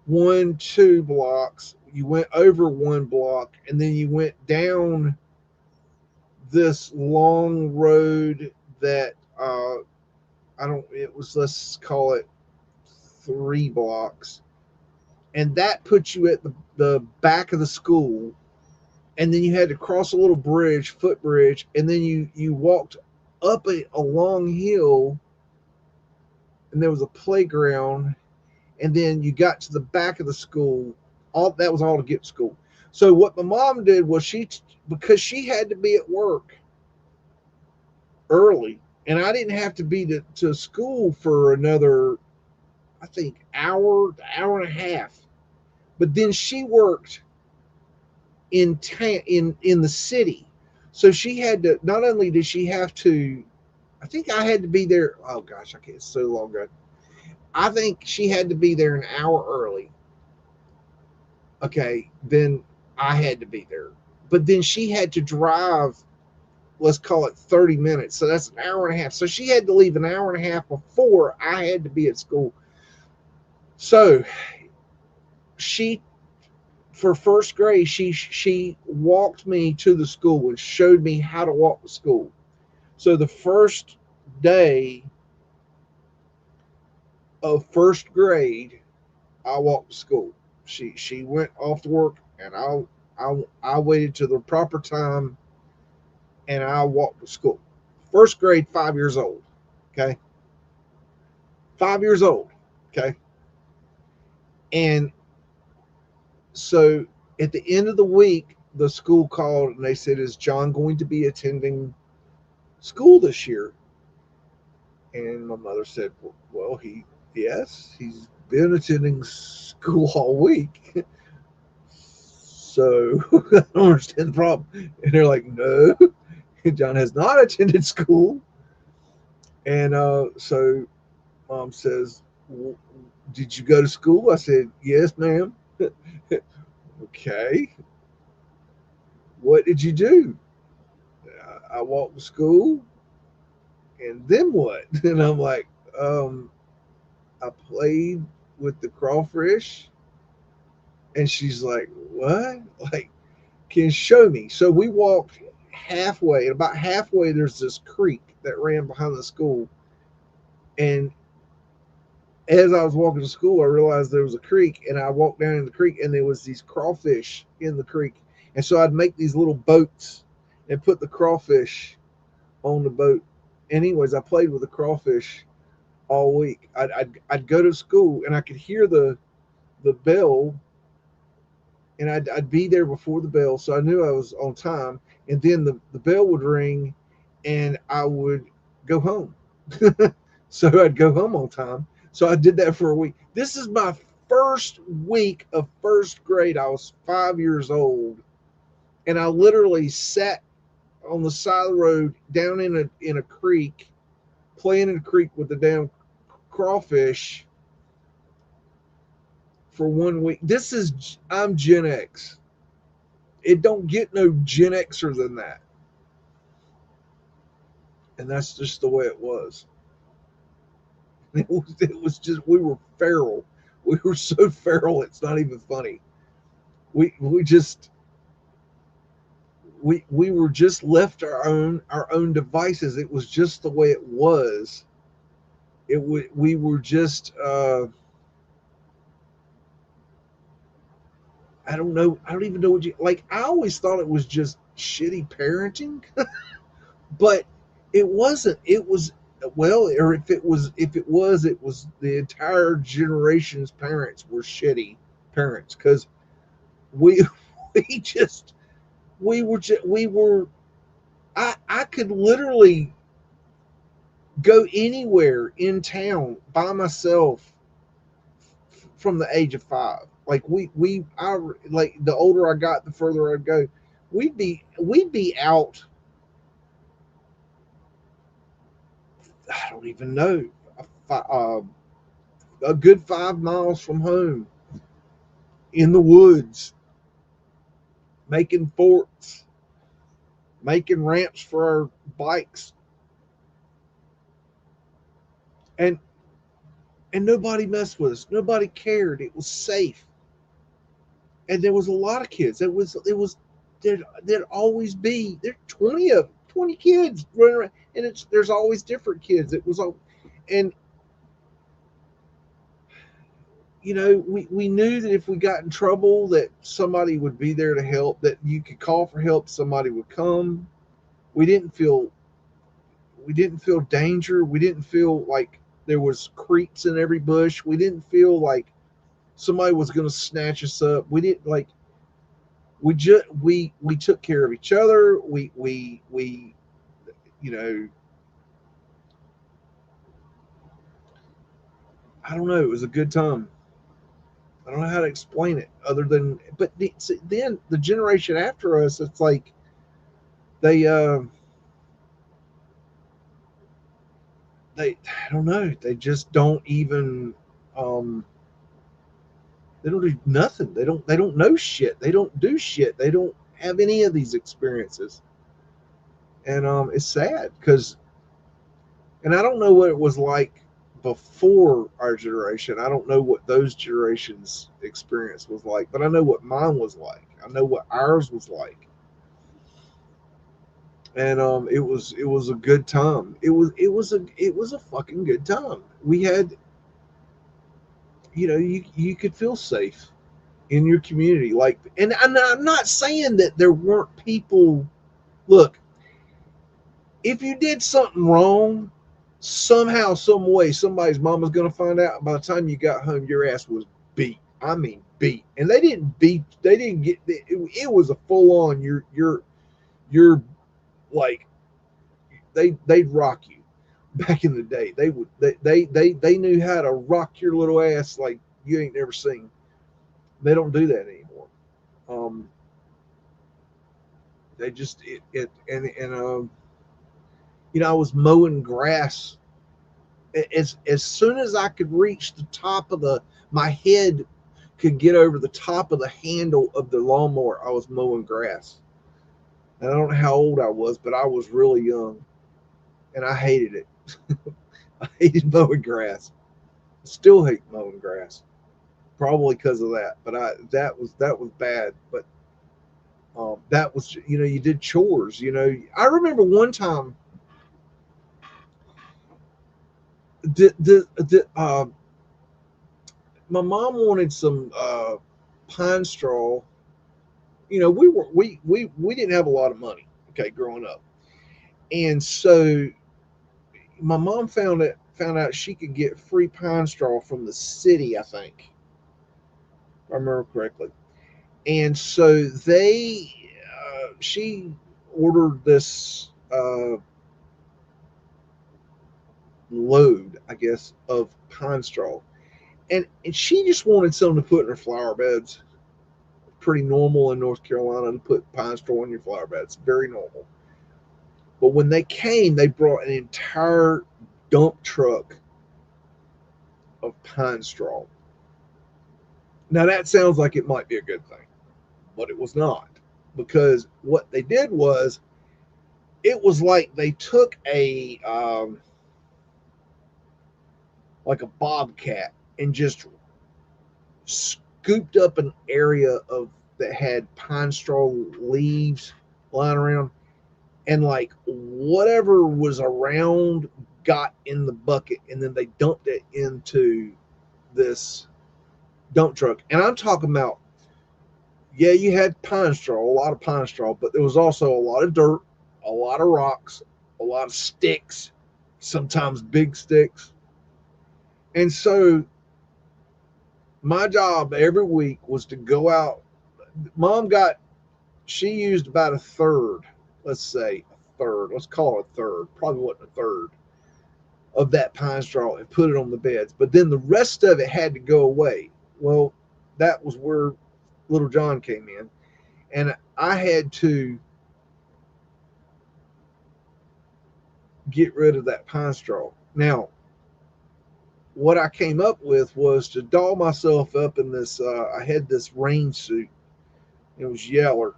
1, 2 blocks, you went over 1 block, and then you went down this long road that I don't. It was, let's call it 3 blocks, and that puts you at the back of the school, and then you had to cross a little bridge, footbridge, and then you walked up a long hill, and there was a playground, and then you got to the back of the school. All that was all to get to school. So what my mom did was because she had to be at work early, and I didn't have to be to school for another, I think, hour and a half. But then she worked in the city, so she had to. Not only did she have to, I think I had to be there. Oh gosh, I can't. It's so long ago. I think she had to be there an hour early. Okay, then I had to be there. But then she had to drive, let's call it 30 minutes. So that's an hour and a half. So she had to leave an hour and a half before I had to be at school. So she, for first grade, she walked me to the school and showed me how to walk to school. So the first day of first grade, I walked to school. She went off to work, and I waited till the proper time, and I walked to school. First grade, 5 years old. Okay, 5 years old. Okay, and so at the end of the week, the school called and they said, "Is John going to be attending school this year?" And my mother said, "Well, yes, he's been attending school all week." So I don't understand the problem. And they're like, "No, John has not attended school." And so mom says, "Did you go to school?" I said, "Yes, ma'am." Okay. What did you do? I walked to school, and then what? And I'm like, I played with the crawfish. And she's like, what? Like, can you show me? So we walked halfway, and about halfway, there's this creek that ran behind the school. And as I was walking to school, I realized there was a creek, and I walked down in the creek, and there was these crawfish in the creek. And so I'd make these little boats and put the crawfish on the boat. Anyways, I played with the crawfish all week. I'd go to school, and I could hear the bell, and I'd be there before the bell, so I knew I was on time. And then the bell would ring, and I would go home. So I'd go home on time. So I did that for a week. This is my first week of first grade. I was 5 years old, and I literally sat on the side of the road down in a creek playing in the creek with the damn crawfish for 1 week. I'm Gen X. It don't get no Gen Xer than that. And that's just the way it was. It was just, we were feral. We were so feral, it's not even funny. We just, we were just left our own devices. It was just the way it was. We were just, I don't know. I don't even know what you like. I always thought it was just shitty parenting, but it wasn't. It was, well, or if it was the entire generation's parents were shitty parents, because we we just we were. I could literally go anywhere in town by myself from the age of 5. Like I like, the older I got, the further I'd go. We'd be out. I don't even know, a, a good 5 miles from home, in the woods, making forts, making ramps for our bikes, and nobody messed with us. Nobody cared. It was safe, and there was a lot of kids. There'd always be, there 20 kids running around, and there's always different kids. It was all, and we knew that if we got in trouble, that somebody would be there to help, that you could call for help, somebody would come. We didn't feel danger. We didn't feel like there was creeps in every bush. We didn't feel like somebody was going to snatch us up. We didn't like, we took care of each other. We you know, I don't know, it was a good time. I don't know how to explain it other than, but then the generation after us, it's like they I don't know, they just don't even, um they don't do nothing. They don't know shit. They don't do shit. They don't have any of these experiences. And it's sad, because, and I don't know what it was like before our generation. I don't know what those generations experience was like, but I know what mine was like. I know what ours was like. And it was a good time. It was a fucking good time. We had, you could feel safe in your community. Like, and I'm not saying that there weren't people. Look, if you did something wrong, somehow, some way, somebody's mama's gonna find out. By the time you got home, your ass was beat. I mean, beat. And they didn't beat. They didn't get. It was a full on. You're like, they'd rock you. Back in the day, they would. They knew how to rock your little ass like you ain't never seen. They don't do that anymore. Um, they just it and I was mowing grass. As soon as I could reach the top of my head could get over the top of the handle of the lawnmower, I was mowing grass. And I don't know how old I was, but I was really young, and I hated it. I hated mowing grass. Still hate mowing grass, probably because of that. But that was bad. But that was, you did chores. I remember one time, my mom wanted some pine straw. We didn't have a lot of money, okay, growing up, and so my mom found out she could get free pine straw from the city, I think, if I remember correctly. And so she ordered this load, I guess, of pine straw, and she just wanted something to put in her flower beds. Pretty normal in North Carolina to put pine straw in your flower beds. Very normal. But when they came, they brought an entire dump truck of pine straw. Now that sounds like it might be a good thing, but it was not, because what they did was, it was like they took a like a bobcat and just scooped up an area of that had pine straw leaves lying around, and like whatever was around got in the bucket, and then they dumped it into this dump truck. And I'm talking about, yeah, you had pine straw, a lot of pine straw, but there was also a lot of dirt, a lot of rocks, a lot of sticks, sometimes big sticks. And so my job every week was to go out. She used about a third, let's say a third, let's call it a third, probably wasn't a third of that pine straw, and put it on the beds. But then the rest of it had to go away. Well, that was where Little John came in, and I had to get rid of that pine straw. Now, what I came up with was to doll myself up in this, I had this rain suit. It was yeller.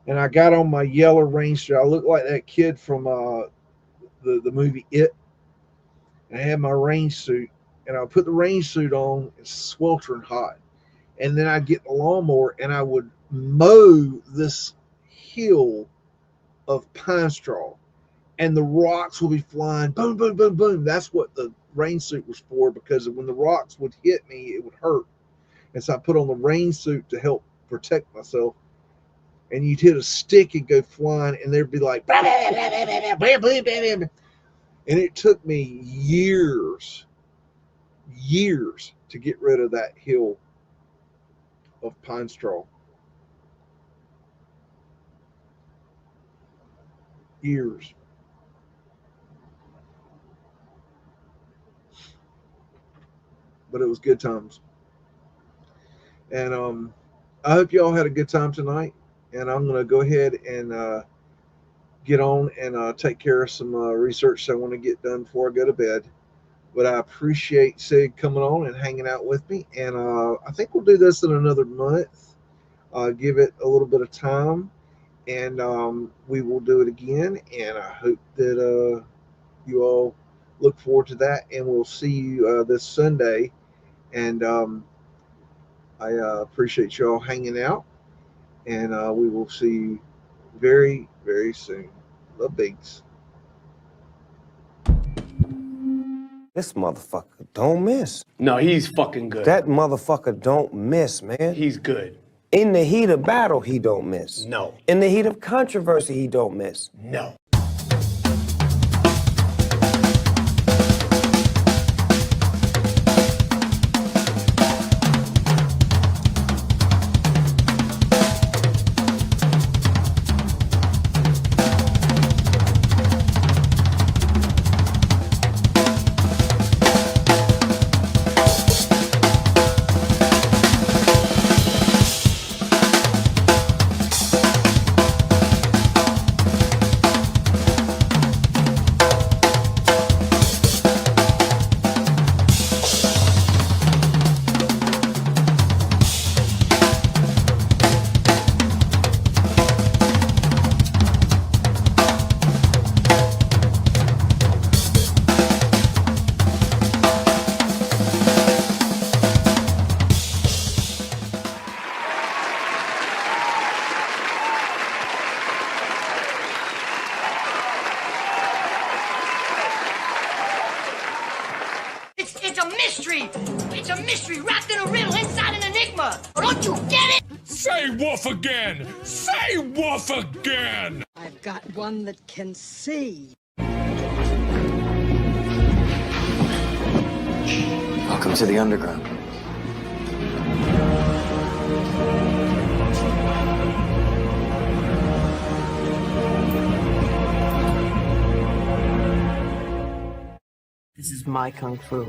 And I got on my yellow rain suit. I looked like that kid from the movie It. And I had my rain suit. And I put the rain suit on. It's sweltering hot. And then I'd get the lawnmower and I would mow this hill of pine straw. And the rocks would be flying. Boom, boom, boom, boom. That's what the rain suit was for, because when the rocks would hit me, it would hurt. And so I put on the rain suit to help protect myself. And you'd hit a stick and go flying, and there'd be like, blah, blah, blah, blah, blah, blah, blah, blah, blah. And it took me years to get rid of that hill of pine straw. Years. But it was good times. And I hope you all had a good time tonight. And I'm going to go ahead and get on and take care of some research that I want to get done before I go to bed. But I appreciate Sig coming on and hanging out with me. And I think we'll do this in another month. Give it a little bit of time. And we will do it again. And I hope that you all look forward to that. And we'll see you this Sunday. And I appreciate you all hanging out. And we will see you very, very soon. Love, BEAGS. This motherfucker don't miss. No, he's fucking good. That motherfucker don't miss, man. He's good. In the heat of battle, he don't miss. No. In the heat of controversy, he don't miss. No. It's a mystery. It's a mystery wrapped in a riddle inside an enigma. Don't you get it? Say woof again! Say woof again! I've got one that can see. Welcome to the underground. This is my kung fu,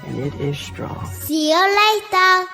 and it is strong. See you later.